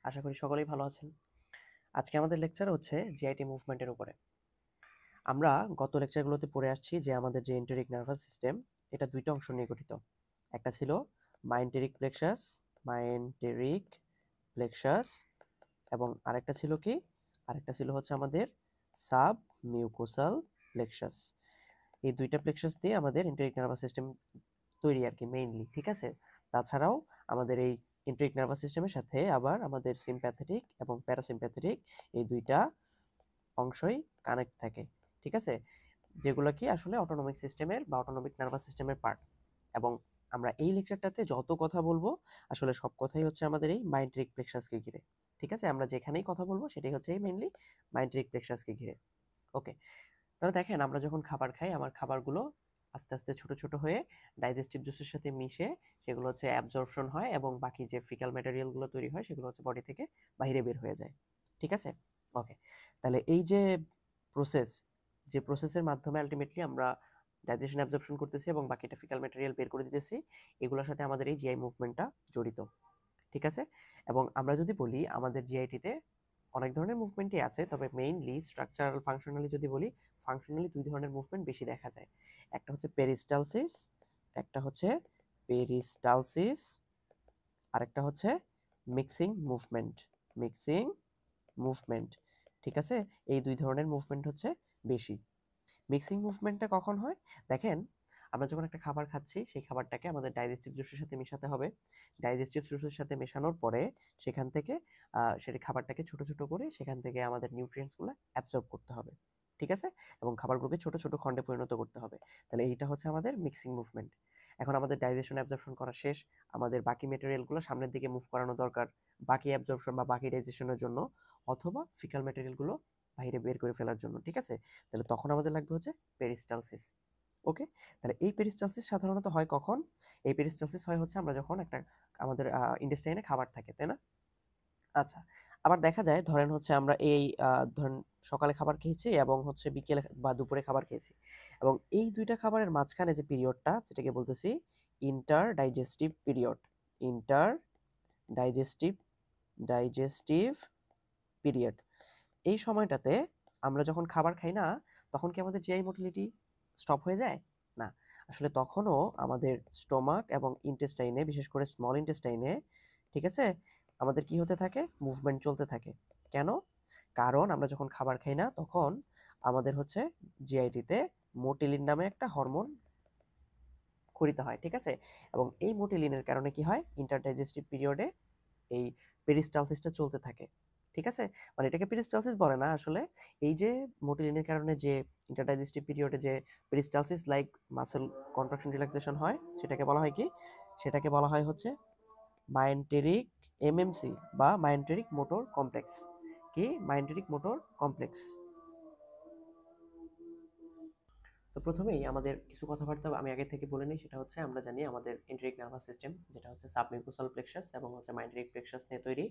আশা করি সকলেই ভালো আছেন। আজকে আমাদের লেকচার হচ্ছে জিআইটি মুভমেন্টের উপরে। আমরা গত লেকচারগুলোতে পড়ে আসছি যে আমাদের যে এন্টেরিক নার্ভাস সিস্টেম এটা দুইটা অংশ নিয়ে গঠিত। একটা ছিল মাইন্টেরিক প্লেক্সাস, মাইন্টেরিক প্লেক্সাস এবং আরেকটা ছিল কি? আরেকটা ছিল হচ্ছে আমাদের সাব মিউকোসাল প্লেক্সাস। এই দুইটা প্লেক্সাস দিয়ে আমাদের এন্টেরিক নার্ভাস সিস্টেম তৈরি আর কি মেইনলি, ঠিক আছে? তাছাড়াও আমাদের এই এন্টেরিক নার্ভাস সিস্টেমের সাথে আবার আমাদের সিম্প্যাথেটিক এবং প্যারাসিম্প্যাথেটিক এই দুইটা অংশই কানেক্ট থাকে, ঠিক আছে? যেগুলো কি আসলে অটোনমিক সিস্টেমের বা অটোনমিক নার্ভাস সিস্টেমের পার্ট। এবং আমরা এই লেকচারটাতে যত কথা বলবো আসলে সব কথাই হচ্ছে আমাদের এই মাইন্টেরিক প্লেক্সাসকে ঘিরে, ঠিক আছে? আমরা যেখানেই কথা বলবো সেটাই হচ্ছে এই মেইনলি মাইন্টেরিক প্লেক্সাসকে ঘিরে। ওকে, তাহলে দেখেন আমরা যখন খাবার খাই আমার খাবারগুলো আস্তে আস্তে ছোট ছোট হয়ে ডাইজেস্টিভ জুসের সাথে মিশে সেগুলো হচ্ছে অ্যাবজর্পশন হয় এবং বাকি যে ফিকাল ম্যাটেরিয়ালগুলো তৈরি হয় সেগুলো হচ্ছে বডি থেকে বাইরে বের হয়ে যায়, ঠিক আছে? ওকে, তাহলে এই যে প্রসেস, যে প্রসেসের মাধ্যমে আলটিমেটলি আমরা ডাইজেশন অ্যাবজর্পশন করতেছি এবং বাকিটা ফিকাল ম্যাটেরিয়াল বের করে দিতেছি, এগুলোর সাথে আমাদের এই জিআই মুভমেন্টটা জড়িত, ঠিক আছে? এবং আমরা যদি বলি আমাদের জিআইটিতে অনেক ধরনের মুভমেন্টই আছে, তবে মেইনলি স্ট্রাকচারাল ফাংশনালি যদি বলি, ফাংশনালি দুই ধরনের মুভমেন্ট বেশি দেখা যায়। একটা হচ্ছে পেরিস্টালসিস, একটা হচ্ছে পেরিস্টালসিস, আরেকটা হচ্ছে মিক্সিং মুভমেন্ট, মিক্সিং মুভমেন্ট, ঠিক আছে? এই দুই ধরনের মুভমেন্ট হচ্ছে বেশি। মিক্সিং মুভমেন্টটা কখন হয়? দেখেন আমরা যখন একটা খাবার খাচ্ছি সেই খাবারটাকে আমাদের ডাইজেস্টিভ জুসের সাথে মেশাতে হবে। ডাইজেস্টিভ জুসের সাথে মেশানোর পরে সেখান থেকে সেটা খাবারটাকে ছোট ছোট করে সেখান থেকে আমাদের নিউট্রিয়েন্টসগুলো অ্যাবজর্ব করতে হবে, ঠিক আছে? এবং খাবারগুলোকে ছোট ছোট খণ্ডে পরিণত করতে হবে। তাহলে এইটা হচ্ছে আমাদের মিক্সিং মুভমেন্ট। এখন আমাদের ডাইজেশন অ্যাবজর্পশন করা শেষ, আমাদের বাকি ম্যাটেরিয়ালগুলো সামনের দিকে মুভ করানো দরকার বাকি অ্যাবজর্পশন বা বাকি ডাইজেশনের জন্য, অথবা ফিকাল ম্যাটেরিয়ালগুলো বাইরে বের করে ফেলার জন্য, ঠিক আছে? তাহলে তখন আমাদের লাগবে হচ্ছে পেরিস্টালসিস। ওকে, তাহলে এই পেরিস্টালসিস সাধারণত হয় কখন? এই পেরিস্টালসিস হয় হচ্ছে আমরা যখন একটা আমাদের ইন্টেস্টাইনে খাবার থাকে, তাই না? আচ্ছা, আবার দেখা যায় ধরেন হচ্ছে আমরা এই ধরেন সকালে খাবার খেয়েছি এবং হচ্ছে বিকেলে বা দুপুরে খাবার খেয়েছি, এবং এই দুইটা খাবারের মাঝখানে যে পিরিয়ডটা যেটাকে বলতেছি inter digestive period, inter digestive digestive period, এই সময়টাতে আমরা যখন খাবার খাই না তখন কি আমাদের জিআই মোটিলিটি স্টপ হয়ে যায়? না, আসলে তখনও আমাদের স্টোমাক এবং ইন্টেস্টাইনে, বিশেষ করে স্মল ইন্টেস্টাইনে, ঠিক আছে, আমাদের কি হতে থাকে? মুভমেন্ট চলতে থাকে। কেন? কারণ আমরা যখন খাবার খাই না তখন আমাদের হচ্ছে জিআইটিতে মোটিলিন নামে একটা হরমোন খরিত হয়, ঠিক আছে? এবং এই মোটিলিনের কারণে কি হয়? ইন্টারডাইজেস্টিভ পিরিয়ডে এই পেরিস্টালসিসটা চলতে থাকে, ঠিক আছে? মানে এটাকে পেরিস্টালসিস বলে না আসলে, এই যে মোটিলিনের কারণে যে ইন্টারডাইজেস্টিভ পিরিয়ডে যে peristalsis like muscle contraction relaxation হয় সেটাকে বলা হয় কি? সেটাকে বলা হয় হচ্ছে মাইন্টেরিক এমএমসি বা মাইন্টেরিক মোটর কমপ্লেক্স। কি? মাইন্টেরিক মোটর কমপ্লেক্স। তো প্রথমেই আমাদের কিছু কথাবার্তা আমি আগে থেকে বলে নিই, সেটা হচ্ছে আমরা জানি আমাদের এন্টেরিক নার্ভাস সিস্টেম যেটা হচ্ছে সাবমিউকোসাল প্লেক্সাস এবং হচ্ছে মাইন্টেরিক প্লেক্সাস নিয়ে তৈরি,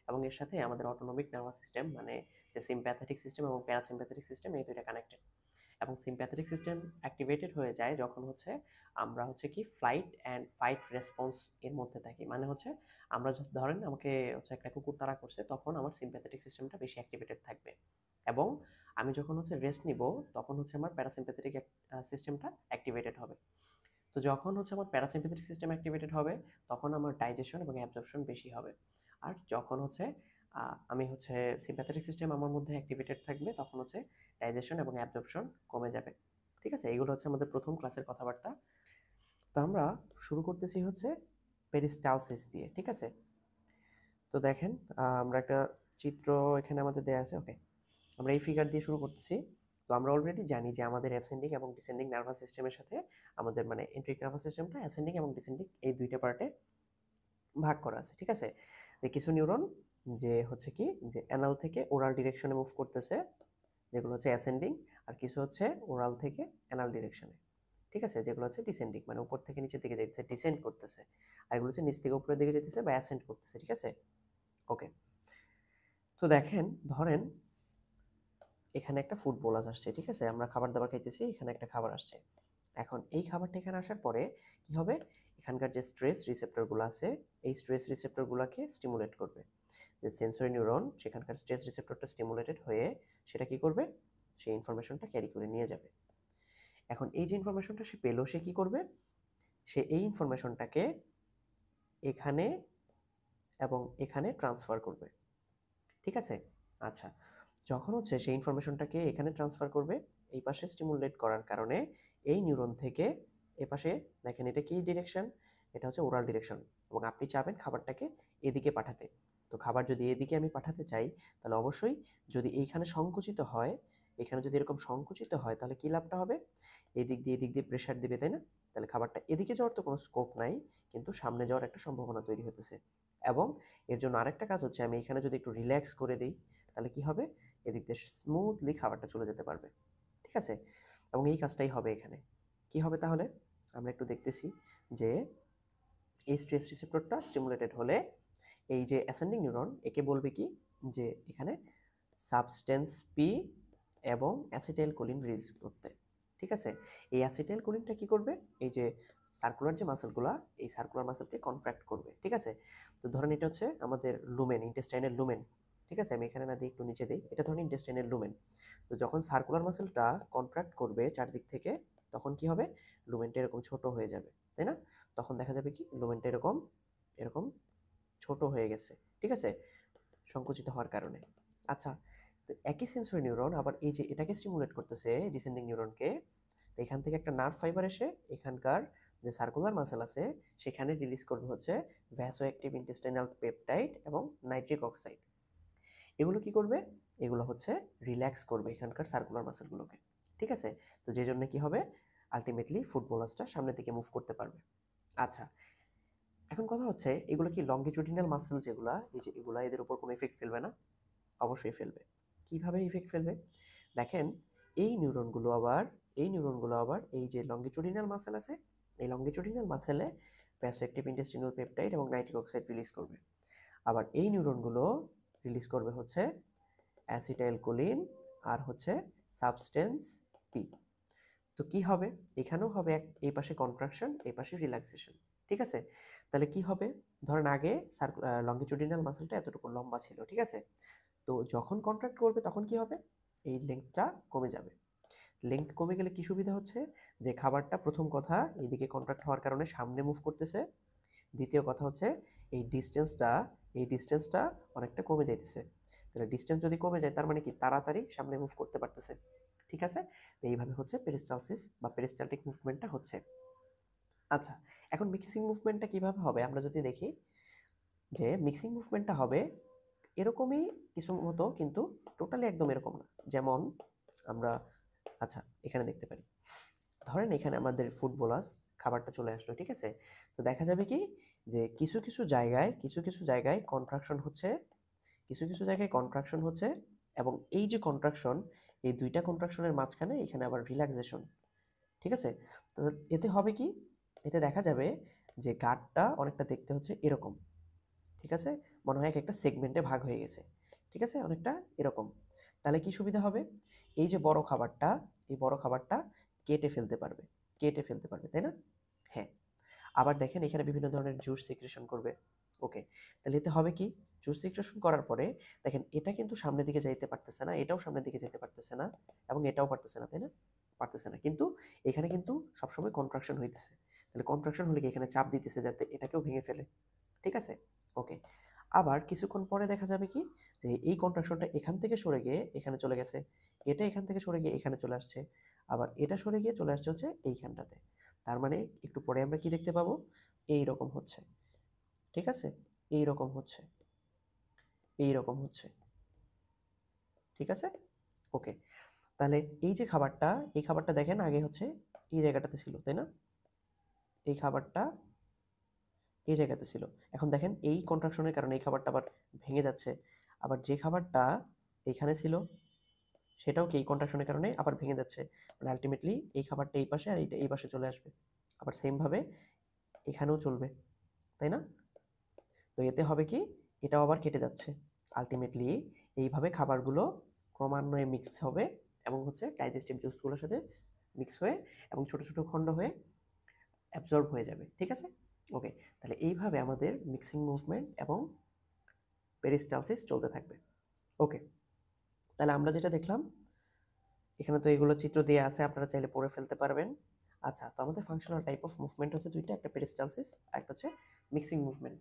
এবং এর সাথে আমাদের অটোনমিক নার্ভাস সিস্টেম মানে যে সিম্প্যাথেটিক সিস্টেম এবং প্যারাসিম্প্যাথেটিক সিস্টেম এই দুইটা কানেক্টেড। এবং সিম্প্যাথেটিক সিস্টেম অ্যাক্টিভেটেড হয়ে যায় যখন হচ্ছে আমরা হচ্ছে কি ফ্লাইট অ্যান্ড ফাইট রেসপন্স এর মধ্যে থাকি, মানে হচ্ছে আমরা যদি ধরেন আমাকে হচ্ছে একটা কুকুর তাড়া করছে তখন আমার সিম্প্যাথেটিক সিস্টেমটা বেশি অ্যাক্টিভেটেড থাকবে, এবং আমি যখন হচ্ছে রেস্ট নিব তখন হচ্ছে আমার প্যারাসিম্প্যাথেটিক সিস্টেমটা অ্যাক্টিভেটেড হবে। তো যখন হচ্ছে আমার প্যারাসিম্প্যাথেটিক সিস্টেম অ্যাক্টিভেটেড হবে তখন আমার ডাইজেশন এবং অ্যাবজর্পশন বেশি হবে। আর যখন হচ্ছে আমি হচ্ছে সিম্প্যাথেটিক সিস্টেম আমার মধ্যে অ্যাক্টিভেটেড থাকবে তখন হচ্ছে ডাইজেশন এবং অ্যাবজর্পশন কমে যাবে, ঠিক আছে? এগুলো হচ্ছে আমাদের প্রথম ক্লাসের কথাবার্তা। তো আমরা শুরু করতেছি হচ্ছে পেরিস্টালসিস দিয়ে, ঠিক আছে? তো দেখেন আমরা একটা চিত্র এখানে আমাদের দেয়া আছে। ওকে, আমরা এই ফিগার দিয়ে শুরু করতেছি। তো আমরা অলরেডি জানি যে আমাদের অ্যাসেন্ডিং এবং ডিসেন্ডিং নার্ভাস সিস্টেমের সাথে আমাদের মানে এন্ট্রিক নার্ভাস সিস্টেমটা অ্যাসেন্ডিং এবং ডিসেন্ডিং এই দুইটা পার্টে ভাগ করা আছে, ঠিক আছে? যে কিছু নিউরন যে হচ্ছে কি যে অ্যানাল থেকে ওরাল ডিরেকশনে মুভ করতেছে, যেগুলো হচ্ছে অ্যাসেন্ডিং, আর কিছু হচ্ছে ওরাল থেকে অ্যানাল ডিরেকশনে, ঠিক আছে, যেগুলো হচ্ছে ডিসেন্ডিং, মানে উপর থেকে নিচের দিকে যেতেছে, ডিসেন্ড করতেছে। আর এগুলো হচ্ছে নিচ থেকে উপরের দিকে যেতেছে বা অ্যাসেন্ড করতেছে, ঠিক আছে? ওকে, তো দেখেন ধরেন এখানে একটা ফুড বোলাস আসছে, ঠিক আছে? আমরা খাবার দাবার খাইতেছি, এখানে একটা খাবার আসছে। এখন এই খাবারটা এখানে আসার পরে কি হবে? এখানকার যে স্ট্রেস রিসেপ্টরগুলো আছে এই স্ট্রেস রিসেপ্টরগুলোকে স্টিমুলেট করবে। যে সেন্সরি নিউরন সেখানকার স্ট্রেস রিসেপ্টরটা স্টিমুলেটেড হয়ে সেটা কি করবে, সেই ইনফরমেশনটা ক্যারি করে নিয়ে যাবে। এখন এই যে ইনফরমেশনটা সে পেলো, সে কি করবে, সে এই ইনফরমেশনটাকে এখানে এবং এখানে ট্রান্সফার করবে। ঠিক আছে? আচ্ছা, যখন হচ্ছে সেই ইনফরমেশনটাকে এখানে ট্রান্সফার করবে, এই পাশে স্টিমুলেট করার কারণে এই নিউরন থেকে এ পাশে দেখেন এটা কি ডিরেকশন, এটা হচ্ছে ওরাল ডিরেকশন, এবং আপনি চাবেন খাবারটাকে এদিকে পাঠাতে। তো খাবার যদি এদিকে আমি পাঠাতে চাই, তাহলে অবশ্যই যদি এইখানে সংকুচিত হয়, এখানে যদি এরকম সংকুচিত হয়, তাহলে কি লাভটা হবে, এদিক দিয়ে প্রেশার দিবে, তাই না? তাহলে খাবারটা এদিকে যাওয়ার তো কোনো স্কোপ নাই, কিন্তু সামনে যাওয়ার একটা সম্ভাবনা তৈরি হতেছে। এবং এর জন্য আরেকটা কাজ হচ্ছে, আমি এখানে যদি একটু রিল্যাক্স করে দিই, তাহলে কি হবে, এদিক দিয়ে স্মুথলি খাবারটা চলে যেতে পারবে। ঠিক আছে? এবং এই কাজটাই হবে এখানে। কি হবে তাহলে, আমরা একটু দেখতেছি যে এই স্ট্রেস রিসেপ্টরটা স্টিমুলেটেড হলে এই যে অ্যাসেন্ডিং নিউরন একে বলবে কি, যে এখানে সাবস্টেন্স পি এবং অ্যাসিটাইল কোলিন রিলিজ করতে। ঠিক আছে? এই অ্যাসিটাইল কোলিনটা কি করবে, এই যে সার্কুলার যে মাসেলগুলা, এই সার্কুলার মাসেলকে কন্ট্রাক্ট করবে। ঠিক আছে? তো ধরেন এটা হচ্ছে আমাদের লুমেন, ইন্টেস্টাইনের লুমেন। ঠিক আছে? আমি এখানে না দিই, একটু নিচে দিই, এটা ধরেন ইন্টেস্টাইনের লুমেন। তো যখন সার্কুলার মাসেলটা কন্ট্রাক্ট করবে চারদিক থেকে, তখন কি হবে, লুমেনটা এরকম ছোট হয়ে যাবে, তাই না? তখন দেখা যাবে কি লুমেনটা এরকম এরকম ছোট হয়ে গেছে। ঠিক আছে? সংকুচিত হওয়ার কারণে। আচ্ছা, তো একই সেন্সরি নিউরন আবার এই যে এটাকে স্টিমুলেট করতেছে ডিসেন্ডিং নিউরনকে, তো এখান থেকে একটা নার্ভ ফাইবার এসে এখানকার যে সার্কুলার মাসেল আছে সেখানে রিলিজ করবে হচ্ছে ভ্যাসো অ্যাক্টিভ ইন্টেস্টাইনাল পেপটাইড এবং নাইট্রিক অক্সাইড। এগুলো কি করবে, এগুলো হচ্ছে রিল্যাক্স করবে এখানকার সার্কুলার মাসেলগুলোকে। ঠিক আছে? তো যে জন্য কি হবে, আলটিমেটলি ফুটবলার্সটা সামনের দিকে মুভ করতে পারবে। আচ্ছা, এখন কথা হচ্ছে এগুলো কি লঙ্গিটিউডিনাল মাসেল যেগুলা, এই যে এগুলা, এদের উপর কোনো ইফেক্ট ফেলবে না? অবশ্যই ফেলবে। কিভাবে ইফেক্ট ফেলবে, দেখেন এই নিউরনগুলো আবার এই যে লঙ্গিটিউডিনাল মাসেল আছে, এই লঙ্গিটিউডিনাল মাসেলে ভ্যাসোঅ্যাক্টিভ ইন্টেস্টিনাল পেপটাইড এবং নাইট্রিক অক্সাইড রিলিজ করবে। আবার এই নিউরনগুলো রিলিজ করবে হচ্ছে অ্যাসিটাইল কোলিন আর হচ্ছে সাবস্টেন্স পি। তো কি হবে, এখানেও হবে এই পাশে কন্ট্রাকশন, এই পাশে রিল্যাক্সেশন। ঠিক আছে? তাহলে কি হবে, ধরেন আগে লঙ্গিটিউডিনাল মাসেলটা এতটুকু লম্বা ছিল, ঠিক আছে? তো যখন কন্ট্রাক্ট করবে তখন কি হবে, এই লেন্থটা কমে যাবে। লেন্থ কমে গেলে কি সুবিধা হচ্ছে, যে খাবারটা প্রথম কথা এইদিকে কন্ট্রাক্ট হওয়ার কারণে সামনে মুভ করতেছে, দ্বিতীয় কথা হচ্ছে এই ডিস্টেন্সটা অনেকটা কমে যাইতেছে। তাহলে ডিস্টেন্স যদি কমে যায় তার মানে কি তাড়াতাড়ি সামনে মুভ করতে পারতেছে। ঠিক আছে? তো এইভাবে হচ্ছে পেরিস্টালসিস বা পেরিস্টালটিক মুভমেন্টটা হচ্ছে। আচ্ছা, এখন মিক্সিং মুভমেন্টটা কিভাবে হবে, আমরা যদি দেখি যে মিক্সিং মুভমেন্টটা হবে এরকমই কিছু মতো, কিন্তু টোটালি একদম এরকম না। যেমন আমরা, আচ্ছা এখানে দেখতে পারি, ধরেন এখানে আমাদের ফুটবলার্স খাবারটা চলে আসলো, ঠিক আছে? তো দেখা যাবে কি, যে কিছু কিছু জায়গায় কন্ট্রাকশন হচ্ছে এবং এই যে কন্ট্রাকশন, এই দুইটা কন্ট্রাকশনের মাঝখানে এখানে আবার রিল্যাক্সেশন। ঠিক আছে? তো এতে হবে কি, এতে দেখা যাবে যে গাঁটটা অনেকটা দেখতে হচ্ছে এরকম। ঠিক আছে? মনে হয় একটা সেগমেন্টে ভাগ হয়ে গেছে। ঠিক আছে? অনেকটা এরকম। তাহলে কি সুবিধা হবে, এই যে বড় খাবারটা কেটে ফেলতে পারবে, তাই না? হ্যাঁ। আবার দেখেন এখানে বিভিন্ন ধরনের জুস সিক্রেশন করবে। ওকে, তাহলে এতে হবে কি, জুস সিক্রেশন করার পরে দেখেন এটা কিন্তু সামনের দিকে যাইতে পারতেছে না, এটাও সামনের দিকে যেতে পারতেছে না, এবং এটাও পারতেছে না, তাই না? পারতেছে না, কিন্তু এখানে কিন্তু সবসময় কন্ট্রাকশন হইতেছে। তাহলে কন্ট্রাকশন হলে কি এখানে চাপ দিতেছে যাতে এটাকেও ভেঙে ফেলে। ঠিক আছে? ওকে। আবার কিছুক্ষণ পরে দেখা যাবে কি, যে এই কন্ট্রাকশনটা এখান থেকে সরে গিয়ে এখানে চলে গেছে, এটা এখান থেকে সরে গিয়ে এখানে চলে আসছে, আবার এটা সরে গিয়ে চলে আসছে হচ্ছে এইখানটাতে। তার মানে একটু পরে আমরা কি দেখতে পাবো, এই রকম হচ্ছে। ঠিক আছে? এই রকম হচ্ছে, এই রকম হচ্ছে। ঠিক আছে? ওকে। তাহলে এই যে খাবারটা, এই খাবারটা দেখেন আগে হচ্ছে এই জায়গাটাতে ছিল, তাই না? এই খাবারটা এই জায়গাতে ছিল, এখন দেখেন এই কন্ট্রাকশনের কারণে এই খাবারটা আবার ভেঙে যাচ্ছে। আবার যে খাবারটা এখানে ছিল সেটাও কি এই কন্ট্রাকশনের কারণে আবার ভেঙে যাচ্ছে। মানে আলটিমেটলি এই খাবারটা এই পাশে আর এইটা এই পাশে চলে আসবে। আবার সেম ভাবে এখানেও চলবে, তাই না? তো এতে হবে কি, এটাও আবার কেটে যাচ্ছে। আলটিমেটলি এইভাবে খাবারগুলো ক্রমান্বয়ে মিক্স হবে এবং হচ্ছে ডাইজেস্টিভ জুসগুলোর সাথে মিক্স হয়ে এবং ছোট ছোট খণ্ড হয়ে অ্যাবজর্ব হয়ে যাবে। ঠিক আছে? ওকে, তাহলে এইভাবে আমাদের মিক্সিং মুভমেন্ট এবং পেরিস্টালসিস চলতে থাকবে। ওকে, তাহলে আমরা যেটা দেখলাম, এখানে তো এগুলো চিত্র দিয়ে আছে, আপনারা চাইলে পড়ে ফেলতে পারবেন। আচ্ছা, তো আমাদের ফাংশনাল টাইপ অফ মুভমেন্ট হচ্ছে দুইটা, একটা পেরিস্টালসিস আর একটা হচ্ছে মিক্সিং মুভমেন্ট।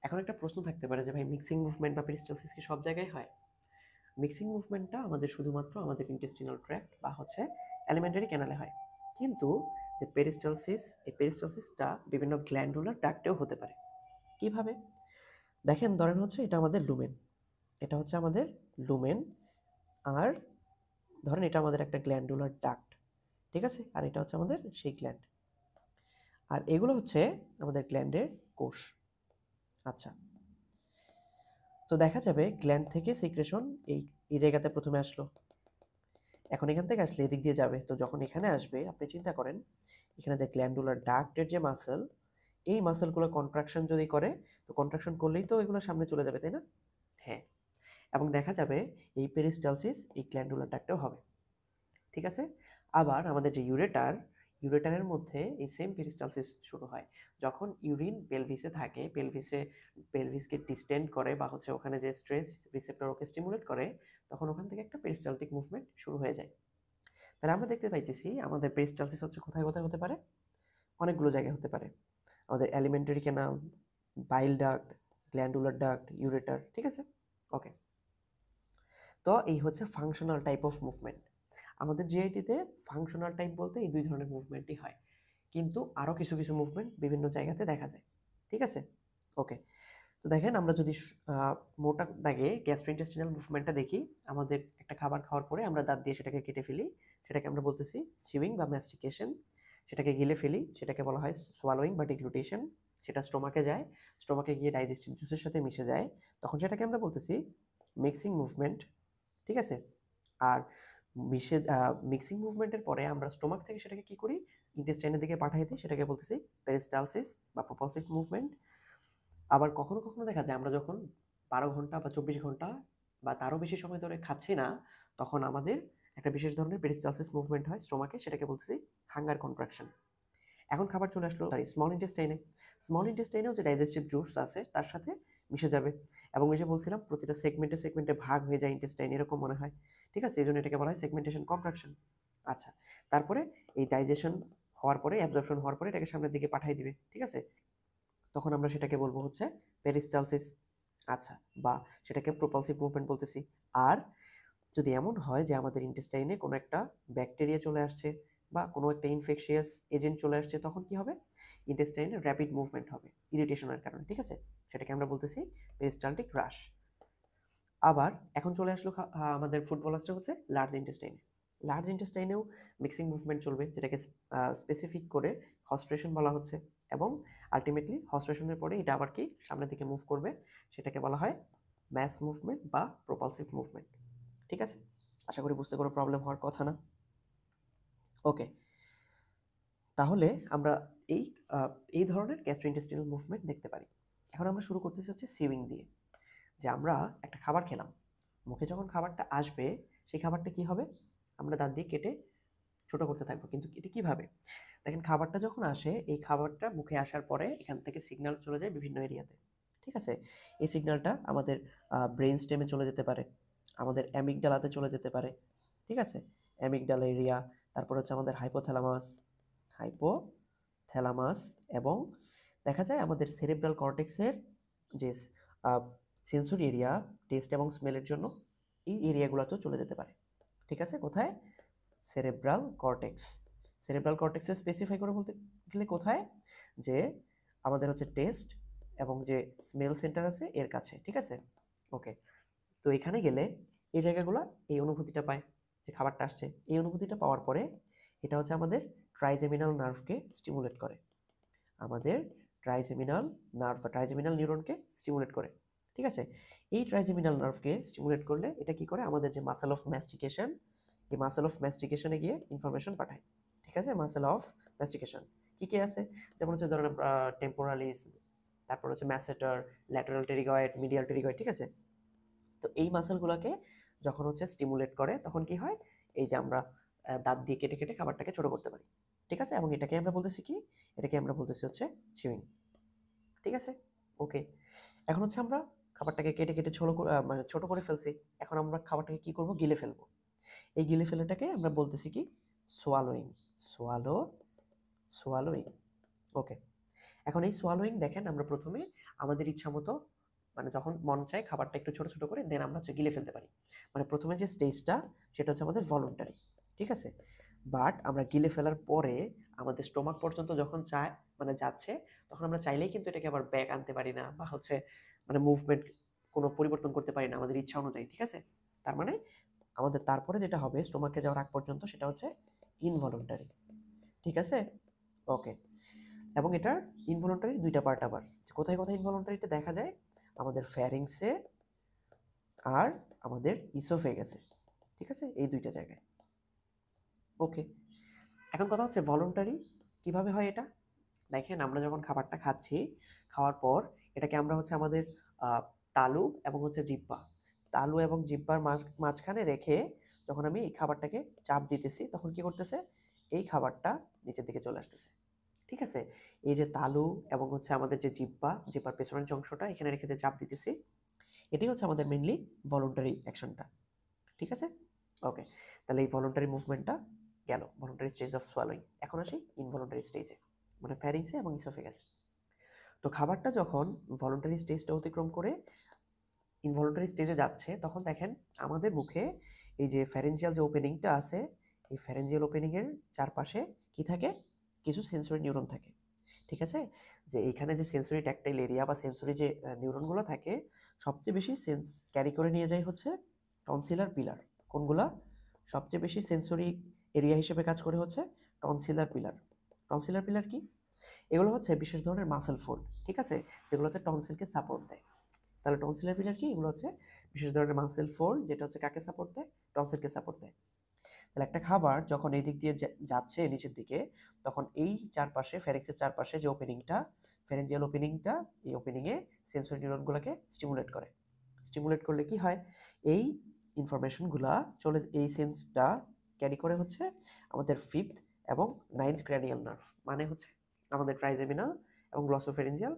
এখন একটা প্রশ্ন থাকতে পারে যে ভাই মিক্সিং মুভমেন্ট বা পেরিস্টালসিস কি সব জায়গায় হয়? মিক্সিং মুভমেন্টটা আমাদের শুধুমাত্র আমাদের ইন্টেস্টিনাল ট্র্যাক্ট বা হচ্ছে অ্যালিমেন্টারি ক্যানালে হয়, কিন্তু যে পেরিস্টালসিস, এই পেরিস্টালসিসটা বিভিন্ন গ্ল্যান্ডুলার ডাক্টেও হতে পারে। কিভাবে? দেখেন, ধরেন হচ্ছে এটা আমাদের লুমেন, এটা হচ্ছে আমাদের লুমেন, আর ধরেন এটা আমাদের একটা গ্ল্যান্ডুলার ডাক্ট, ঠিক আছে, আর এটা হচ্ছে আমাদের সেই গ্ল্যান্ড, আর এগুলো হচ্ছে আমাদের গ্ল্যান্ডের কোষ। আচ্ছা, তো দেখা যাবে গ্ল্যান্ড থেকে সিক্রেশন এই এই জায়গাতে প্রথমে আসলো, এখন এখান থেকে আসলে এদিক দিয়ে যাবে, তো যখন এখানে আসবে আপনি চিন্তা করেন এখানে যে গ্ল্যান্ডুলার ডাক্টের যে মাসেল, এই মাসেলগুলো কন্ট্রাকশন যদি করে, তো কন্ট্রাকশন করলেই তো এগুলো সামনে চলে যাবে, তাই না? হ্যাঁ, এবং দেখা যাবে এই পেরিস্টালসিস এই গ্ল্যান্ডুলার ডাক্টেও হবে, ঠিক আছে। আবার আমাদের যে ইউরেটার, ইউরেটারের মধ্যে এই সেম পেরিস্টালসিস শুরু হয় যখন ইউরিন পেলভিসে থাকে, পেলভিসকে ডিস্টেন্ড করে বা হচ্ছে ওখানে যে স্ট্রেস রিসেপ্টর ওকে স্টিমুলেট করে, তখন ওখান থেকে একটা পেরিস্টালটিক মুভমেন্ট শুরু হয়ে যায়। তাহলে আমরা দেখতে পাইতেছি আমাদের পেরিস্টালসিস হচ্ছে কোথায় কোথায় হতে পারে, অনেকগুলো জায়গায় হতে পারে, আমাদের অ্যালিমেন্টারি ক্যানাল, বাইল ডাক্ট, গ্ল্যান্ডুলার ডাক্ট, ইউরেটার, ঠিক আছে। ওকে, তো এই হচ্ছে ফাংশনাল টাইপ অফ মুভমেন্ট। আমাদের জিআইটিতে ফাংশনাল টাইপ বলতে এই দুই ধরনের মুভমেন্টই হয়, কিন্তু আরও কিছু কিছু মুভমেন্ট বিভিন্ন জায়গাতে দেখা যায়, ঠিক আছে। ওকে, তো দেখেন আমরা যদি মোটা দাগে গ্যাস্ট্রোইন্টেস্টিনাল মুভমেন্টটা দেখি, আমাদের একটা খাবার খাওয়ার পরে আমরা দাঁত দিয়ে সেটাকে কেটে ফেলি, সেটাকে আমরা বলতেছি চিউইং বা ম্যাস্টিকেশন, সেটাকে গিলে ফেলি, সেটাকে বলা হয় সোয়ালোয়িং বা ডিগ্লুটেশন, সেটা স্টোমাকে যায়, স্টোমাকে গিয়ে ডাইজেস্টিভ জুসের সাথে মিশে যায়, তখন সেটাকে আমরা বলতেছি মিক্সিং মুভমেন্ট, ঠিক আছে। আর মিক্সিং মুভমেন্টের পরে আমরা স্টোমাক থেকে সেটাকে কি করি, ইন্টেস্টাইনের দিকে পাঠিয়ে দিই, সেটাকে বলতেছি পেরিস্টালসিস বা প্রপালসিভ মুভমেন্ট। আবার কখনো কখনো দেখা যায় আমরা যখন 12 ঘন্টা বা 24 ঘন্টা বা তারও বেশি সময় ধরে খাচ্ছি না, তখন আমাদের একটা বিশেষ ধরনের পেরিস্টালসিস মুভমেন্ট হয় স্টোমাকে, সেটাকে বলতেছি হাঙ্গার কন্ট্রাকশন। এখন খাবার চলে আসলো সরি স্মল ইন্টেস্টাইনে, স্মল ইন্টেস্টাইনেও যে ডাইজেস্টিভ জুস আছে তার সাথে মিশে যাবে, এবং ওই যে বলছিলাম প্রতিটা সেগমেন্টে সেগমেন্টে ভাগ হয়ে যায় ইন্টেস্টাইন, এরকম মনে হয়, ঠিক আছে, এই জন্য এটাকে বলা হয় সেগমেন্টেশন কন্ট্রাকশন। আচ্ছা, তারপরে এই ডাইজেশন হওয়ার পরে, অ্যাবজর্পশন হওয়ার পরে এটাকে সামনের দিকে পাঠিয়ে দিবে, ঠিক আছে, তখন আমরা সেটাকে বলবো হচ্ছে পেরিস্টালসিস। আচ্ছা, বা সেটাকে প্রপালসিভ মুভমেন্ট বলতেছি। আর যদি এমন হয় যে আমাদের ইন্টেস্টাইনে কোনো একটা ব্যাকটেরিয়া চলে আসছে বা কোনো একটা ইনফেকশিয়াস এজেন্ট চলে আসছে, তখন কি হবে, ইন্টেস্টাইনে র্যাপিড মুভমেন্ট হবে ইরিটেশনের কারণে, ঠিক আছে, সেটাকে আমরা বলতেছি পেরিস্টালটিক রাশ। আবার এখন চলে আসলো আমাদের ফুটবলার্সটা হচ্ছে লার্জ ইন্টেস্টাইনে, লার্জ ইন্টেস্টাইনেও মিক্সিং মুভমেন্ট চলবে, যেটাকে স্পেসিফিক করে হস্ট্রেশন বলা হচ্ছে, এবং আলটিমেটলি হস্ট্রেশনের পরে এটা আবার কি সামনের দিকে মুভ করবে, সেটাকে বলা হয় ম্যাস মুভমেন্ট বা প্রপালসিভ মুভমেন্ট, ঠিক আছে। আশা করি বুঝতে কোনো প্রবলেম হওয়ার কথা না। ওকে, তাহলে আমরা এই এই ধরনের গ্যাস্ট্রোইন্টেস্টিনাল মুভমেন্ট দেখতে পারি। এখন আমরা শুরু করতেছি হচ্ছে সিউইং দিয়ে, যে আমরা একটা খাবার খেলাম, মুখে যখন খাবারটা আসবে সেই খাবারটা কি হবে, আমরা দাঁত দিয়ে কেটে ছোট করতে থাকবো, কিন্তু এটি কিভাবে, দেখেন খাবারটা যখন আসে, এই খাবারটা মুখে আসার পরে এখান থেকে সিগন্যাল চলে যায় বিভিন্ন এরিয়াতে, ঠিক আছে। এই সিগন্যালটা আমাদের ব্রেন স্টেমে চলে যেতে পারে, আমাদের অ্যামিগডালাতে চলে যেতে পারে, ঠিক আছে, অ্যামিগডালা এরিয়া, তারপর হচ্ছে আমাদের হাইপোথ্যালামাস, হাইপোথ্যালামাস, এবং দেখা যায় আমাদের সেরেব্রাল কর্টেক্সের যে সেন্সরি এরিয়া টেস্ট এবং স্মেলের জন্য, এই এরিয়াগুলোতেও চলে যেতে পারে, ঠিক আছে। কোথায়, সেরেব্রাল কর্টেক্স, সেরেব্রাল কর্টেক্সে স্পেসিফাই করে বলতে গেলে কোথায়, যে আমাদের হচ্ছে টেস্ট এবং যে স্মেল সেন্টার আছে এর কাছে, ঠিক আছে। ওকে, তো এখানে গেলে এই জায়গাগুলো এই অনুভূতিটা পায় যে খাবারটা আসছে, এই অনুভূতিটা পাওয়ার পরে এটা হচ্ছে আমাদের ট্রাইজেমিনাল নার্ভকে স্টিমুলেট করে, আমাদের ট্রাইজেমিনাল নার্ভ বা ট্রাইজেমিনাল নিউরনকে স্টিমুলেট করে, ঠিক আছে। এই ট্রাইজেমিনাল নার্ভকে স্টিমুলেট করলে এটা কি করে, আমাদের যে মাসেল অফ ম্যাস্টিকেশন, এই মাসেল অফ ম্যাস্টিকেশনে গিয়ে ইনফরমেশন পাঠায়, ঠিক আছে। মাসেল অফ ম্যাস্টিকেশন কি কি আছে, যেমন হচ্ছে ধরেন টেম্পোরালিস, তারপর হচ্ছে ম্যাসেটার, ল্যাটারাল টেরিগয়েড, মিডিয়াল টেরিগয়েড, ঠিক আছে। তো এই মাসেলগুলোকে যখন হচ্ছে স্টিমুলেট করে তখন কি হয়, এই যে আমরা দাঁত দিয়ে কেটে কেটে খাবারটাকে ছোট করতে পারি, ঠিক আছে, এবং এটাকে আমরা বলতেছি কি, এটাকে আমরা বলতেছি হচ্ছে চিউইং। ঠিক আছে, ওকে। এখন হচ্ছে আমরা খাবারটাকে কেটে কেটে মানে ছোট করে ফেলছি। এখন আমরা খাবারটাকে কি করব, গিলে ফেলবো। এই গিলে ফেলাটাকে আমরা বলতেছি কি, সোয়ালোয়িং। সোয়ালো সোয়ালোয়িং, ওকে। এখন এই সোয়ালোয়িং দেখেন আমরা প্রথমে আমাদের ইচ্ছা মতো, মানে যখন মন চায় খাবারটা একটু ছোট ছোট করে দেন আমরা হচ্ছে গিলে ফেলতে পারি। মানে প্রথমে যে স্টেজটা সেটা হচ্ছে আমাদের ভলান্টারি, ঠিক আছে। বাট আমরা গিলে ফেলার পরে আমাদের স্টোমাক পর্যন্ত যখন চায় মানে যাচ্ছে, তখন আমরা চাইলেই কিন্তু এটাকে আবার ব্যাক আনতে পারি না, বা হচ্ছে মানে মুভমেন্ট কোনো পরিবর্তন করতে পারি না আমাদের ইচ্ছা অনুযায়ী, ঠিক আছে। তার মানে আমাদের তারপরে যেটা হবে স্টোমাকে যাওয়ার আগ পর্যন্ত সেটা হচ্ছে ইনভলন্টারি, ঠিক আছে, ওকে। এবং এটার ইনভলন্টারি দুইটা পার্ট আবার, কোথায় কোথায় ইনভলন্টারিটা দেখা যায়, আমাদের ফ্যারিংসে আর আমাদের ইসোফেগাসে, ঠিক আছে, এই দুইটা জায়গায়, ওকে। এখন কথা হচ্ছে ভলান্টারি কিভাবে হয় এটা। দেখেন আমরা যখন খাবারটা খাচ্ছি, খাওয়ার পর এটাকে আমরা হচ্ছে আমাদের তালু এবং হচ্ছে জিহ্বা, তালু এবং জিহ্বার মাঝখানে রেখে যখন আমি এই খাবারটাকে চাপ দিতেছি, তখন কি করতেছে, এই খাবারটা নিচের দিকে চলে আসতেছে, ঠিক আছে। এই যে তালু এবং হচ্ছে আমাদের যে জিহ্বার পেছনের যে অংশটা এখানে রেখে যে চাপ দিতেছি, এটাই হচ্ছে আমাদের মেইনলি ভলান্টারি অ্যাকশনটা, ঠিক আছে, ওকে। তাহলে এই ভলান্টারি মুভমেন্টটা গেল ভলান্টারি স্টেজ অফ সোয়ালোইং। এখন আসি ইনভলান্টারি স্টেজে, মানে ফ্যারিংসে এবং ইসোফেগাসে। তো খাবারটা যখন ভলান্টারি স্টেজটা অতিক্রম করে ইনভলান্টারি স্টেজে যাচ্ছে, তখন দেখেন আমাদের মুখে এই যে ফ্যারেঞ্জিয়াল যে ওপেনিংটা আছে, এই ফ্যারেঞ্জিয়াল ওপেনিংয়ের চারপাশে কি থাকে, কিছু সেন্সরি নিউরন থাকে, ঠিক আছে। যে এইখানে যে সেন্সরি ট্যাকটাইল এরিয়া বা সেন্সরি যে নিউরনগুলো থাকে, সবচেয়ে বেশি সেন্স ক্যারি করে নিয়ে যায় হচ্ছে টনসিলার পিলার। কোনগুলা সবচেয়ে বেশি সেন্সরি এরিয়া হিসেবে কাজ করে হচ্ছে টনসিলার পিলার। টনসিলার পিলার কি, এগুলো হচ্ছে বিশেষ ধরনের মাসেল ফোল্ড, ঠিক আছে, যেগুলো হচ্ছে টনসিলকে সাপোর্ট দেয়। তাহলে টনসিলার পিলার কি, এগুলো হচ্ছে বিশেষ ধরনের মাসেল ফোল্ড, যেটা হচ্ছে কাকে সাপোর্ট দেয়, টনসিলকে সাপোর্ট দেয়। তাহলে একটা খাবার যখন এই দিক দিয়ে যাচ্ছে নিচের দিকে, তখন এই চারপাশে ফ্যারিংসের চারপাশে যে ওপেনিংটা, ফ্যারেঞ্জিয়াল ওপেনিংটা, এই ওপেনিংয়ে সেন্সরি নিউরনগুলোকে স্টিমুলেট করে। স্টিমুলেট করলে কি হয়, এই ইনফরমেশনগুলা চলে, এই সেন্সটা ক্যারি করে হচ্ছে আমাদের ফিফথ এবং নাইন্থ ক্র্যানিয়াল নার্ভ, মানে হচ্ছে আমাদের ট্রাইজেমিনাল এবং গ্লসোফেরেঞ্জিয়াল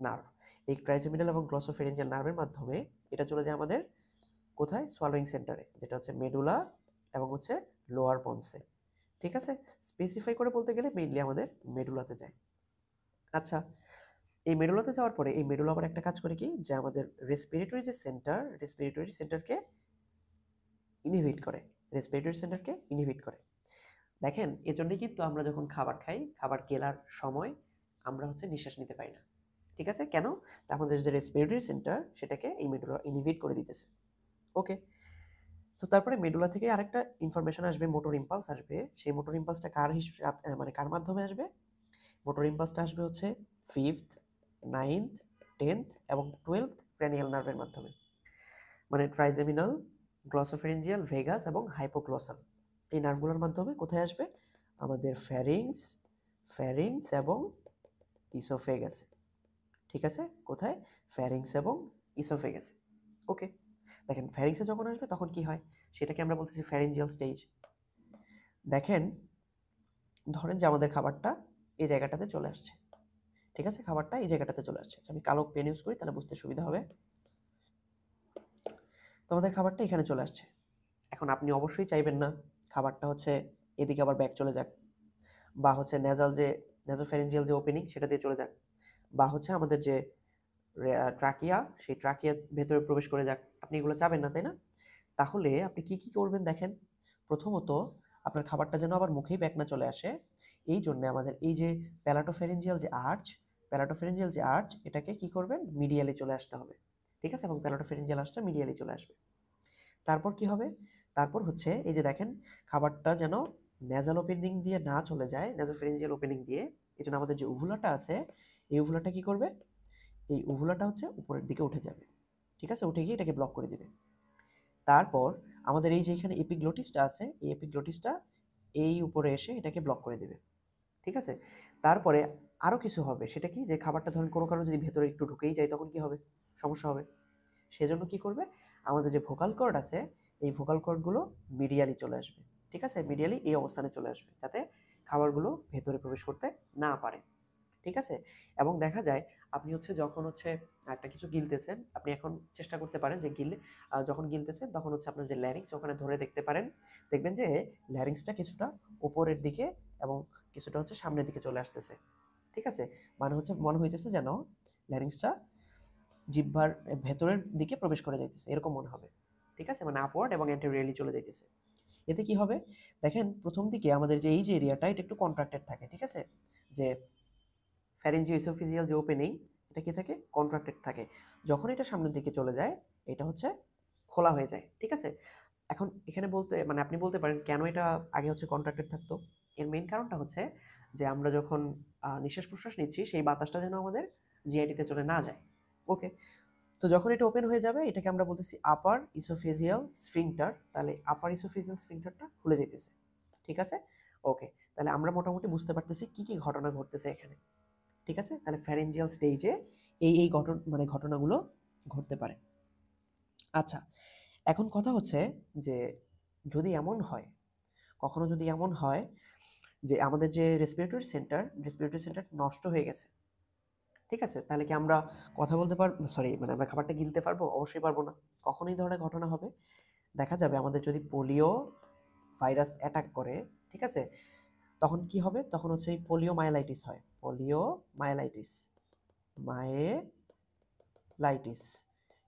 নার্ভ। এই ট্রাইজেমিনাল এবং গ্লসোফেরেঞ্জিয়াল নার্ভের মাধ্যমে এটা চলে যায় আমাদের কোথায়, সোয়ালোইং সেন্টারে, যেটা হচ্ছে মেডুলা এবং হচ্ছে লোয়ার পন্সে, ঠিক আছে। স্পেসিফাই করে বলতে গেলে মেইনলি আমাদের মেডুলাতে যায়। আচ্ছা, এই মেডুলাতে যাওয়ার পরে এই মেডুলা আবার একটা কাজ করে কি, যে আমাদের রেসপিরেটরি যে সেন্টার, রেসপিরেটরি সেন্টারকে ইনহিবিট করে, রেসপিরেটরি সেন্টারকে ইনহিবিট করে। দেখেন এজন্যই কিন্তু আমরা যখন খাবার খাই, খাবার গেলার সময় আমরা হচ্ছে নিঃশ্বাস নিতে পারি না, ঠিক আছে। কেন, আমাদের যে রেসপিরেটরি সেন্টার সেটাকে এই মেডুলা ইনহিবিট করে দিতেছে, ওকে। তো তারপরে মেডুলা থেকে আরেকটা ইনফরমেশন আসবে, মোটর ইম্পালস আসবে। সেই মোটর ইম্পালসটা মানে কার মাধ্যমে আসবে, মোটর ইম্পালসটা আসবে হচ্ছে ফিফথ, নাইন্থ, 10th এবং 12th ক্র্যানিয়াল নার্ভের মাধ্যমে, মানে ট্রাইজেমিনাল, গ্লসোফেরেঞ্জিয়াল, ভেগাস এবং হাইপোগ্লসাল, এই নার্ভগুলোর মাধ্যমে কোথায় আসবে, আমাদের ফ্যারিংস এবং ইসোফেগাসে, ঠিক আছে, কোথায়, ফ্যারিংস এবং ইসোফেগাসে, ওকে। দেখেন ফ্যারিংসে যখন আসবে তখন কি হয়, সেটাকে আমরা বলতেছি ফ্যারিঞ্জিয়াল স্টেজ। দেখেন ধরেন যে আমাদের খাবারটা এই জায়গাটাতে চলে আসছে, ঠিক আছে, খাবারটা এই জায়গাটাতে চলে আসছে। আমি কালো পেন ইউজ করি তাহলে বুঝতে সুবিধা হবে। তোমাদের খাবারটা এখানে চলে আসছে। এখন আপনি অবশ্যই চাইবেন না খাবারটা হচ্ছে এদিকে আবার ব্যাক চলে যাক, বা হচ্ছে নেজোফ্যারিঞ্জিয়াল যে ওপেনিং সেটা দিয়ে চলে যাক, বা হচ্ছে আমাদের যে ট্রাকিয়া, সেই ট্রাকিয়ার ভেতরে প্রবেশ করে যাক, আপনি এগুলো চাবেন না, তাই না। তাহলে আপনি কি কি করবেন দেখেন, প্রথমত আপনার খাবারটা যেন আবার মুখেই ব্যাক না চলে আসে, এই জন্য আমাদের এই যে প্যালাটোফেরেঞ্জিয়াল যে আর্চ, এটাকে কি করবেন, মিডিয়ালি চলে আসতে হবে, ঠিক আছে, এবং প্যালাটোফেরেঞ্জিয়াল আর্চটা মিডিয়ালি চলে আসবে। তারপর কি হবে, তারপর হচ্ছে এই যে দেখেন খাবারটা যেন নেজাল ওপেনিং দিয়ে না চলে যায়, নেজোফেরেঞ্জিয়াল ওপেনিং দিয়ে, এই জন্য আমাদের যে উভুলাটা আছে, এই উভুলাটা কি করবে, এই উভুলাটা হচ্ছে উপরের দিকে উঠে যাবে, ঠিক আছে, উঠে গিয়ে এটাকে ব্লক করে দিবে। তারপর আমাদের এই যে এখানে এপিগ্লোটিসটা আছে, এই এপিগ্লোটিসটা এই উপরে এসে এটাকে ব্লক করে দিবে, ঠিক আছে। তারপরে আরও কিছু হবে, সেটা কি, যে খাবারটা ধরেন কোনো কারণে যদি ভেতরে একটু ঢুকেই যায় তখন কি হবে, সমস্যা হবে। সেজন্য কি করবে, আমাদের যে ভোকাল কর্ড আছে, এই ভোকাল কর্ডগুলো মিডিয়ালি চলে আসবে, ঠিক আছে, মিডিয়ালি এই অবস্থানে চলে আসবে, যাতে খাবারগুলো ভেতরে প্রবেশ করতে না পারে, ঠিক আছে। এবং দেখা যায় আপনি হচ্ছে যখন হচ্ছে একটা কিছু গিলতেছেন, আপনি এখন চেষ্টা করতে পারেন যে যখন গিলতেছেন তখন হচ্ছে আপনার যে ল্যারিংস ওখানে ধরে দেখতে পারেন, দেখবেন যে ল্যারিংসটা কিছুটা উপরের দিকে এবং কিছুটা হচ্ছে সামনের দিকে চলে আসতেছে। ঠিক আছে, মানে হচ্ছে মনে হইতেছে যেন ল্যারিংসটা জিহ্বার ভেতরের দিকে প্রবেশ করে যাইতেছে, এরকম মনে হবে। ঠিক আছে, মানে আপওয়ার্ড এবং অ্যান্টেরিয়রলি চলে যাইতেছে। এতে কি হবে, দেখেন প্রথম দিকে আমাদের যে এই যে এরিয়াটা এটা একটু কন্ট্রাক্টেড থাকে। ঠিক আছে, যে ফ্যারেঞ্জিও ইসোফিজিয়াল যে ওপেনিং এটা কি থাকে, কন্ট্রাক্টেড থাকে। যখন এটা সামনের দিকে চলে যায় এটা হচ্ছে খোলা হয়ে যায়। ঠিক আছে, এখন এখানে বলতে মানে আপনি বলতে পারেন কেন এটা আগে হচ্ছে কন্ট্রাক্টেড থাকতো। এর মেইন কারণটা হচ্ছে যে আমরা যখন নিঃশ্বাস প্রশ্বাস নিচ্ছি সেই বাতাসটা যেন আমাদের জিআইটিতে চলে না যায়। ওকে, তো যখন এটা ওপেন হয়ে যাবে এটাকে আমরা বলতেছি আপার ইসোফেজিয়াল স্ফিংটার, তাহলে আপার ইসোফেজিয়াল স্ফিংটারটা খুলে যেতেছে। ঠিক আছে, ওকে, তাহলে আমরা মোটামুটি বুঝতে পারতেছি কি কি ঘটনা ঘটতেছে এখানে। ঠিক আছে, তাহলে ফ্যারেঞ্জিয়াল স্টেজে এই ঘটনাগুলো ঘটতে পারে। আচ্ছা, এখন কথা হচ্ছে যে যদি এমন হয়, কখনো যদি এমন হয় যে আমাদের যে রেসপিরেটরি সেন্টার নষ্ট হয়ে গেছে, ঠিক আছে, তাহলে কি আমরা কথা বলতে পারবো, সরি মানে আমরা খাবারটা গিলতে পারবো? অবশ্যই পারবো না। কখন এই ধরনের ঘটনা হবে, দেখা যাবে আমাদের যদি পোলিও ভাইরাস অ্যাটাক করে, ঠিক আছে, তখন কি হবে, তখন হচ্ছে এই পোলিও মাইলাইটিস হয়, পোলিও মাইলাইটিস, মাইলাইটিস।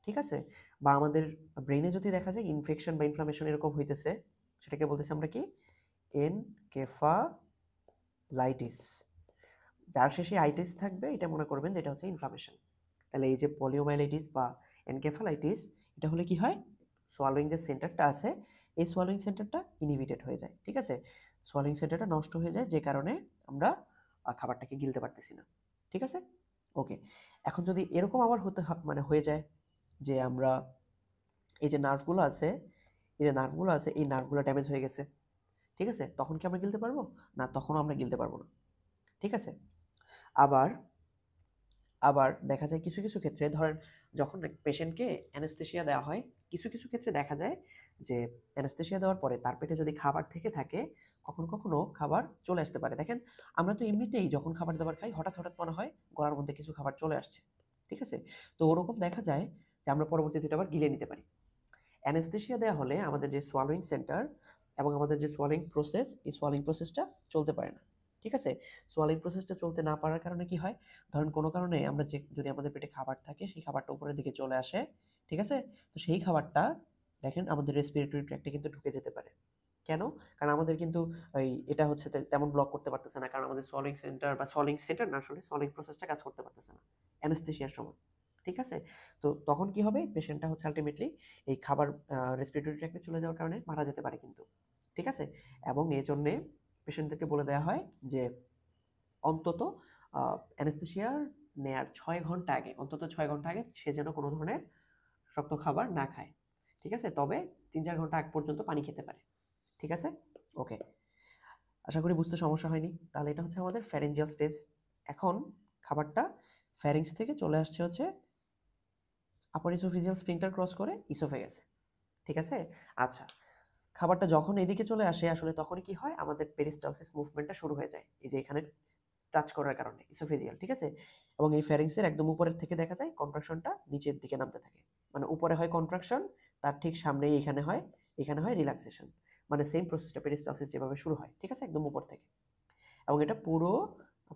ঠিক আছে, বা আমাদের ব্রেনে যদি দেখা যায় ইনফেকশন বা ইনফ্লামেশন এরকম হইতেছে, সেটাকে বলতেছি আমরা কি, এনকেফালাইটিস। যার শেষে আইটিস থাকবে এটা মনে করবেন যে এটা হচ্ছে ইনফ্লামেশন। তাহলে এই যে পোলিওমাইলাইটিস বা এনকেফালাইটিস, এটা হলে কি হয়, সোয়ালোয়িং যে সেন্টারটা আছে এই সোয়ালোয়িং সেন্টারটা ইনহিবিটেড হয়ে যায়। ঠিক আছে, সোয়ালোয়িং সেন্টারটা নষ্ট হয়ে যায়, যে কারণে আমরা খাবারটাকে গিলতে পারতেছি না। ঠিক আছে, ওকে। এখন যদি এরকম আবার মানে হয়ে যায় যে আমরা এই যে নার্ভগুলো আছে, এই নার্ভগুলো ড্যামেজ হয়ে গেছে, ঠিক আছে, তখন কি আমরা গিলতে পারবো? না, তখনও আমরা গিলতে পারবো না। ঠিক আছে, আবার আবার দেখা যায় কিছু কিছু ক্ষেত্রে, ধরেন যখন পেশেন্টকে অ্যানেস্থেসিয়া দেওয়া হয়, কিছু কিছু ক্ষেত্রে দেখা যায় যে অ্যানেস্থেসিয়া দেওয়ার পরে তার পেটে যদি খাবার থেকে থাকে, কখনো কখনো খাবার চলে আসতে পারে। দেখেন আমরা তো এমনিতেই যখন খাবার দাবার খাই হঠাৎ হঠাৎ মনে হয় গলার মধ্যে কিছু খাবার চলে আসছে। ঠিক আছে, তো ওরকম দেখা যায় যে আমরা পরবর্তীতে এটা আবার গিলে নিতে পারি। অ্যানেস্থেসিয়া দেওয়া হলে আমাদের যে সোয়ালোইং সেন্টার এবং আমাদের যে সোয়ালিং প্রসেস, এই সোয়ালিং প্রসেসটা চলতে পারে না। ঠিক আছে, সোয়ালিং প্রসেসটা চলতে না পারার কারণে কি হয়, ধরেন কোনো কারণে আমরা যদি আমাদের পেটে খাবার থাকে সেই খাবারটা উপরের দিকে চলে আসে, ঠিক আছে, তো সেই খাবারটা দেখেন আমাদের রেসপিরেটরি ট্র্যাক্টে কিন্তু ঢুকে যেতে পারে। কেন? কারণ আমাদের কিন্তু এটা হচ্ছে তেমন ব্লক করতে পারতেছে না, কারণ আমাদের সোয়ালিং সেন্টার না, আসলে সোয়ালিং প্রসেসটা কাজ করতে পারতেছে না অ্যানেস্থেসিয়ার সময়। ঠিক আছে, তো তখন কি হবে, পেশেন্টটা হচ্ছে আলটিমেটলি এই খাবার রেসপিরেটরি ট্র্যাক্টে চলে যাওয়ার কারণে মারা যেতে পারে কিন্তু। ঠিক আছে, এবং এই জন্যে পেশেন্টদেরকে বলে দেওয়া হয় যে অন্তত অ্যানেস্থেসিয়ার নেয়ার 6 ঘন্টা আগে, অন্তত 6 ঘন্টা আগে সে যেন কোনো ধরনের শক্ত খাবার না খায়। ঠিক আছে, তবে 3-4 ঘন্টা আগ পর্যন্ত পানি খেতে পারে। ঠিক আছে, ওকে, আশা করি বুঝতে সমস্যা হয়নি। তাহলে এটা হচ্ছে আমাদের ফ্যারেঞ্জিয়াল স্টেজ। এখন খাবারটা ফ্যারিংস থেকে চলে আসছে হচ্ছে আপার ইসোফেজিয়াল স্ফিংটার ক্রস করে ইসোফেগাসে। ঠিক আছে, আচ্ছা, খাবারটা যখন এদিকে চলে আসে আসলে তখন কি হয়, আমাদের পেরিস্টালসিস মুভমেন্টটা শুরু হয়ে যায়, এই যে এখানে টাচ করার কারণে ইসোফেজিয়াল। ঠিক আছে, এবং এই ফ্যারিংসের একদম উপরের থেকে দেখা যায় কন্ট্রাকশনটা নিচের দিকে নামতে থাকে, মানে উপরে হয় কন্ট্রাকশন, তার ঠিক সামনেই এখানে হয় রিল্যাক্সেশন, মানে সেম প্রসেসটা পেরিস্টালসিস যেভাবে শুরু হয়, ঠিক আছে, একদম উপর থেকে, এবং এটা পুরো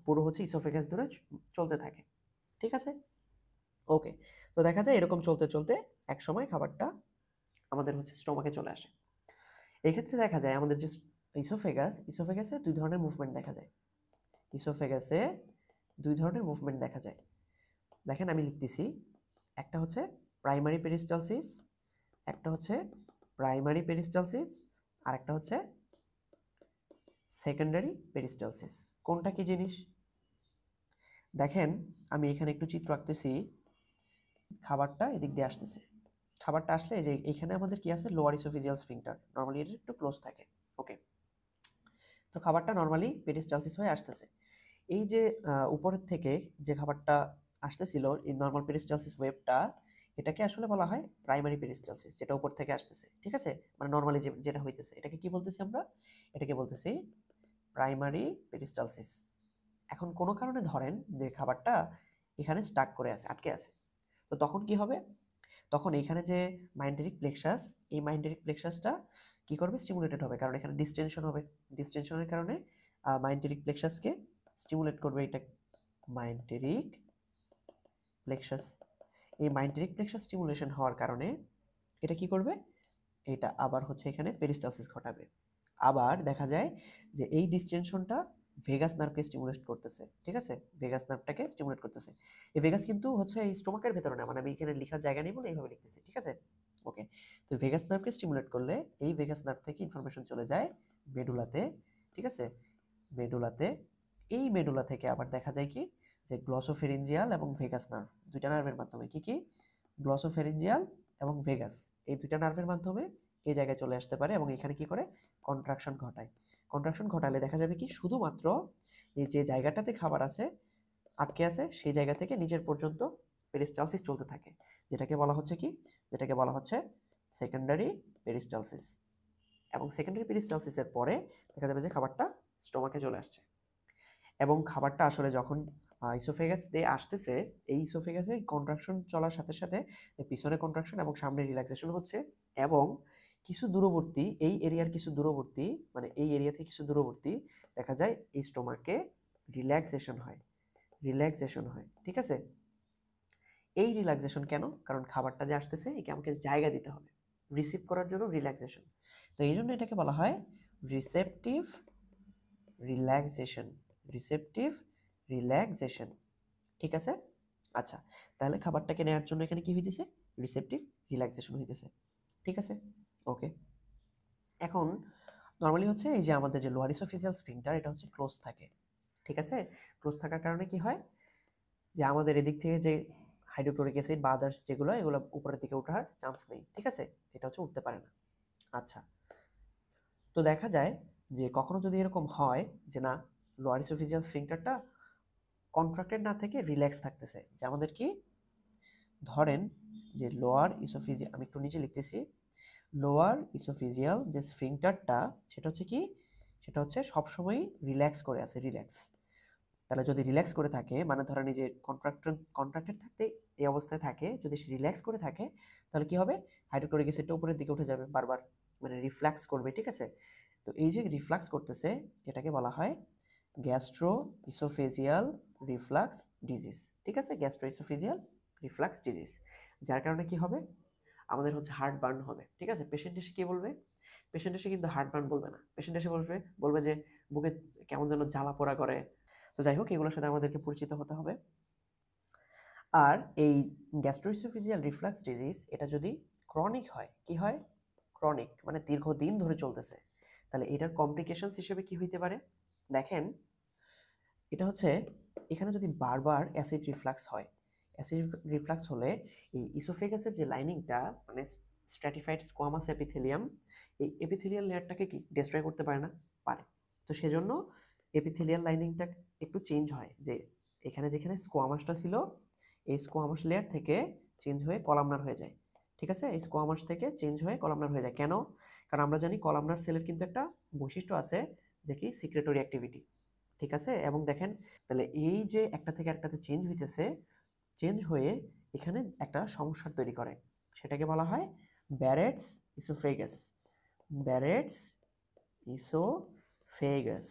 পুরো হচ্ছে ইসোফেগাস ধরে চলতে থাকে। ঠিক আছে, ওকে, তো দেখা যায় এরকম চলতে চলতে এক সময় খাবারটা আমাদের হচ্ছে স্টোমাকে চলে আসে। এক্ষেত্রে দেখা যায় আমাদের যে ইসোফেগাসে দুই ধরনের মুভমেন্ট দেখা যায়। ইসোফেগাসে দুই ধরনের মুভমেন্ট দেখা যায়, দেখেন আমি লিখতেছি, একটা হচ্ছে প্রাইমারি পেরিস্টালসিস, একটা হচ্ছে প্রাইমারি পেরিস্টালসিস, আর একটা হচ্ছে সেকেন্ডারি পেরিস্টালসিস। কোনটা কি জিনিস, দেখেন আমি এখানে একটু চিত্র আঁকতেছি, খাবারটা এদিক দিয়ে আসতেছে, খাবারটা আসলে এই যে এখানে আমাদের কি আছে, লোয়ার ইসোফেজিয়াল স্ফিংটার, নরমালি এটা একটু ক্লোজ থাকে। ওকে, তো খাবারটা নরমালি পেরিস্টালসিস হয়ে আসতেছে, এই যে উপরের থেকে যে খাবারটা আসতেছিল এই নরমাল পেরিস্টালসিস ওয়েবটা, এটাকে আসলে বলা হয় প্রাইমারি পেরিস্টালসিস, যেটা উপর থেকে আসতেছে। ঠিক আছে, মানে নরমালি যেটা হইতেছে এটাকে কি বলতেছি আমরা, এটাকে বলতেছি প্রাইমারি পেরিস্টালসিস। এখন কোনো কারণে ধরেন যে খাবারটা এখানে স্টাক করে আছে, আটকে আছে। তো তখন কি হবে, তখন এখানে যে মাইন্ডেরিক প্লেক্সাস, এই মাইন্ডেরিক প্লেক্সাসটা কি করবে, স্টিমুলেটেড হবে, কারণ এখানে ডিসটেনশন হবে। ডিসটেনশনের কারণে মাইন্ডেরিক প্লেক্সাসকে স্টিমুলেট করবে, এটা মাইন্ডেরিক প্লেক্সাস। এই মাইন্ডেরিক প্লেক্সাস স্টিমুলেশন হওয়ার কারণে এটা কি করবে, এটা আবার হচ্ছে এখানে পেরিস্টালসিস ঘটাবে। আবার দেখা যায় যে এই ডিসটেনশনটা ভেগাস নার্ভকে স্টিমুলেট করতেছে, ঠিক আছে, ভেগাস নার্ভটাকে স্টিমুলেট করতেছে। এই ভেগাস কিন্তু হচ্ছে এই স্টোমাকের ভেতরে না, মানে আমি এখানে লেখার জায়গা নেই বলে এইভাবে লিখতেছি, ঠিক আছে। ওকে, তো ভেগাস নার্ভকে স্টিমুলেট করলে এই ভেগাস নার্ভ থেকে ইনফরমেশন চলে যায় মেডুলাতে, ঠিক আছে, মেডুলাতে। এই মেডুলা থেকে আবার দেখা যায় কি, যে গ্লসোফেরিঞ্জিয়াল এবং ভেগাস নার্ভ, দুইটা নার্ভের মাধ্যমে কি কি, গ্লসোফেরিঞ্জিয়াল এবং ভেগাস, এই দুইটা নার্ভের মাধ্যমে এই জায়গায় চলে আসতে পারে এবং এখানে কি করে, কন্ট্রাকশন ঘটায়। কন্ট্রাকশন ঘটালে দেখা যাবে কি, শুধুমাত্র এই যে জায়গাটাতে খাবার আছে, আটকে আছে, সেই জায়গা থেকে নিচের পর্যন্ত পেরিস্টালসিস চলতে থাকে, যেটাকে বলা হচ্ছে কি, যেটাকে বলা হচ্ছে সেকেন্ডারি পেরিস্টালসিস। এবং সেকেন্ডারি পেরিস্টালসিসের পরে দেখা যাবে যে খাবারটা স্টোমাকে চলে আসছে, এবং খাবারটা আসলে যখন ইসোফেগাস দিয়ে আসতেছে, এই ইসোফেগাসে কন্ট্রাকশন চলার সাথে সাথে পিছনে কন্ট্রাকশন এবং সামনে রিল্যাক্সেশন হচ্ছে, এবং কিছু দূরবর্তী, এই এরিয়ার কিছু দূরবর্তী, মানে এই এরিয়া থেকে কিছু দূরবর্তী দেখা যায় এই স্টোমাকে রিল্যাক্সেশন হয়, রিল্যাক্সেশন হয়, ঠিক আছে। এই রিল্যাক্সেশন কেন, কারণ খাবারটা যে আসতেছে একে আমাকে জায়গা দিতে হবে রিসিভ করার জন্য, রিল্যাক্সেশন। তো এই জন্য এটাকে বলা হয় রিসেপটিভ রিল্যাক্সেশন, রিসেপটিভ রিল্যাক্সেশন, ঠিক আছে। আচ্ছা, তাহলে খাবারটাকে নেওয়ার জন্য এখানে কি হইতেছে, রিসেপটিভ রিল্যাক্সেশন হইতেছে, ঠিক আছে। ওকে, এখন নর্মালি হচ্ছে এই যে আমাদের যে লোয়ার ইসোফেজিয়াল স্ফিংটার, এটা হচ্ছে ক্লোজ থাকে, ঠিক আছে। ক্লোজ থাকার কারণে কি হয়, যে আমাদের এদিক থেকে যে হাইড্রোক্লোরিক অ্যাসিড বা আদার্স যেগুলো, এগুলো উপরের দিকে ওঠার চান্স নেই, ঠিক আছে, এটা হচ্ছে উঠতে পারে না। আচ্ছা, তো দেখা যায় যে কখনো যদি এরকম হয় যে না, লোয়ার ইসোফেজিয়াল স্ফিংটারটা কন্ট্রাক্টেড না থেকে রিল্যাক্স থাকতেছে, যে আমাদের কি, ধরেন যে লোয়ার ইসোফেজিয়াল, আমি একটু নিচে লিখতেছি, লোয়ার ইসোফেজিয়াল যে স্ফিংটারটা, সেটা হচ্ছে কি, সেটা হচ্ছে সবসময় রিল্যাক্স করে আছে, রিল্যাক্স। তাহলে যদি রিল্যাক্স করে থাকে, মানে ধরেন এই যে কন্ট্রাক্টেড থাকতে এই অবস্থায় থাকে, যদি সে রিল্যাক্স করে থাকে, তাহলে কি হবে, হাইড্রোক্লোরিক অ্যাসিডটা উপরের দিকে উঠে যাবে বারবার, মানে রিফ্লাক্স করবে, ঠিক আছে। তো এই যে রিফ্লাক্স করতেছে, এটাকে বলা হয় গ্যাস্ট্রো ইসোফেজিয়াল রিফ্লাক্স ডিজিজ, ঠিক আছে, গ্যাস্ট্রো ইসোফেজিয়াল রিফ্লাক্স ডিজিজ। যার কারণে কি হবে, আমাদের হচ্ছে হার্ট বার্ন হবে, ঠিক আছে। পেশেন্ট এসে কি বলবে, পেশেন্ট এসে কিন্তু হার্ট বার্ন বলবে না, পেশেন্ট এসে বলবে, বলবে যে বুকে কেমন যেন জ্বালা পোড়া করে। তো যাই হোক, এগুলোর সাথে আমাদেরকে পরিচিত হতে হবে। আর এই গ্যাস্ট্রোইসোফেজিয়াল রিফ্লাক্স ডিজিজ, এটা যদি ক্রনিক হয়, কি হয়, ক্রনিক মানে দীর্ঘদিন ধরে চলতেছে, তাহলে এটার কমপ্লিকেশনস হিসেবে কি হইতে পারে, দেখেন, এটা হচ্ছে এখানে যদি বারবার অ্যাসিড রিফ্লাক্স হয়, অ্যাসিড রিফ্লাক্স হলে এই ইসোফেগাসের যে লাইনিংটা, মানে স্ট্র্যাটিফাইড স্কোয়ামাস এপিথেলিয়াম, এই এপিথেলিয়াল লেয়ারটাকে কি ডিস্ট্রয় করতে পারে না, পারে। তো সেজন্য এপিথেলিয়াল লাইনিংটা একটু চেঞ্জ হয়, যে এখানে যেখানে স্কোয়ামাসটা ছিল, এই স্কোয়ামাস লেয়ার থেকে চেঞ্জ হয়ে কলামনার হয়ে যায়, ঠিক আছে, এই স্কোয়ামাস থেকে চেঞ্জ হয়ে কলামনার হয়ে যায়। কেন, কারণ আমরা জানি কলামনার সেলের কিন্তু একটা বৈশিষ্ট্য আছে, যে কি সিক্রেটরি অ্যাক্টিভিটি, ঠিক আছে। এবং দেখেন, তাহলে এই যে একটা থেকে একটাতে চেঞ্জ হইতেছে, চেঞ্জ হয়ে এখানে একটা সমস্যা তৈরি করে, সেটাকে বলা হয় ব্যারেটস ইসোফেগাস, ব্যারেটস ইসোফেগাস,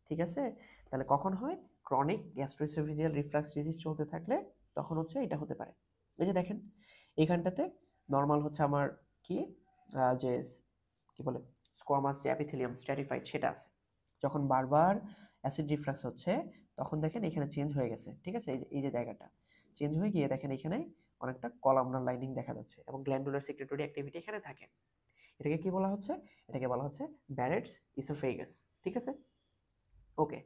ঠিক আছে। তাহলে কখন হয়, ক্রনিক গ্যাস্ট্রোইসোফেজিয়াল রিফ্লাক্স ডিজিজ চলতে থাকলে তখন হচ্ছে এটা হতে পারে। এই যে দেখেন, এইখানটাতে নর্মাল হচ্ছে আমার কি, যে কি বলে, স্কোয়ামাস যে অ্যাপিথেলিয়াম স্ট্র্যাটিফাইড সেটা আছে, যখন বারবার অ্যাসিড রিফ্লাক্স হচ্ছে, তখন দেখেন এখানে চেঞ্জ হয়ে গেছে, ঠিক আছে, এই যে জায়গাটা চেঞ্জ হয়ে গিয়ে দেখেন এখানে অনেকটা কলামনার লাইনিং দেখা যাচ্ছে, এবং গ্ল্যান্ডুলার সিক্রেটরি অ্যাক্টিভিটি এখানে থাকে। এটাকে কি বলা হচ্ছে, এটাকে বলা হচ্ছে ব্যারেটস ইসোফেগাস, ঠিক আছে। ওকে,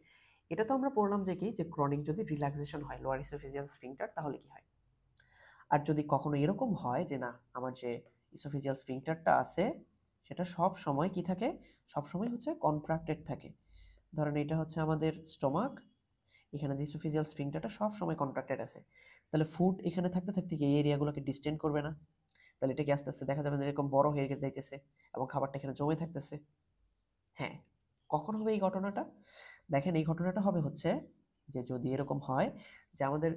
এটা তো আমরা পড়লাম যে কি, যে ক্রনিক যদি রিল্যাক্সেশন হয় লোয়ার ইসোফেজিয়াল স্ফিংটার, তাহলে কি হয়। আর যদি কখনো এরকম হয় যে না, আমার যে ইসোফেজিয়াল স্ফিংটারটা আছে, সেটা সব সময় কি থাকে, সব সময় হচ্ছে কন্ট্রাক্টেড থাকে। ধরেন এটা হচ্ছে আমাদের স্টোমাক, এখানে যে ইসোফেজিয়াল স্ফিংটারটা সব সময় কন্ট্রাক্টেড আছে, তাহলে ফুড এখানে থাকতে থাকতে কি এই এরিয়াগুলোকে ডিস্টেন্ড করবে না, তাহলে এটাকে আস্তে আস্তে দেখা যাবে যে এরকম বড় হয়ে যাইতেছে, এবং খাবারটা এখানে জমে থাকতেছে। হ্যাঁ, কখন হবে এই ঘটনাটা, দেখেন এই ঘটনাটা হবে হচ্ছে, যে যদি এরকম হয় যে আমাদের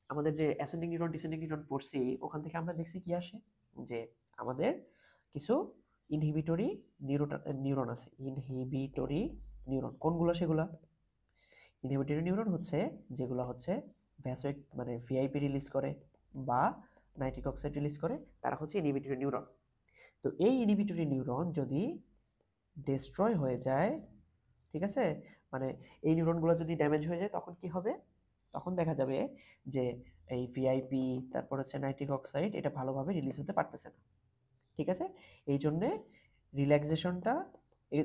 আমাদের যে অ্যাসেন্ডিং নিউরন ডিসেন্ডিং নিউরন পড়ছি ওখান থেকে আমরা দেখছি কি আসে, যে আমাদের কিছু ইনহিবিটরি নিউরন আছে। ইনহিবিটরি নিউরন কোনগুলো? সেগুলা ইনহিবিটরি নিউরন হচ্ছে যেগুলো হচ্ছে ভ্যাসো মানে ভিআইপি রিলিজ করে বা নাইট্রিক অক্সাইড রিলিজ করে, তারা হচ্ছে ইনহিবিটরি নিউরন। তো এই ইনহিবিটরি নিউরন যদি ডিস্ট্রয় হয়ে যায়, ঠিক আছে, মানে এই নিউরনগুলো যদি ড্যামেজ হয়ে যায় তখন কি হবে? তখন দেখা যাবে যে এই ভিআইপি তারপর হচ্ছে নাইট্রিক অক্সাইড এটা ভালোভাবে রিলিজ হতে পারতেছে না, ঠিক আছে। এই জন্যে রিল্যাক্সেশনটা,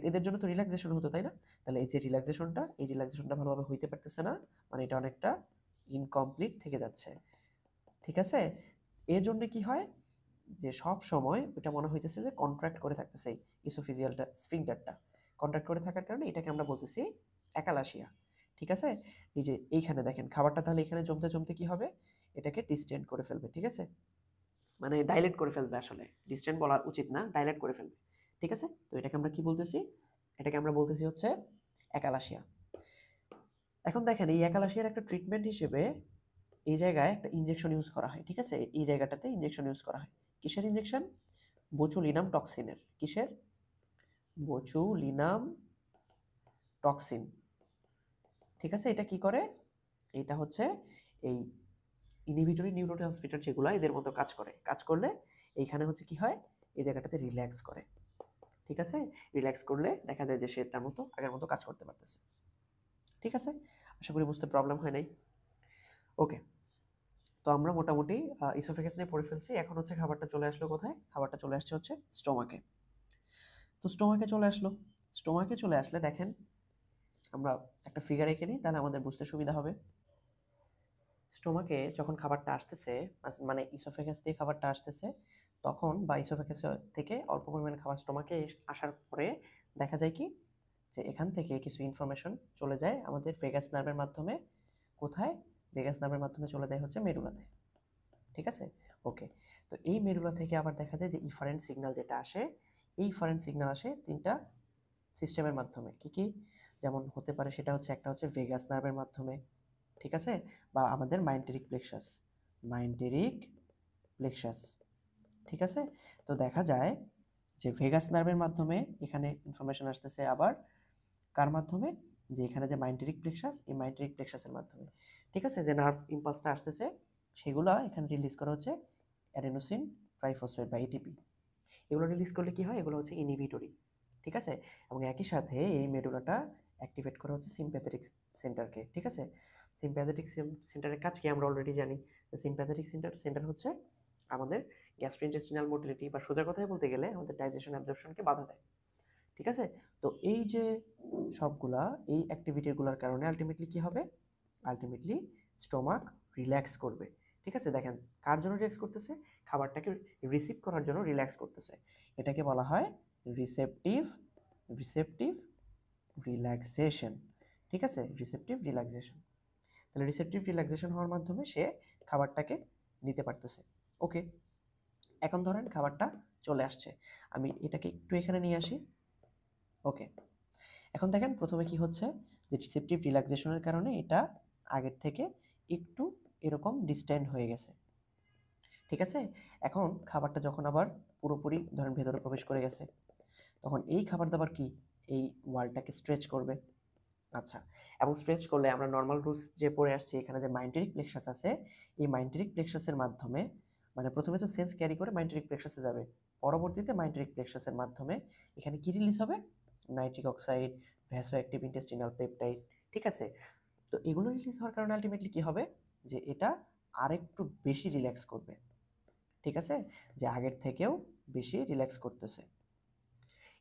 এদের জন্য তো রিল্যাক্সেশন হতো, তাই না? তাহলে এই যে রিল্যাক্সেশনটা, এই রিল্যাক্সেশনটা ভালোভাবে হইতে পারতেছে না, মানে এটা অনেকটা ইনকমপ্লিট থেকে যাচ্ছে, ঠিক আছে। এর জন্য কি হয়, যে সব সময় ওটা মনে হইতেছে যে কন্ট্রাক্ট করে থাকতেছে, এই ইসোফিজিয়ালটা স্ফিংটারটা কন্ট্রাক্ট করে থাকার কারণে এটাকে আমরা বলতেছি অ্যাকালাসিয়া, ঠিক আছে। এই যে এইখানে দেখেন খাবারটা তাহলে এখানে জমতে জমতে কি হবে, এটাকে ডিস্টেন্ড করে ফেলবে, ঠিক আছে, মানে ডাইলেট করে ফেলবে, আসলে ডিস্টেন্ট বলা উচিত না, ডাইলেট করে ফেলবে, ঠিক আছে। তো এটাকে আমরা কি বলতেছি? এটাকে আমরা বলতেছি হচ্ছে অ্যাকালাসিয়া। এখন দেখেন এই অ্যাকালাসিয়ার একটা ট্রিটমেন্ট হিসেবে এই জায়গায় একটা ইনজেকশন ইউজ করা হয়, ঠিক আছে। এই জায়গাটাতে ইনজেকশন ইউজ করা হয়। কিসের ইনজেকশন? বোচুলিনাম টক্সিনের। কিসের? বোচুলিনাম টক্সিন, ঠিক আছে। এটা কি করে? এটা হচ্ছে এই ইনহিবিটরি নিউরোট্রান্সমিটার যেগুলো এদের মতো কাজ করে, কাজ করলে এইখানে হচ্ছে কি হয়, এই জায়গাটাতে রিল্যাক্স করে, ঠিক আছে। রিল্যাক্স করলে দেখা যায় যে সে তার মতো আগের মতো কাজ করতে পারতেছে, ঠিক আছে। আশা করি বুঝতে প্রবলেম হয় নাই। ওকে, তো আমরা মোটামুটি ইসোফেগাস নিয়ে পড়ে ফেলছি। এখন হচ্ছে খাবারটা চলে আসলো কোথায়? খাবারটা চলে আসছে হচ্ছে স্টোমাকে। তো স্টোমাকে চলে আসলো। স্টোমাকে চলে আসলে দেখেন আমরা একটা ফিগার এঁকে নিই, তাহলে আমাদের বুঝতে সুবিধা হবে। স্টোমাকে যখন খাবারটা আসতেছে, মানে ইসোফেগাস দিয়ে খাবারটা আসতেছে, তখন বা ইসোফেগাস থেকে অল্প পরিমাণে খাবার স্টোমাকে আসার পরে দেখা যায় কি, যে এখান থেকে কিছু ইনফরমেশন চলে যায় আমাদের ভেগাস নার্ভের মাধ্যমে। কোথায়? ভেগাস নার্ভের মাধ্যমে চলে যায় হচ্ছে মেরুলাতে, ঠিক আছে। ওকে, তো এই মেরুলা থেকে আবার দেখা যায় যে ইফারেন্ট সিগন্যাল যেটা আসে, এই ইফারেন্ট সিগন্যাল আসে তিনটা সিস্টেমের মাধ্যমে। কি কি? যেমন হতে পারে সেটা হচ্ছে, একটা হচ্ছে ভেগাস নার্ভের মাধ্যমে, ঠিক আছে, বা আমাদের মাইন্টেরিক প্লেক্সাস, মাইন্টেরিক প্লেক্সাস, ঠিক আছে। তো দেখা যায় যে ভেগাস নার্ভের মাধ্যমে এখানে ইনফরমেশন আসতেছে, আবার কার মাধ্যমে? যে এখানে যে মাইন্টেরিক প্লেক্সাস, এই মাইন্টেরিক প্লেক্সাসের মাধ্যমে, ঠিক আছে। যে নার্ভ ইম্পালসটা আসতেছে সেগুলো এখানে রিলিজ করা হচ্ছে অ্যাডেনোসিন ট্রাইফসফেট বা এটিপি। এগুলো রিলিজ করলে কি হয়? এগুলো হচ্ছে ইনহিবিটরি, ঠিক আছে। এবং একই সাথে এই মেডুলাটা অ্যাক্টিভেট করা হচ্ছে সিম্প্যাথেটিক সেন্টারকে, ঠিক আছে। সিম্প্যাথেটিক সেন্টারের কাজ কি আমরা অলরেডি জানি। সিম্প্যাথেটিক সেন্টার হচ্ছে আমাদের গ্যাস্ট্রোইন্টেস্টিনাল মোটিলিটি, বা সোজা কথায় বলতে গেলে আমাদের ডাইজেশন অ্যাবজর্পশনকে বাধা দেয়, ঠিক আছে। তো এই যে সবগুলা এই অ্যাক্টিভিটিগুলোর কারণে আলটিমেটলি কি হবে? আলটিমেটলি স্টোমাক রিল্যাক্স করবে, ঠিক আছে। দেখেন কার জন্য রিল্যাক্স করতেছে? খাবারটাকে রিসিভ করার জন্য রিল্যাক্স করতেছে। এটাকে বলা হয় রিসেপটিভ রিসেপটিভ রিল্যাক্সেশন, ঠিক আছে, রিসেপটিভ রিল্যাক্সেশন। তাহলে রিসেপটিভ রিল্যাক্সেশন হওয়ার মাধ্যমে সে খাবারটাকে নিতে পারতেছে। ওকে, এখন ধরেন খাবারটা চলে আসছে, আমি এটাকে একটু এখানে নিয়ে আসি। ওকে, এখন দেখেন প্রথমে কি হচ্ছে, যে রিসেপটিভ রিল্যাক্সেশনের কারণে এটা আগের থেকে একটু এরকম ডিস্ট্যান্ট হয়ে গেছে, ঠিক আছে। এখন খাবারটা যখন আবার পুরোপুরি ধরেন ভেতরে প্রবেশ করে গেছে, তখন এই খাবার দাবার কি এই ওয়ালটাকে স্ট্রেচ করবে। আচ্ছা, এবং স্ট্রেচ করলে আমরা নর্মাল রুলস যে পড়ে আসছি, এখানে যে মাইন্টেরিক প্লেক্সাস আছে, এই মাইন্টেরিক প্লেক্সাসের মাধ্যমে, মানে প্রথমে তো সেন্স ক্যারি করে মাইন্টেরিক প্লেক্সাসে যাবে, পরবর্তীতে মাইন্টেরিক প্লেক্সাসের মাধ্যমে এখানে কি রিলিজ হবে? Nitric oxide, vasoactive intestinal peptide, ঠিক আছে। তো এগুলো রিলিজ হওয়ার কারণে আলটিমেটলি কি হবে, যে এটা আরেকটু বেশি রিল্যাক্স করবে, ঠিক আছে, যে আগের থেকেও বেশি রিল্যাক্স করতেছে।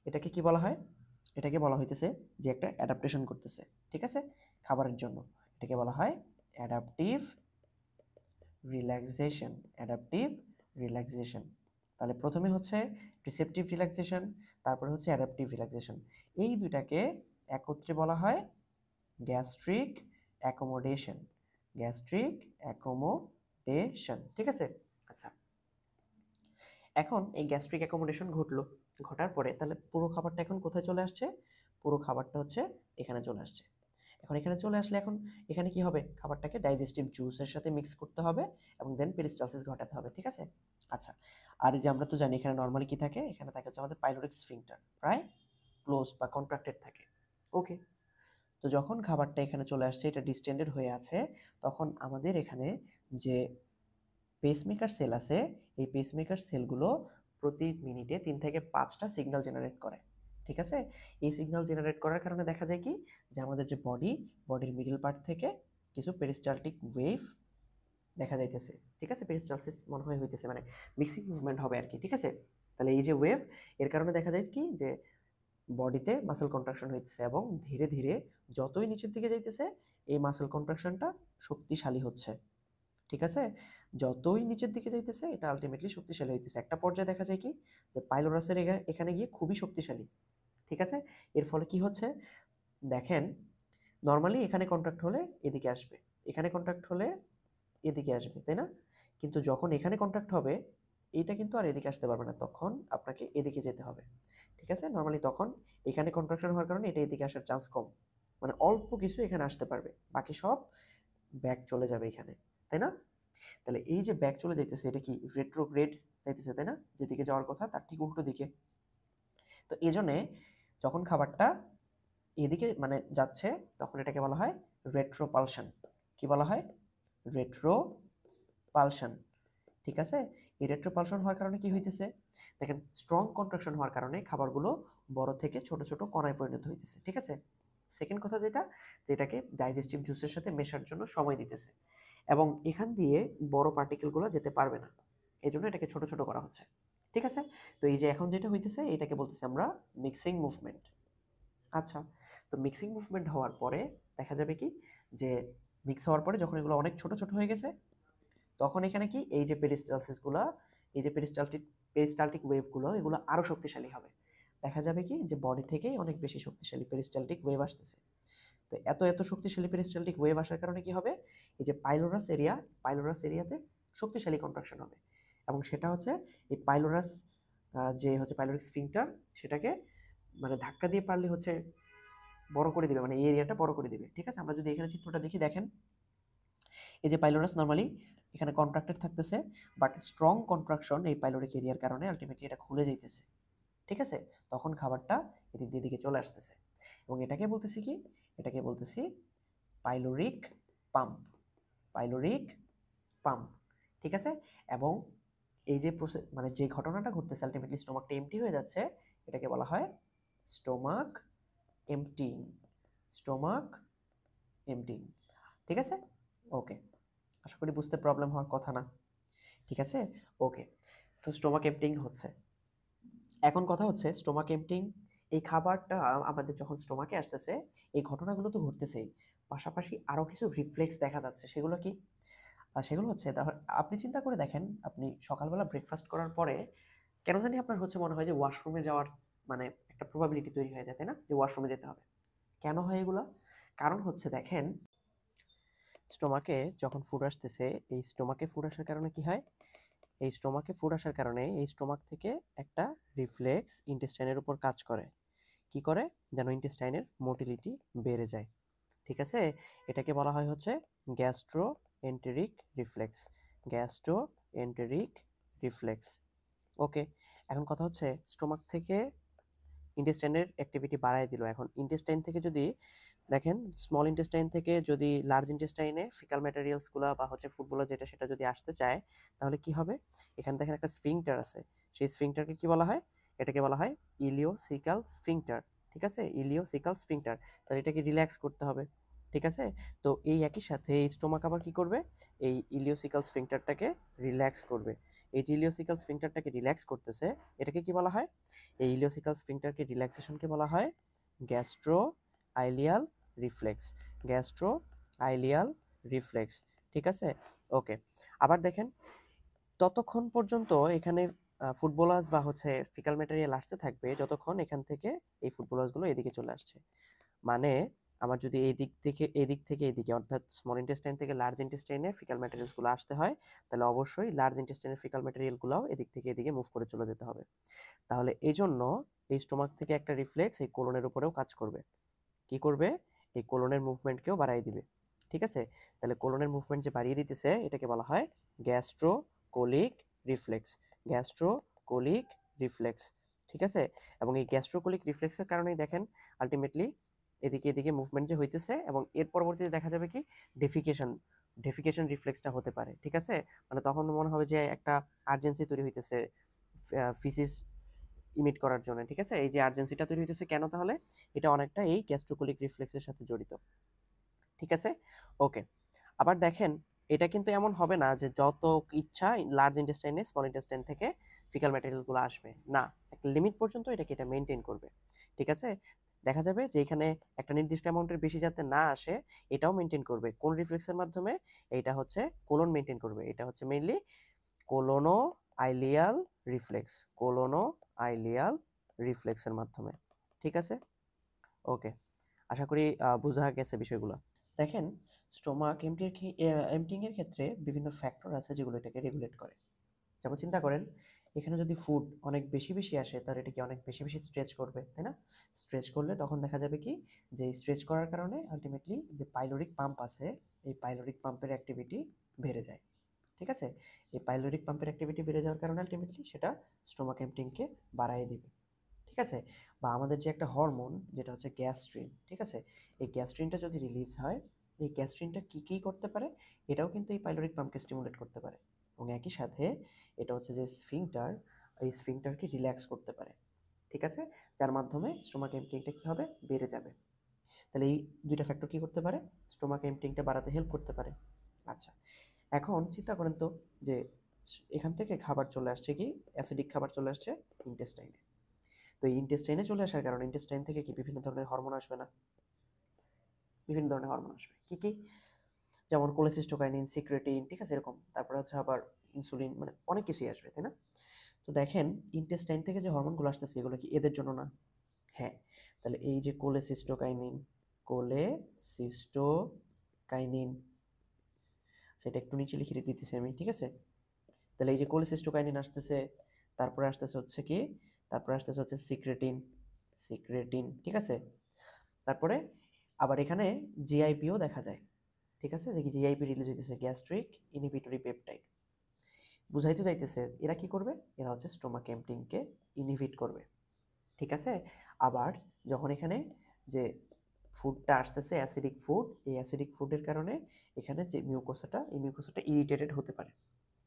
এটাকে কি বলা হয়? এটাকে বলা হইতেছে যে একটা অ্যাডাপ্টেশন করতেছে, ঠিক আছে, খাবারের জন্য। এটাকে বলা হয় অ্যাডাপটিভ রিল্যাক্সেশন, অ্যাডাপটিভ রিল্যাক্সেশন। তাহলে প্রথমে হচ্ছে রিসেপটিভ রিল্যাক্সেশন, তারপরে হচ্ছে অ্যাডাপটিভ রিল্যাক্সেশন। এই দুইটাকে একত্রে বলা হয় গ্যাস্ট্রিক অ্যাকোমোডেশন, গ্যাস্ট্রিক অ্যাকোমোডেশন, ঠিক আছে। আচ্ছা, এখন এই গ্যাস্ট্রিক অ্যাকোমোডেশন ঘটলো, ঘটার পরে তাহলে পুরো খাবারটা এখন কোথায় চলে আসছে? পুরো খাবারটা হচ্ছে এখানে চলে আসছে। এখন এখানে চলে আসলে এখন এখানে কি হবে, খাবারটাকে ডাইজেস্টিভ জুসের সাথে মিক্স করতে হবে এবং দেন পেরিস্টালসিস ঘটাতে হবে, ঠিক আছে। আচ্ছা, আর যে আমরা তো জানি এখানে নর্মালি কি থাকে, এখানে থাকে হচ্ছে আমাদের পাইলোরিক স্ফিংক্টার, প্রায় ক্লোজ বা কন্ট্রাক্টেড থাকে। ওকে, তো যখন খাবারটা এখানে চলে আসছে, এটা ডিস্টেন্ডেড হয়ে আছে, তখন আমাদের এখানে যে পেসমেকার সেল আছে, এই পেসমেকার সেলগুলো প্রতি মিনিটে 3 থেকে 5টা সিগন্যাল জেনারেট করে, ঠিক আছে। এই সিগন্যাল জেনারেট করার কারণে দেখা যায় কি, যে আমাদের যে বডির মিডল পার্ট থেকে কিছু পেরিস্টালটিক ওয়েভ দেখা যাইতেছে, ঠিক আছে। পেরিস্টালসিস মনে হয় হইতেছে, মানে মিক্সিং মুভমেন্ট হবে আর কি, ঠিক আছে। তাহলে এই যে ওয়েভ, এর কারণে দেখা যায় কি, যে বডিতে মাসল কন্ট্রাকশন হইতেছে এবং ধীরে ধীরে যতই নিচের দিকে যাইতেছে এই মাসল কন্ট্রাকশনটা শক্তিশালী হচ্ছে, ঠিক আছে। যতই নিচের দিকে যাইতেছে এটা আলটিমেটলি শক্তিশালী হইতেছে, একটা পর্যায়ে দেখা যায় কি, যে পাইলোরাসের এখানে গিয়ে খুবই শক্তিশালী, ঠিক আছে। এর ফলে কি হচ্ছে, দেখেন নর্মালি এখানে কন্ট্রাক্ট হলে এদিকে আসবে, এখানে কন্ট্রাক্ট হলে এদিকে আসবে, তাই না? কিন্তু যখন এখানে কন্ট্রাক্ট হবে, এইটা কিন্তু আর এদিকে আসতে পারবে না, তখন আপনাকে এদিকে যেতে হবে, ঠিক আছে। নর্মালি তখন এখানে কন্ট্রাকশন হওয়ার কারণে এটা এদিকে আসার চান্স কম, মানে অল্প কিছু এখানে আসতে পারবে, বাকি সব ব্যাক চলে যাবে এখানে, তাই না? তাহলে এই যে ব্যাক চলে যাইতেছে, এটা কি রেট্রোগ্রেড যাইতেছে, তাই না? যেদিকে যাওয়ার কথা তার ঠিক উল্টো দিকে। তো এই জন্যে যখন খাবারটা এদিকে মানে যাচ্ছে, তখন এটাকে বলা হয় রেট্রোপালশন। কি বলা হয়? রেট্রোপালশন, ঠিক আছে। এই রেট্রোপালশন হওয়ার কারণে কি হইতেছে, দেখেন স্ট্রং কন্ট্রাকশন হওয়ার কারণে খাবারগুলো বড় থেকে ছোট ছোট কণায় পরিণত হইতেছে, ঠিক আছে। সেকেন্ড কথা যেটাকে ডাইজেস্টিভ জুসের সাথে মেশার জন্য সময় দিতেছে, এবং এখান দিয়ে বড় পার্টিকেলগুলো যেতে পারবে না, এই জন্য এটাকে ছোট ছোট করা হচ্ছে, ঠিক আছে। তো এই যে এখন যেটা হইতেছে, এটাকে বলতেছি আমরা মিক্সিং মুভমেন্ট। আচ্ছা, তো মিক্সিং মুভমেন্ট হওয়ার পরে দেখা যাবে কি, যে মিক্স হওয়ার পরে যখন এগুলো অনেক ছোট ছোট হয়ে গেছে, তখন এখানে কি, এই যে পেরিস্টালসিসগুলো, এই যে পেরিস্টালটিক ওয়েভগুলো, এগুলো আরো শক্তিশালী হবে। দেখা যাবে কি, যে বডি থেকেই অনেক বেশি শক্তিশালী পেরিস্টালটিক ওয়েভ আসতেছে। তো এত এত শক্তিশালী পেরিস্টালটিক ওয়েভ আসার কারণে কি হবে, এই যে পাইলোরাস এরিয়াতে শক্তিশালী কন্ট্রাকশন হবে, এবং সেটা হচ্ছে এই পাইলোরাস, যে হচ্ছে পাইলোরিক স্ফিংক্টার, সেটাকে মানে ধাক্কা দিয়ে পারলে হচ্ছে বড় করে দিবে, মানে এই এরিয়াটা বড় করে দিবে, ঠিক আছে। আমরা যদি এখানে চিত্রটা দেখি, দেখেন এই যে পাইলোরাস নরমালি এখানে কন্ট্রাক্টেড থাকতেছে, বাট স্ট্রং কন্ট্রাকশন এই পাইলোরিক এরিয়ার কারণে আলটিমেটলি এটা খুলে যাইতেছে, ঠিক আছে। তখন খাবারটা এদিক দিয়ে দিকে চলে আসতেছে, এবং এটাকে বলতেছি কি, এটাকে বলতেছি পাইলোরিক পাম্প, পাইলোরিক পাম্প, ঠিক আছে। এবং এই যে প্রসেস, মানে যে ঘটনাটা ঘটতেছে, আলটিমেটলি স্টোমাকটা এমটি হয়ে যাচ্ছে, এটাকে বলা হয় স্টোমাক এমটিং, স্টোমাক এমটিং, ঠিক আছে। ওকে, আশা করি বুঝতে প্রবলেম হওয়ার কথা না, ঠিক আছে। ওকে, তো স্টোমাক এমটিং হচ্ছে, এখন কথা হচ্ছে স্টোমাক এমটিং, এই খাবারটা আমাদের যখন স্টোমাকে আসতেছে, এই ঘটনাগুলো তো ঘটতেছেই, পাশাপাশি আরও কিছু রিফ্লেক্স দেখা যাচ্ছে, সেগুলো কি, সেগুলো হচ্ছে আপনি চিন্তা করে দেখেন, আপনি সকালবেলা ব্রেকফাস্ট করার পরে কেন জানি আপনার হচ্ছে মনে হয় যে ওয়াশরুমে যাওয়ার মানে একটা প্রবাবিলিটি তৈরি হয়ে যায়, তাই না, যে ওয়াশরুমে যেতে হবে। কেন হয় এগুলো? কারণ হচ্ছে দেখেন, স্টোমাকে যখন ফুড আসতেছে, এই স্টোমাকে ফুড আসার কারণে কি হয়, এই স্টোমাকে ফুড আসার কারণে এই স্টোমাক থেকে একটা রিফ্লেক্স ইন্টেস্টাইনের উপর কাজ করে, কি করে, যেন ইন্টেস্টাইনের মোটিলিটি বেড়ে যায়, ঠিক আছে। এটাকে বলা হয় হচ্ছে gastroenteric reflex, gastroenteric reflex. Okay, এখন কথা হচ্ছে স্টোমাক থেকে ইন্টেস্টাইনের অ্যাক্টিভিটি বাড়ায় দিল, এখন ইন্টেস্টাইন থেকে যদি দেখেন, স্মল ইন্টেস্টাইন থেকে যদি লার্জ ইন্টেস্টাইনে ফিকাল ম্যাটেরিয়ালসগুলো বা হচ্ছে ফুডগুলো যেটা সেটা যদি আসতে চায়, তাহলে কি হবে, এখানে দেখেন একটা স্ফিংক্টার আছে, সেই স্ফিংক্টারকে কি বলা হয়, এটাকে বলা হয় ইলিওসিকাল স্ফিংক্টার, ঠিক আছে, ইলিওসিকাল স্ফিংক্টার। তাহলে এটাকে রিল্যাক্স করতে হবে, ঠিক আছে। তো এই একই সাথে এই স্টোমাক আবার কি করবে, এই ইলিওসিকাল স্ফিংক্টারটাকে রিল্যাক্স করবে। এই যে ইলিওসিকাল স্ফিংক্টারটাকে রিল্যাক্স করতেছে, এটাকে কি বলা হয়, এই ইলিওসিকাল স্ফিংক্টারকে রিল্যাক্সেশনকে বলা হয় gastro ileal reflex, gastro ileal reflex, ঠিক আছে। ওকে, আবার দেখেন, ততক্ষণ পর্যন্ত এখানে ফুটবলার্স বা হচ্ছে ফিকাল ম্যাটেরিয়াল আসতে থাকবে যতক্ষণ এখান থেকে এই ফুটবলার্সগুলো এদিকে চলে আসছে, মানে আমার যদি এই দিক থেকে এদিকে, অর্থাৎ স্মল ইন্টেস্টাইন থেকে লার্জ ইন্টেস্টাইনে ফিকাল ম্যাটেরিয়ালসগুলো আসতে হয়, তাহলে অবশ্যই লার্জ ইন্টেস্টাইনের ফিকাল ম্যাটেরিয়ালগুলোও এদিক থেকে এদিকে মুভ করে চলে যেতে হবে। তাহলে এই জন্য এই স্টোমাক থেকে একটা রিফ্লেক্স এই কোলনের উপরেও কাজ করবে, কি করবে, এই কোলনের মুভমেন্টকেও বাড়িয়ে দিবে। ঠিক আছে, তাহলে কোলনের মুভমেন্ট যে বাড়িয়ে দিতেছে এটাকে বলা হয় গ্যাস্ট্রোকোলিক রিফ্লেক্স। গ্যাস্ট্রোকোলিক রিফ্লেক্স, ঠিক আছে। এবং এই গ্যাস্ট্রোকোলিক রিফ্লেক্সের কারণেই দেখেন আলটিমেটলি এদিকে এদিকে মুভমেন্ট যে হইতেছে, এবং এর পরবর্তীতে দেখা যাবে কি ডেফিকেশন ডেফিকেশন রিফ্লেক্সটা হতে পারে। ঠিক আছে, মানে তখন মনে হবে যে একটা আর্জেন্সি তৈরি হইতেছে ফিসিস ইমিট করার জন্য। ঠিক আছে, এই যে আর্জেন্সিটা তৈরি হইতেছে কেন, তাহলে এটা অনেকটা এই গ্যাস্ট্রোকোলিক রিফ্লেক্সের সাথে জড়িত। ঠিক আছে, ওকে। আবার দেখেন এটা কিন্তু এমন হবে না যে যত ইচ্ছা লার্জ ইন্টেস্টাইনে স্মল ইন্টেস্টাইন থেকে ফিকাল ম্যাটেরিয়ালগুলো আসবে, না, একটা লিমিট পর্যন্ত এটাকে এটা মেনটেন করবে। ঠিক আছে, দেখা যাবে যে এখানে একটা নির্দিষ্ট অ্যামাউন্টের বেশি যাতে না আসে এটাও মেনটেন করবে। কোন রিফ্লেক্সের মাধ্যমে? এটা হচ্ছে কোলন মেনটেন করবে, এটা হচ্ছে মেইনলি কোলোনো আইলিয়াল রিফ্লেক্স, কোলোনো আইলিয়াল রিফ্লেক্সের মাধ্যমে। ঠিক আছে, ওকে, আশা করি বোঝা গেছে বিষয়গুলো। দেখেন স্টোমাক এমটিং এর ক্ষেত্রে বিভিন্ন ফ্যাক্টর আছে যেগুলো এটাকে রেগুলেট করে। যেমন চিন্তা করেন এখানে যদি ফুড অনেক বেশি বেশি আসে তাহলে এটাকে অনেক বেশি বেশি স্ট্রেচ করবে, তাই না? স্ট্রেচ করলে তখন দেখা যাবে কি যে স্ট্রেচ করার কারণে আলটিমেটলি যে পাইলোরিক পাম্প আছে এই পাইলোরিক পাম্পের অ্যাক্টিভিটি বেড়ে যায়। ঠিক আছে, এই পাইলোরিক পাম্পের অ্যাক্টিভিটি বেড়ে যাওয়ার কারণে আলটিমেটলি সেটা স্টোমাক এমটিংকে বাড়ায় দিবে। ঠিক আছে, বা আমাদের যে একটা হরমোন যেটা হচ্ছে গ্যাস্ট্রিন, ঠিক আছে, এই গ্যাস্ট্রিনটা যদি রিলিজ হয় এই গ্যাস্ট্রিনটা কী কী করতে পারে, এটাও কিন্তু এই পাইলোরিক পাম্পকে স্টিমুলেট করতে পারে, এবং একই সাথে এটা হচ্ছে যে স্ফিংটার, এই স্ফিংটারকে রিল্যাক্স করতে পারে। ঠিক আছে, যার মাধ্যমে স্টোমাক এমটিংটা কী হবে, বেড়ে যাবে। তাহলে এই দুইটা ফ্যাক্টর কী করতে পারে, স্টোমাক এমটিংটা বাড়াতে হেল্প করতে পারে। আচ্ছা, এখন চিন্তা করেন তো যে এখান থেকে খাবার চলে আসছে কি, অ্যাসিডিক খাবার চলে আসছে ইন্টেস্টাইনে। তো এই ইন্টেস্টাইনে চলে আসার কারণে ইন্টেস্টাইন থেকে কি বিভিন্ন ধরনের হরমোন আসবে না? বিভিন্ন ধরনের হরমোন আসবে, কি কি? যেমন কোলেসিস্টোকাইনিন, সিক্রেটিন, ঠিক আছে, এরকম। তারপরে হচ্ছে আবার ইনসুলিন, মানে অনেক কিছুই আসবে, তাই না? তো দেখেন ইন্টেস্টাইন থেকে যে হরমোনগুলো আসতেছে এগুলো কি এদের জন্য না? হ্যাঁ, তাহলে এই যে কোলেসিস্টোকাইনিন, কোলেসিস্টোকাইনিন, সেটা একটু নিচে লিখে দিতেছি আমি, ঠিক আছে। তাহলে এই যে কোলেসিস্টোকাইনিন আসতেছে, তারপরে আসতেছে হচ্ছে কি, তারপরে আসতেছে হচ্ছে সিক্রেটিন, সিক্রেটিন, ঠিক আছে। তারপরে আবার এখানে জিআইপিও দেখা যায়। ঠিক আছে, যে কি জিআইপি রিলিজ হইতেছে, গ্যাস্ট্রিক ইনহিবিটরি পেপটাইড। বুঝাইতে যাইতেছে এরা কি করবে, এরা হচ্ছে স্টোমাক এমটিংকে ইনহিবিট করবে। ঠিক আছে, আবার যখন এখানে যে ফুডটা আসতেছে অ্যাসিডিক ফুড, এই অ্যাসিডিক ফুডের কারণে এখানে যে মিউকোসাটা, এই মিউকোসাটা ইরিটেটেড হতে পারে।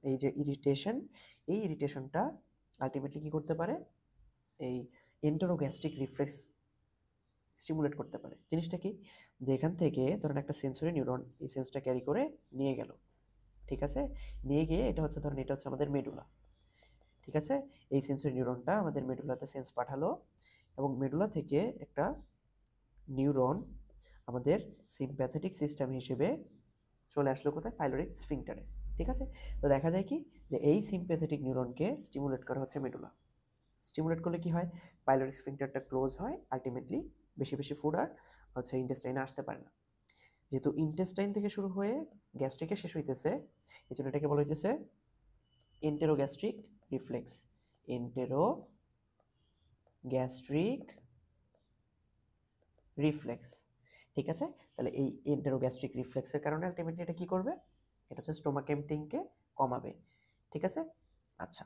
এই যে ইরিটেশন, এই ইরিটেশনটা আলটিমেটলি কি করতে পারে, এই এন্টেরোগ্যাস্ট্রিক রিফ্লেক্স স্টিমুলেট করতে পারে। জিনিসটা কি, যে এখান থেকে ধরেন একটা সেন্সরি নিউরন এই সেন্সটা ক্যারি করে নিয়ে গেল, ঠিক আছে, নিয়ে গিয়ে এটা হচ্ছে ধরেন এটা হচ্ছে আমাদের মেডুলা। ঠিক আছে, এই সেন্সরি নিউরনটা আমাদের মেডুলাতে সেন্স পাঠালো, এবং মেডুলা থেকে একটা নিউরন আমাদের সিম্প্যাথেটিক সিস্টেম হিসেবে চলে আসলো কোথায়, পাইলোরিক স্ফিংটারে। ঠিক আছে, তো দেখা যায় কি যে এই সিম্প্যাথেটিক নিউরনকে স্টিমুলেট করা হচ্ছে মেডুলা। স্টিমুলেট করলে কি হয়, পাইলোরিক স্ফিংটারটা ক্লোজ হয়, আলটিমেটলি বেশি বেশি ফুড আর হচ্ছে ইন্টেস্টাইনে আসতে পারে না। যেহেতু ইন্টেস্টাইন থেকে শুরু হয়ে গ্যাস্ট্রিকে শেষ হইতেছে, এই জন্য এটাকে বলা হইতেছে এন্টেরোগ্যাস্ট্রিক রিফ্লেক্স, এন্টেরোগ্যাস্ট্রিক রিফ্লেক্স। ঠিক আছে, তাহলে এই এন্টেরোগ্যাস্ট্রিক রিফ্লেক্সের কারণে আলটিমেটলি এটা কি করবে, এটা হচ্ছে স্টোমাক এমটিংকে কমাবে। ঠিক আছে, আচ্ছা,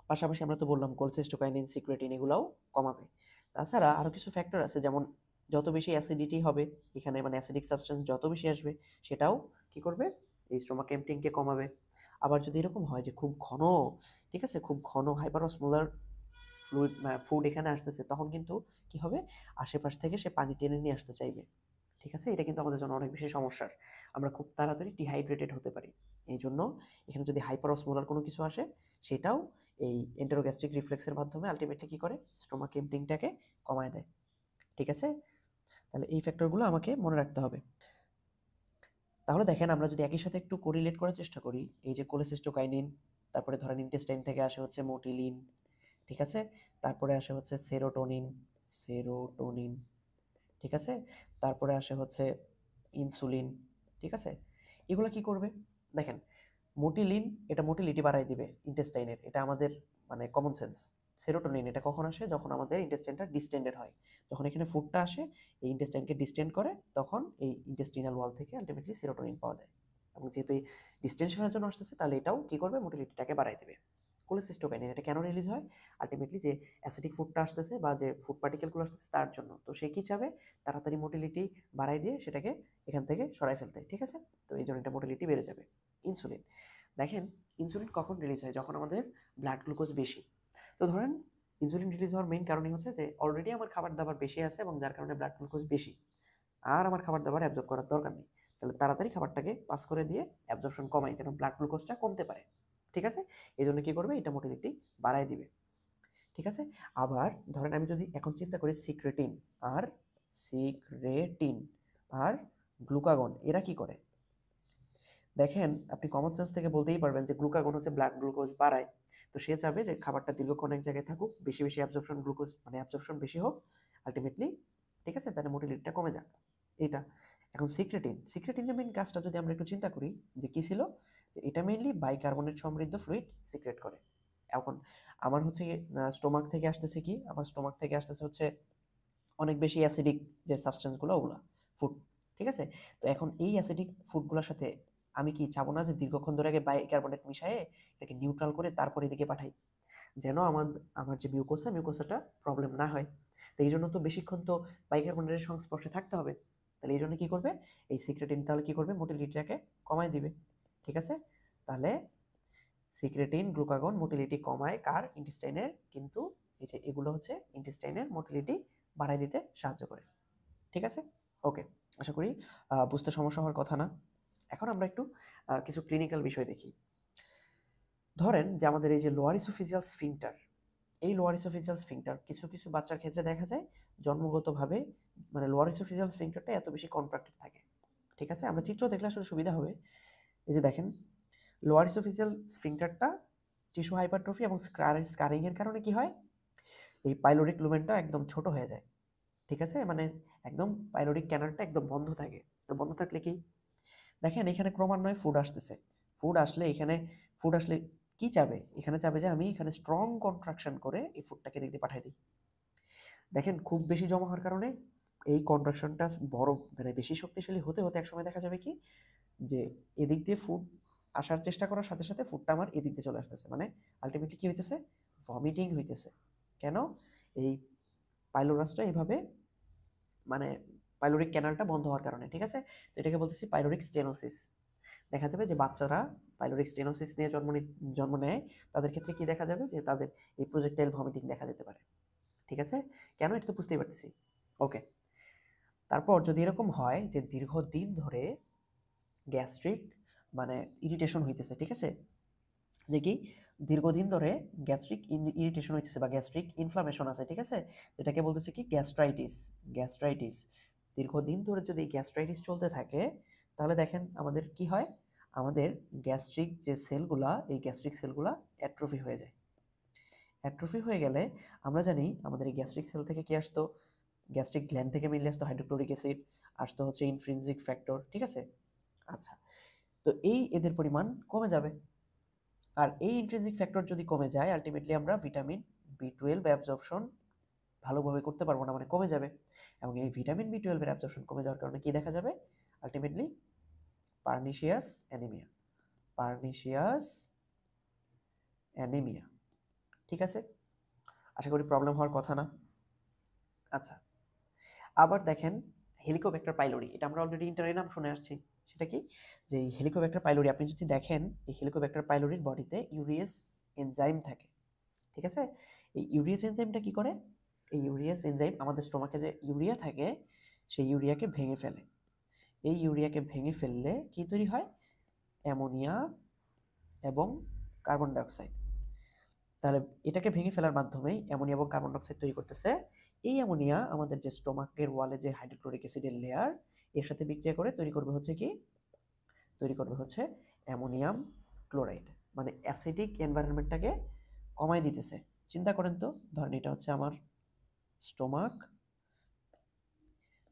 পাশাপাশি আমরা তো বললাম কোলসিস্টোকাইনিন, সিক্রেটিন এগুলাও কমাবে। তাছাড়া আরও কিছু ফ্যাক্টর আছে, যেমন যত বেশি অ্যাসিডিটি হবে এখানে, মানে অ্যাসিডিক সাবস্টেন্স যত বেশি আসবে সেটাও কি করবে, এই স্টোমাক এমটিংকে কমাবে। আবার যদি এরকম হয় যে খুব ঘন, ঠিক আছে, খুব ঘন হাইপারসমোলার ফ্লুইড ফুড এখানে আসতেছে, তখন কিন্তু কি হবে, আশেপাশ থেকে সে পানি টেনে নিয়ে আসতে চাইবে। ঠিক আছে, এটা কিন্তু আমাদের জন্য অনেক বেশি সমস্যার, আমরা খুব তাড়াতাড়ি ডিহাইড্রেটেড হতে পারি। এই জন্য এখানে যদি হাইপারসমোলার কোনো কিছু আসে সেটাও এই এন্টেরোগ্যাস্ট্রিক রিফ্লেক্সের মাধ্যমে আলটিমেটলি কি করে, স্টোমাক এমটিংটাকে কমায় দেয়। ঠিক আছে, তাহলে এই ফ্যাক্টরগুলো আমাকে মনে রাখতে হবে। তাহলে দেখেন আমরা যদি একই সাথে একটু কোরিলেট করার চেষ্টা করি, এই যে কোলেসিস্টোকাইনিন, তারপরে ধরেন ইন্টেস্টাইন থেকে আসে হচ্ছে মোটিলিন, ঠিক আছে, তারপরে আসে হচ্ছে সেরোটোনিন, সেরোটোনিন, ঠিক আছে, তারপরে আসে হচ্ছে ইনসুলিন, ঠিক আছে, এগুলো কি করবে, দেখেন মোটিলিন এটা মোটিলিটি বাড়াই দিবে ইন্টেস্টাইনের, এটা আমাদের মানে কমন সেন্স। সেরোটোনিন এটা কখন আসে? যখন আমাদের ইন্টেস্টাইনটা ডিস্টেন্ডেড হয়। যখন এখানে ফুডটা আসে, এই ইন্টেস্টাইনকে ডিস্টেন্ড করে, তখন এই ইন্টেস্টিনাল ওয়াল থেকে আলটিমেটলি সেরোটোনিন পাওয়া যায়। এবং যেহেতু এই ডিস্টেনশনের জন্য আসতেছে, তাহলে এটাও কি করবে? মোটিলিটিটাকে বাড়ায় দিবে। কোলেসিস্টোকাইনিন এটা কেন রিলিজ হয়? আলটিমেটলি যে অ্যাসিডিক ফুডটা আসতেছে বা যে ফুড পার্টিকেলগুলো আসতেছে তার জন্য। তো সে কি চাবে? তাড়াতাড়ি মোটিলিটি বাড়ায় দিয়ে সেটাকে এখান থেকে সরাই ফেলতে, ঠিক আছে? তো এই জন্য এটা মোটিলিটি বেড়ে যাবে। ইনসুলিন, দেখেন ইনসুলিন কখন রিলিজ হয়? যখন আমাদের ব্লাড গ্লুকোজ বেশি। তো ধরেন ইনসুলিন রিলিজ হওয়ার মেইন কারণই হচ্ছে যে অলরেডি আমার খাবার দাবার বেশি আছে এবং যার কারণে ব্লাড গ্লুকোজ বেশি, আর আমার খাবার দাবার অ্যাবজর্ব করার দরকার নেই। তাহলে তাড়াতাড়ি খাবারটাকে পাস করে দিয়ে অ্যাবজর্পশন কমাই, যেন ব্লাড গ্লুকোজটা কমতে পারে, ঠিক আছে? এই জন্য কি করবে? এটা মোটিলিটি বাড়ায় দিবে, ঠিক আছে? আবার ধরেন আমি যদি এখন চিন্তা করি সিক্রেটিন আর গ্লুকাগন এরা কি করে? দেখেন আপনি কমন সেন্স থেকে বলতেই পারবেন যে গ্লুকাগন হচ্ছে ব্লাড গ্লুকোজ বাড়ায়। তো সে চাবে যে খাবারটা দীর্ঘক্ষণ এক জায়গায় থাকুক, বেশি বেশি অ্যাবজর্পশন গ্লুকোজ মানে অ্যাবজর্পশন বেশি হোক আলটিমেটলি, ঠিক আছে? তাহলে মোটিলিটিটা কমে যাক, এইটা। এখন সিক্রেটিনের মেইন কাজটা যদি আমরা একটু চিন্তা করি যে কি ছিল, যে এটা মেইনলি বাইকার্বনেট সমৃদ্ধ ফ্লুইড সিক্রেট করে। এখন আমার হচ্ছে স্টোমাক থেকে আসতেছে কি? আমার স্টোমাক থেকে আসতেছে হচ্ছে অনেক বেশি অ্যাসিডিক যে সাবস্টেন্সগুলো ওগুলা ফুড, ঠিক আছে? তো এখন এই অ্যাসিডিক ফুডগুলোর সাথে আমি কি চাবো না যে দীর্ঘক্ষণ ধরে আগে বাইকার্বনেট মিশায়ে এটাকে নিউট্রাল করে তারপর এদিকে পাঠাই, যেন আমার আমার যে মিউকোসাটা প্রবলেম না হয়। তো এই জন্য তো বেশিক্ষণ তো বাইকার্বনেটের সংস্পর্শে থাকতে হবে। তাহলে এই জন্য কি করবে? এই সিক্রেটিন তাহলে কি করবে? মোটিলিটিটাকে কমায় দিবে, ঠিক আছে? তাহলে সিক্রেটিন গ্লুকাগন মোটিলিটি কমায় কার? ইন্টেস্টাইনের। কিন্তু এই যে এগুলো হচ্ছে ইন্টেস্টাইনের মোটিলিটি বাড়ায় দিতে সাহায্য করে, ঠিক আছে? ওকে, আশা করি বুঝতে সমস্যা হওয়ার কথা না। এখন আমরা একটু কিছু ক্লিনিক্যাল বিষয় দেখি। ধরেন যে আমাদের এই যে লোয়ার ইসোফেজিয়াল স্ফিংটার, এই লোয়ার ইসোফেজিয়াল স্ফিংটার কিছু কিছু বাচ্চার ক্ষেত্রে দেখা যায় জন্মগতভাবে মানে লোয়ার ইসোফেজিয়াল স্ফিংটারটা এত বেশি কন্ট্রাক্টেড থাকে, ঠিক আছে? আমরা চিত্র দেখলে আসলে সুবিধা হবে। এই যে দেখেন লোয়ার ইসোফেজিয়াল স্ফিংটারটা টিস্যু হাইপারট্রফি এবং স্কারিং এর কারণে কি হয়? এই পাইলোরিক লুমেনটা একদম ছোট হয়ে যায়, ঠিক আছে? মানে একদম পাইলোরিক ক্যানালটা একদম বন্ধ থাকে। তো বন্ধ থাকলে কি? দেখেন এখানে ক্রমান্বয়ে ফুড আসতেছে। ফুড আসলে কি চাবে? এখানে চাবে যে আমি এখানে স্ট্রং কন্ট্রাকশন করে এই ফুডটাকে এদিক দিয়ে পাঠাই দিই। দেখেন খুব বেশি জমা হওয়ার কারণে এই কন্ট্রাকশনটা বড় মানে বেশি শক্তিশালী হতে হতে একসময় দেখা যাবে কি যে এদিক দিয়ে ফুড আসার চেষ্টা করার সাথে সাথে ফুডটা আমার এদিক দিয়ে চলে আসতেছে। মানে আলটিমেটলি কি হইতেছে? ভমিটিং হইতেছে। কেন? এই পাইলোরাসটা এভাবে মানে পাইলোরিক ক্যানালটা বন্ধ হওয়ার কারণে, ঠিক আছে? তো এটাকে বলতেছি পাইলোরিক স্টেনোসিস। দেখা যাবে যে বাচ্চারা পাইলোরিক স্টেনোসিস নিয়ে জন্ম নেয়, তাদের ক্ষেত্রে কি দেখা যাবে? যে তাদের এই প্রজেক্টাইল ভমিটিং দেখা যেতে পারে, ঠিক আছে? কেন? এটা তো বুঝতেই পারতেছি। ওকে, তারপর যদি এরকম হয় যে দীর্ঘদিন ধরে গ্যাস্ট্রিক মানে ইরিটেশন হইতেছে, ঠিক আছে? যে কি দীর্ঘদিন ধরে গ্যাস্ট্রিক ইরিটেশন হইতেছে বা গ্যাস্ট্রিক ইনফ্লামেশন আছে, ঠিক আছে? এটাকে বলতেছে কি গ্যাস্ট্রাইটিস। দীর্ঘদিন ধরে যদি গ্যাস্ট্রাইটিস চলতে থাকে, তাহলে দেখেন আমাদের কি হয়? আমাদের গ্যাস্ট্রিক যে সেলগুলা, এই গ্যাস্ট্রিক সেলগুলা অ্যাট্রফি হয়ে যায়। অ্যাট্রফি হয়ে গেলে আমরা জানি আমাদের এই গ্যাস্ট্রিক সেল থেকে কি আসতো? গ্যাস্ট্রিক গ্ল্যান্ড থেকে মিলে আসতো হাইড্রোক্লোরিক অ্যাসিড, আসতো হচ্ছে ইনট্রিনজিক ফ্যাক্টর, ঠিক আছে? আচ্ছা, তো এই এদের পরিমাণ কমে যাবে। আর এই ইন্ট্রিনসিক ফ্যাক্টর যদি কমে যায় আলটিমেটলি আমরা ভিটামিন বি টুয়েলভ অ্যাবজর্পশন ভালোভাবে করতে পারবো না, মানে কমে যাবে। এবং এই ভিটামিন বি টুয়েলভের অ্যাবজর্পশন কমে যাওয়ার কারণে কি দেখা যাবে? Ultimately pernicious anaemia. Pernicious anaemia, ঠিক আছে? আশা করি প্রবলেম হওয়ার কথা না। আচ্ছা, আবার দেখেন হেলিকোব্যাক্টার পাইলোরি, এটা আমরা অলরেডি ইন্টারের নাম শুনে আসছি। সেটা কি? যে এই হেলিকোব্যাক্টার পাইলোরি আপনি যদি দেখেন, এই হেলিকোব্যাক্টার পাইলোরির বডিতে ইউরিয়েস এনজাইম থাকে, ঠিক আছে? এই ইউরিয়াস এনজাইমটা কি করে? এই ইউরিয়াস এনজাইম আমাদের স্টোমাকে যে ইউরিয়া থাকে সেই ইউরিয়াকে ভেঙে ফেলে। এই ইউরিয়াকে ভেঙে ফেললে কি তৈরি হয়? অ্যামোনিয়া এবং কার্বন ডাইঅক্সাইড। তাহলে এটাকে ভেঙে ফেলার মাধ্যমেই অ্যামোনিয়া এবং কার্বন ডাইঅক্সাইড তৈরি করতেছে। এই অ্যামোনিয়া আমাদের যে স্টোমাকের ওয়ালে যে হাইড্রোক্লোরিক অ্যাসিডের লেয়ার, এর সাথে বিক্রিয়া করে তৈরি করবে হচ্ছে কি? তৈরি করবে হচ্ছে অ্যামোনিয়াম ক্লোরাইড। মানে অ্যাসিডিক এনভায়রনমেন্টটাকে কমায় দিতেছে। চিন্তা করেন তো, ধরেন এটা হচ্ছে আমার স্টোমাক।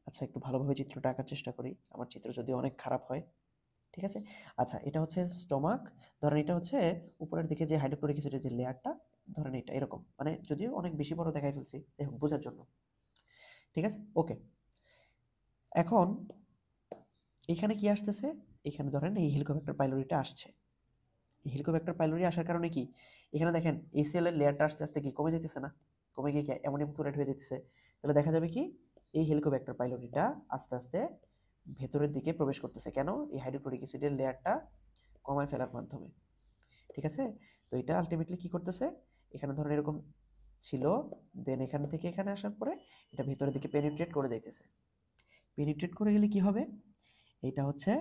আচ্ছা, একটু ভালোভাবে চিত্রটা আঁকার চেষ্টা করি, আমার চিত্র যদি অনেক খারাপ হয়, ঠিক আছে? আচ্ছা, এটা হচ্ছে স্টোমাক। ধরেন এটা হচ্ছে উপরের দিকে যে হাইড্রোক্লোরিক অ্যাসিডের যে লেয়ারটা, ধরেন এটা এরকম, মানে যদিও অনেক বেশি বড় দেখাই ফেলছি, দেখুন বোঝার জন্য। ঠিক আছে, ওকে। এখন এখানে কি আসতেছে, এখানে ধরেন এই হেলিকোব্যাক্টার পাইলোরিটা আসছে। এই হেলিকোব্যাক্টার পাইলোরি আসার কারণে কি, এখানে দেখেন এসিএল এর লেয়ারটা আস্তে আস্তে কি কমে যেতেছে না, কমে গিয়ে কি অ্যামোনিয়াম ক্লোরাইড হয়ে যেতেছে। তাহলে দেখা যাবে কি এই হেলিকোব্যাক্টার পাইলোরিটা আস্তে আস্তে ভেতরের দিকে প্রবেশ করতেছে, কেন, এই হাইড্রোক্লোরিক অ্যাসিডের লেয়ারটা কমায় ফেলার মাধ্যমে। ঠিক আছে, তো এটা আলটিমেটলি কি করতেছে, এখানে ধরেন এরকম ছিল, দেন এখান থেকে এখানে আসার পরে এটা ভেতরের দিকে পেনিট্রেট করে যাইতেছে। পেনিট্রেট করে গেলে কি হবে, এইটা হচ্ছে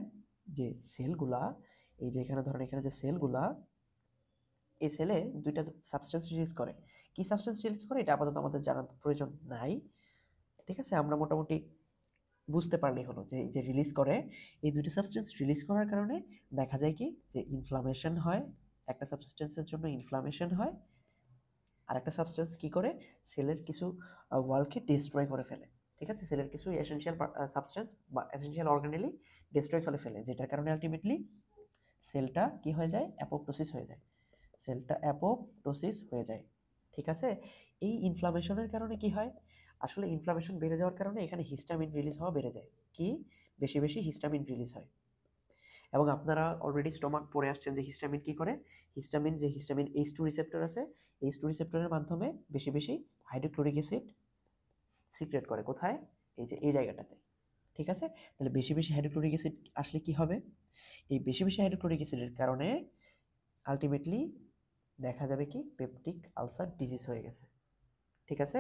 যে সেলগুলা, এই যে এখানে ধরেন এখানে যে সেলগুলা, এই সেলে দুইটা সাবস্টেন্স রিলিজ করে। কি সাবস্টেন্স রিলিজ করে এটা আপাতত আমাদের জানার প্রয়োজন নাই। ঠিক আছে, আমরা মোটামুটি বুঝতে পারলেই হলো যে এই যে রিলিজ করে, এই দুইটা সাবস্টেন্স রিলিজ করার কারণে দেখা যায় কি যে ইনফ্লামেশন হয়, একটা সাবস্টেন্সের জন্য ইনফ্লামেশন হয়, আর একটা সাবস্টেন্স কি করে, সেলের কিছু ওয়ালকে ডিস্ট্রয় করে ফেলে। ঠিক আছে, সেলের কিছু এসেনশিয়াল সাবস্টেন্স বা এসেনশিয়াল অর্গানেলি ডিস্ট্রয় করে ফেলে, যেটার কারণে আলটিমেটলি সেলটা কি হয়ে যায়, অ্যাপোপ্টোসিস হয়ে যায়, সেলটা অ্যাপোপ্টোসিস হয়ে যায়। ঠিক আছে, এই ইনফ্লামেশনের কারণে কি হয়, আসলে ইনফ্লামেশন বেড়ে যাওয়ার কারণে এখানে হিস্টামিন রিলিজ হওয়া বেড়ে যায়, কি বেশি বেশি হিস্টামিন রিলিজ হয়। এবং আপনারা অলরেডি স্টমাক পড়ে আসছেন যে হিস্টামিন কি করে, হিস্টামিন যে হিস্টামিন H2 রিসেপ্টর আছে, H2 রিসেপ্টরের মাধ্যমে বেশি বেশি হাইড্রোক্লোরিক অ্যাসিড সিক্রেট করে, কোথায়, এই যে এই জায়গাটাতে। ঠিক আছে, তাহলে বেশি বেশি হাইড্রোক্লোরিক অ্যাসিড আসলে কি হবে, এই বেশি বেশি হাইড্রোক্লোরিক অ্যাসিডের কারণে আলটিমেটলি দেখা যাবে কি পেপটিক আলসার ডিজিজ হয়ে গেছে। ঠিক আছে,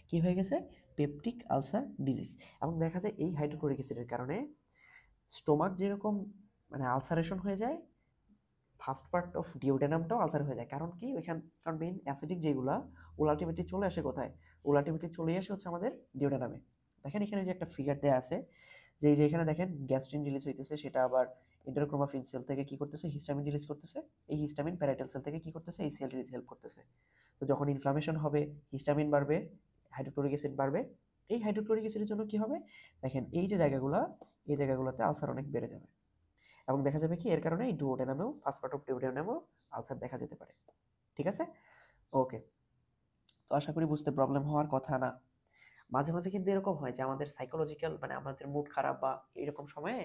কি হয়ে গেছে, পেপটিক আলসার ডিজিজ। এবং দেখা যায় এই হাইড্রোক্লোরিক অ্যাসিডের কারণে স্টোমাক যেরকম মানে আলসারেশন হয়ে যায়, ফার্স্ট পার্ট অফ ডিওডেনামটাও আলসার হয়ে যায়। কারণ কি, ওইখান কারণ মেইন অ্যাসিডিক যেগুলা ওগুলো আলটিমেটলি চলে আসে কোথায়, ওগুলো আলটিমেটলি চলে আসে হচ্ছে আমাদের ডিওডেনামে। দেখেন এখানে যে একটা ফিগার দেওয়া আছে, যে এই যে এখানে দেখেন গ্যাস্ট্রিন রিলিজ হইতেছে, সেটা আবার ইন্টারক্রোমাফিন সেল থেকে কি করতেছে, হিস্টামিন রিলিজ করতেছে, এই হিস্টামিন প্যারাইটাল সেল থেকে কি করতেছে, এই সেল রিলিজ হেল্প করতেছে। তো যখন ইনফ্লামেশন হবে, হিস্টামিন বাড়বে, হাইড্রোক্লোরিক অ্যাসিড বাড়বে, এই হাইড্রোক্লোরিক অ্যাসিডের জন্য কি হবে, দেখেন এই যে জায়গাগুলো, এই জায়গাগুলোতে আলসার অনেক বেড়ে যাবে। এবং দেখা যাবে কি এর কারণে এই ডুওডেনামেও, ফার্স্ট পার্ট অফ ডুওডেনামেও আলসার দেখা যেতে পারে। ঠিক আছে, ওকে। তো আশা করি বুঝতে প্রবলেম হওয়ার কথা না। মাঝে মাঝে কিন্তু এরকম হয় যে আমাদের সাইকোলজিক্যাল মানে আমাদের মুড খারাপ বা এরকম সময়ে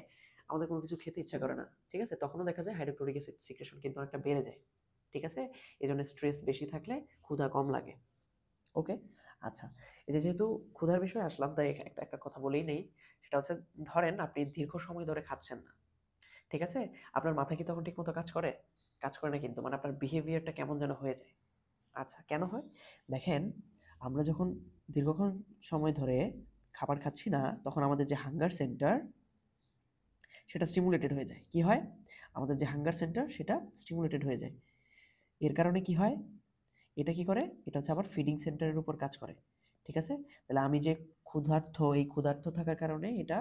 আমাদের কোনো কিছু খেতে ইচ্ছা করে না। ঠিক আছে, তখনও দেখা যায় হাইড্রোক্লোরিক অ্যাসিড সিক্রেশন কিন্তু অনেকটা বেড়ে যায়। ঠিক আছে, এই জন্য স্ট্রেস বেশি থাকলে ক্ষুধা কম লাগে। ওকে, আচ্ছা, এই যে যেহেতু ক্ষুধার বিষয়ে আসলাম, তাই একটা একটা কথা বলেই নেই। সেটা হচ্ছে, ধরেন আপনি দীর্ঘ সময় ধরে খাচ্ছেন না। ঠিক আছে, আপনার মাথা কি তখন ঠিকমতো কাজ করে, কাজ করে না কিন্তু, মানে আপনার বিহেভিয়ারটা কেমন যেন হয়ে যায়। আচ্ছা, কেন হয়, দেখেন আমরা যখন দীর্ঘক্ষণ সময় ধরে খাবার খাচ্ছি না, তখন আমাদের যে হাঙ্গার সেন্টার সেটা স্টিমুলেটেড হয়ে যায়। কি হয়, আমাদের যে হাঙ্গার সেন্টার সেটা স্টিমুলেটেড হয়ে যায়। এর কারণে কি হয়, এটা কি করে, এটা হচ্ছে আবার ফিডিং সেন্টারের উপর কাজ করে। ঠিক আছে, তাহলে আমি যে ক্ষুধার্ত, এই ক্ষুধার্ত থাকার কারণে এটা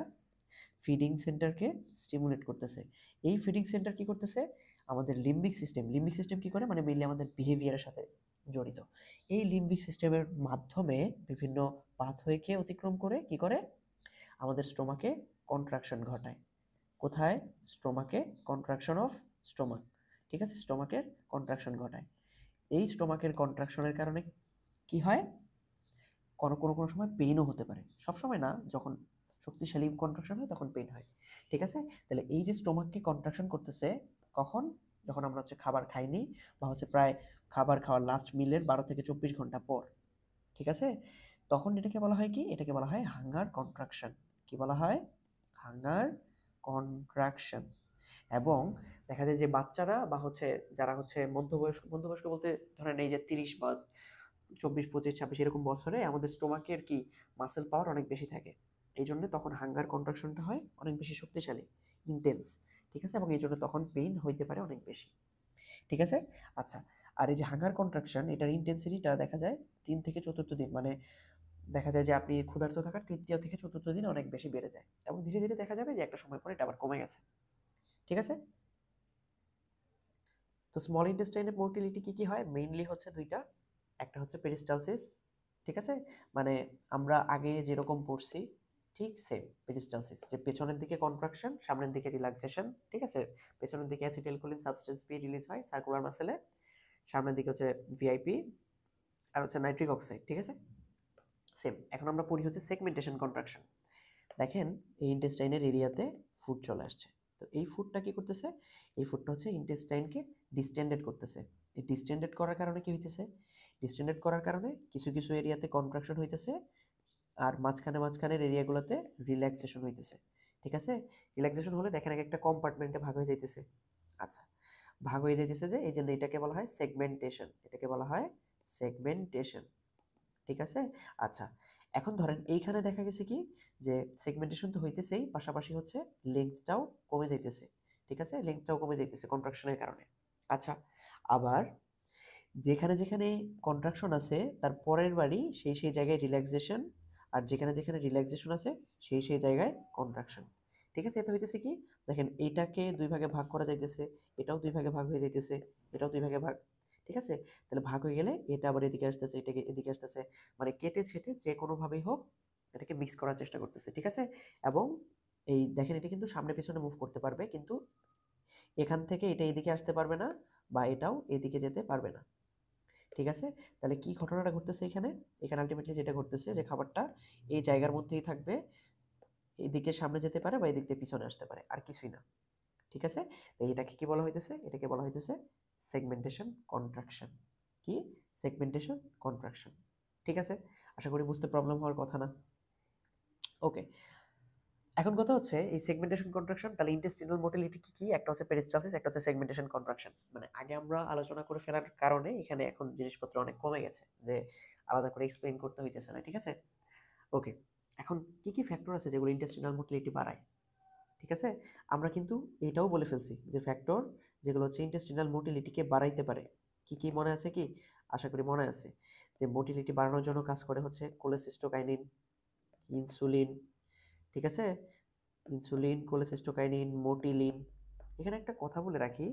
ফিডিং সেন্টারকে স্টিমুলেট করতেছে। এই ফিডিং সেন্টার কি করতেছে, আমাদের লিম্বিক সিস্টেম, লিম্বিক সিস্টেম কি করে, মানে মেইনলি আমাদের বিহেভিয়ারের সাথে জড়িত। এই লিম্বিক সিস্টেমের মাধ্যমে বিভিন্ন পাথওয়েকে অতিক্রম করে কি করে, আমাদের স্টোমাকে কন্ট্রাকশন ঘটায়। কোথায়, স্টোমাকে কন্ট্রাকশন অফ স্টোমাক। ঠিক আছে, স্টোমাকের কন্ট্রাকশন ঘটায়। এই স্টোমাকের কন্ট্রাকশনের কারণে কি হয়, কোনো কোনো কোনো সময় পেইনও হতে পারে, সব সময় না, যখন শক্তিশালী কন্ট্রাকশন হয় তখন পেইন হয়। ঠিক আছে, তাহলে এই যে স্টোমাককে কন্ট্রাকশন করতেছে কখন, যখন আমরা হচ্ছে খাবার খাইনি বা হচ্ছে প্রায় খাবার খাওয়ার লাস্ট মিলের 12 থেকে 24 ঘন্টা পর। ঠিক আছে, তখন এটাকে বলা হয় কি, এটাকে বলা হয় হাঙ্গার কন্ট্রাকশন। কি বলা হয়, হাঙ্গার কন্ট্রাকশন। এবং দেখা যায় যে বাচ্চারা বা হচ্ছে যারা হচ্ছে মধ্যবয়স্ক, মধ্যবয়স্ক বলতে ধরেন এই যে 30 বা 24, 25, 26 এরকম বছরে আমাদের স্টোমাকের কি মাসেল পাওয়ার অনেক বেশি থাকে। এই জন্য তখন হাঙ্গার কন্ট্রাকশনটা হয় অনেক বেশি শক্তিশালী, ইন্টেন্স। ঠিক আছে, এবং এই জন্য তখন পেইন হইতে পারে অনেক বেশি। ঠিক আছে, আচ্ছা, আর এই যে হাঙ্গার কন্ট্রাকশন, এটার ইন্টেন্সিটিটা দেখা যায় 3 থেকে 4 দিন, মানে দেখা যায় যে আপনি ক্ষুধার্ত থাকার 3য় থেকে 4 দিন অনেক বেশি বেড়ে যায়, এবং ধীরে ধীরে দেখা যাবে যে একটা সময় পরে এটা আবার কমে গেছে। ঠিক আছে, তো স্মল ইন্টেস্টাইনের মোটিলিটি কি কি হয়, মেইনলি হচ্ছে দুইটা, একটা হচ্ছে পেরিস্টালসিস। ঠিক আছে, মানে আমরা আগে যেরকম পড়ছি ঠিক সেম পেরিস্টালসিস, যে পেছনের দিকে কন্ট্রাকশন, সামনের দিকে রিল্যাক্সেশন। ঠিক আছে, পেছনের দিকে অ্যাসিটাইলকোলিন সাবস্টেন্স পি রিলিজ হয় সার্কুলার মাসেলে, সামনের দিকে হচ্ছে ভিআইপি আর হচ্ছে নাইট্রিক অক্সাইড, ঠিক আছে? সেম। এখন আমরা পড়ি হচ্ছে সেগমেন্টেশন কন্ট্রাকশন। দেখেন এই ইন্টেস্টাইনের এরিয়াতে ফুড চলে আসছে। তো এই ফুডটা কি করতেছে? এই ফুডটা হচ্ছে ইন্টেস্টাইনকে ডিস্টেন্ডেড করতেছে। এই ডিস্টেন্ডেড করার কারণে কি হইতেছে? ডিস্টেন্ডেড করার কারণে কিছু কিছু এরিয়াতে কন্ট্রাকশন হইতেছে, আর মাঝখানের এরিয়াগুলোতে রিল্যাক্সেশন হইতেছে। ঠিক আছে? রিল্যাক্সেশন হলে দেখেন একটা কম্পার্টমেন্টে ভাগ হয়ে যাইতেছে। আচ্ছা, ভাগ হয়ে যাইতেছে যে এই জন্য এটাকে বলা হয় সেগমেন্টেশন। এটাকে বলা হয় সেগমেন্টেশন। ঠিক আছে? আচ্ছা, এখন ধরেন এইখানে দেখা গেছে কি যে সেগমেন্টেশন তো হইতেছেই, পাশাপাশি হচ্ছে লেন্থটাও কমে যাইতেছে। ঠিক আছে? লেন্থটাও কমে যাইতেছে কন্ট্রাকশনের কারণে। আচ্ছা, আবার যেখানে যেখানে কন্ট্রাকশন আছে তার পরের বারই সেই জায়গায় রিল্যাক্সেশন, আর যেখানে যেখানে রিল্যাক্সেশন আছে সেই জায়গায় কন্ট্রাকশন। ঠিক আছে? এতে হইতেছে কি, দেখেন এইটাকে দুই ভাগে ভাগ করা যাইতেছে, এটাও দুই ভাগে ভাগ হয়ে যাইতেছে, এটাও দুই ভাগে ভাগ। ঠিক আছে? তাহলে ভাগ হয়ে গেলে এটা আবার এদিকে আসতেছে, এটাকে এদিকে আসতেছে, মানে কেটে ছেটে যে কোনোভাবেই হোক এটাকে মিক্স করার চেষ্টা করতেছে। ঠিক আছে? এবং এই দেখেন এটা কিন্তু সামনে পেছনে মুভ করতে পারবে, কিন্তু এখান থেকে এটা এদিকে আসতে পারবে না, বা এটাও এদিকে যেতে পারবে না। ঠিক আছে? তাহলে কি ঘটনাটা ঘটতেছে এখানে? এখানে আলটিমেটলি যেটা ঘটতেছে যে খাবারটা এই জায়গার মধ্যেই থাকবে, এদিকে সামনে যেতে পারে বা এদিক দিয়ে পিছনে আসতে পারে, আর কিছুই না। ঠিক আছে? তো এটাকে কি বলা হইতেছে? এটাকে বলা হইতেছে সেগমেন্টেশন কন্ট্রাকশন। কি? Segmentation contraction. ঠিক আছে? আশা করি বুঝতে প্রবলেম হওয়ার কথা না। ওকে, এখন কথা হচ্ছে এই সেগমেন্টেশন কন্ট্রাকশন, তাহলে ইন্টেস্টিনাল মোটিলিটি কি কি? একটা হচ্ছে পেরিস্টালসিস, একটা হচ্ছে সেগমেন্টেশন কন্ট্রাকশন। মানে আগে আমরা আলোচনা করে ফেলার কারণে এখানে এখন জিনিসপত্র অনেক কমে গেছে, যে আলাদা করে এক্সপ্লেইন করতে হইতেছে না। ঠিক আছে? ওকে, এখন কি কি ফ্যাক্টর আছে যেগুলো ইন্টেস্টিনাল মোটিলিটি বাড়ায়? ঠিক আছে? আমরা কিন্তু এটাও বলে ফেলছি যে ফ্যাক্টর যেগুলো হচ্ছে ইন্টেস্টিনাল মোটিলিটিকে বাড়াইতে পারে। কি কি মনে আছে কি? আশা করি মনে আছে যে মোটিলিটি বাড়ানোর জন্য কাজ করে হচ্ছে কোলেসিস্টোকাইনিন, ইনসুলিন। ঠিক আছে? Insulin, cholecystokinin, motilin. এখানে একটা কথা বলে রাখি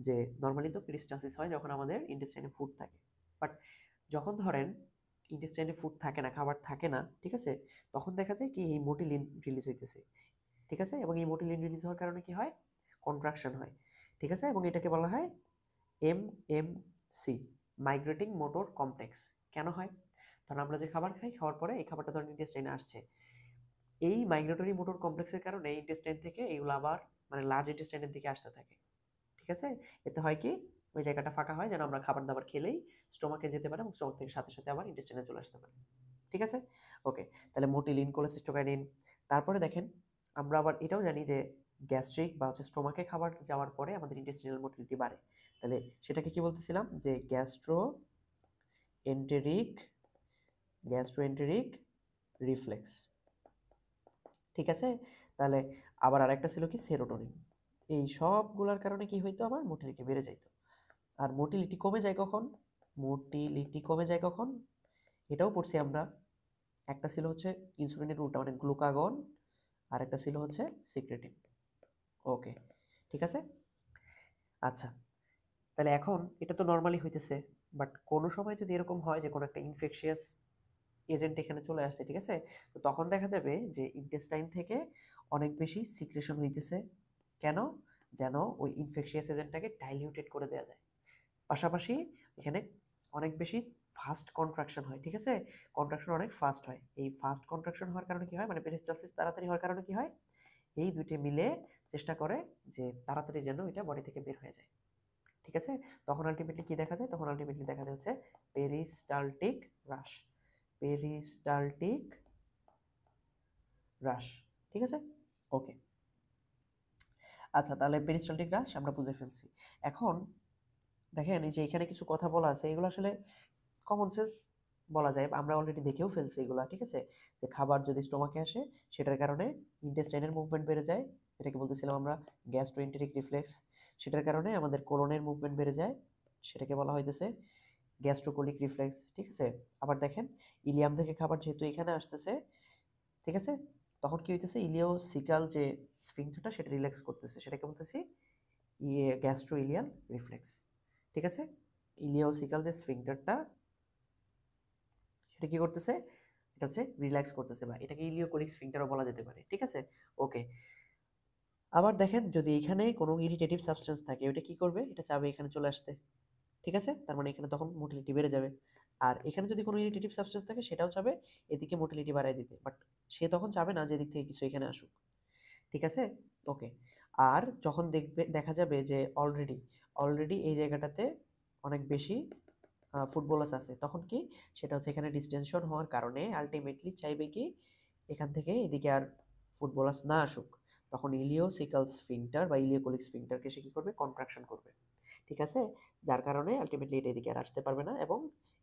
যে নর্মালি তো পেরিস্টালসিস হয় যখন আমাদের ইন্টেস্টাইনে ফুড থাকে, বাট যখন ধরেন ইন্টেস্টাইনে ফুড থাকে না, খাবার থাকে না, ঠিক আছে, তখন দেখা যায় কি এই মোটিলিন রিলিজ হইতেছে। ঠিক আছে? এবং এই মোটিলিন রিলিজ হওয়ার কারণে কি হয়? কন্ট্রাকশন হয়। ঠিক আছে? এবং এটাকে বলা হয় এমএমসি, মাইগ্রেটিং মোটর কমপ্লেক্স। কেন হয়? কারণ আমরা যে খাবার খাই, খাওয়ার পরে এই খাবারটা ধরেন ইন্টেস্টাইনে আসছে, এই মাইগ্রেটরি মোটর কমপ্লেক্সের কারণে ইন্টেস্টাইন থেকে এগুলো আবার মানে লার্জ ইন্টেস্টাইনের দিকে আসতে থাকে। ঠিক আছে? এতে হয় কি, ওই জায়গাটা ফাঁকা হয় যেন আমরা খাবার দাবার খেলেই স্টোমাকে যেতে পারে এবং স্টোমাক থেকে সাথে সাথে আবার ইন্টেস্টাইনে চলে আসতে পারে। ঠিক আছে? ওকে, তাহলে মোটিলিন, কোলেসিস্টোকাইনিন। তারপরে দেখেন আমরা আবার এটাও জানি যে গ্যাস্ট্রিক বা হচ্ছে স্টোমাকে খাবার যাওয়ার পরে আমাদের ইন্টেস্টিনাল মোটিলিটি বাড়ে। তাহলে সেটাকে কি বলতেছিলাম? যে এন্টেরিক গ্যাস্ট্রো এন্টেরিক রিফ্লেক্স। ঠিক আছে? তাহলে আবার আরেকটা ছিল কি? সেরোটোনিন। এই সবগুলোর কারণে কি হইতো? আমার মোটিলিটি বেড়ে যাইতো। আর মোটিলিটি কমে যায় কখন? মোটিলিটি কমে যায় কখন? এটাও পড়ছি আমরা। একটা ছিল হচ্ছে ইনসুলিনের উল্টা মানে গ্লুকাগন, আর একটা ছিল হচ্ছে সিক্রেটিন। ওকে, ঠিক আছে? আচ্ছা, তাহলে এখন এটা তো নর্মালি হইতেছে, বাট কোনো সময় যদি এরকম হয় যে কোনো একটা ইনফেকশিয়াস এজেন্ট এখানে চলে আসছে, ঠিক আছে, তো তখন দেখা যাবে যে ইন্টেস্টাইন থেকে অনেক বেশি সিক্রেশন হইতেছে। কেন? যেন ওই ইনফেকশিয়াস এজেন্টটাকে ডাইলিউটেড করে দেওয়া যায়। পাশাপাশি এখানে অনেক বেশি ফাস্ট কন্ট্রাকশন হয়। ঠিক আছে? কন্ট্রাকশন অনেক ফাস্ট হয়। এই ফাস্ট কন্ট্রাকশন হওয়ার কারণে কি হয়? মানে পেরিস্টালসিস তাড়াতাড়ি হওয়ার কারণে কি হয়? এই দুইটা মিলে চেষ্টা করে যে তাড়াতাড়ি যেন এটা বডি থেকে বের হয়ে যায়। ঠিক আছে? তখন আলটিমেটলি কি দেখা যায়? তখন আলটিমেটলি দেখা যায় হচ্ছে পেরিস্টালটিক রাশ। পেরিস্টালটিক রাশ। ঠিক আছে? ওকে, আচ্ছা, তাহলে পেরিস্টালটিক রাশ আমরা বুঝে ফেলছি। এখন দেখেন এই যে এখানে কিছু কথা বলা আছে, এগুলো আসলে কমন সেন্স বলা যায়, আমরা অলরেডি দেখেও ফেলছি এগুলা। ঠিক আছে? যে খাবার যদি স্টোমাকে আসে সেটার কারণে ইন্টেস্টাইনের মুভমেন্ট বেড়ে যায়, এটাকে বলতেছিলাম আমরা গ্যাস্ট্রোএন্টেরিক রিফ্লেক্স। সেটার কারণে আমাদের কোলনের মুভমেন্ট বেড়ে যায়, সেটাকে বলা হইতেছে গ্যাস্ট্রোকোলিক রিফ্লেক্স। ঠিক আছে? আবার দেখেন ইলিয়াম থেকে খাবার যেহেতু এখানে আসতেছে, ঠিক আছে, তখন কি হইতেছে? ইলিওসিকাল যে স্ফিংক্টারটা সেটা রিল্যাক্স করতেছে, সেটাকে বলতেছি গ্যাস্ট্রো ইলিয়াল রিফ্লেক্স। ঠিক আছে? ইলিওসিকাল যে স্ফিংক্টারটা সেটা কি করতেছে? এটা হচ্ছে রিল্যাক্স করতেছে, বা এটাকে ইলিওকোলিক স্ফিংক্টারও বলা যেতে পারে। ঠিক আছে? ওকে, আবার দেখেন যদি এখানে কোনো ইরিটেটিভ সাবস্টেন্স থাকে, ওটা কি করবে? এটা চাবে এখানে চলে আসতে। ঠিক আছে? তার মানে এখানে তখন মোটিলিটি বেড়ে যাবে। আর এখানে যদি কোনো ইরিটেটিভ সাবস্টেন্স থাকে সেটাও চাবে এদিকে মোটিলিটি বাড়ায় দিতে, বাট সে তখন চাবে না যে এদিক থেকে কিছু এখানে আসুক। ঠিক আছে? ওকে। আর যখন দেখা যাবে যে অলরেডি এই জায়গাটাতে অনেক বেশি ফুটবলার্স আছে, তখন কি সেটা হচ্ছে এখানে ডিস্টেনশন হওয়ার কারণে আলটিমেটলি চাইবে কি এখান থেকে এদিকে আর ফুটবলার্স না আসুক, তখন ইলিওসিক্যাল স্ফিংটার বা ইলিওকোলিক স্ফিংটারকে সে কি করবে, কন্ট্রাকশন করবে। ঠিক আছে? যার কারণে আলটিমেটলি এটা এদিকে আর আসতে পারবে না এবং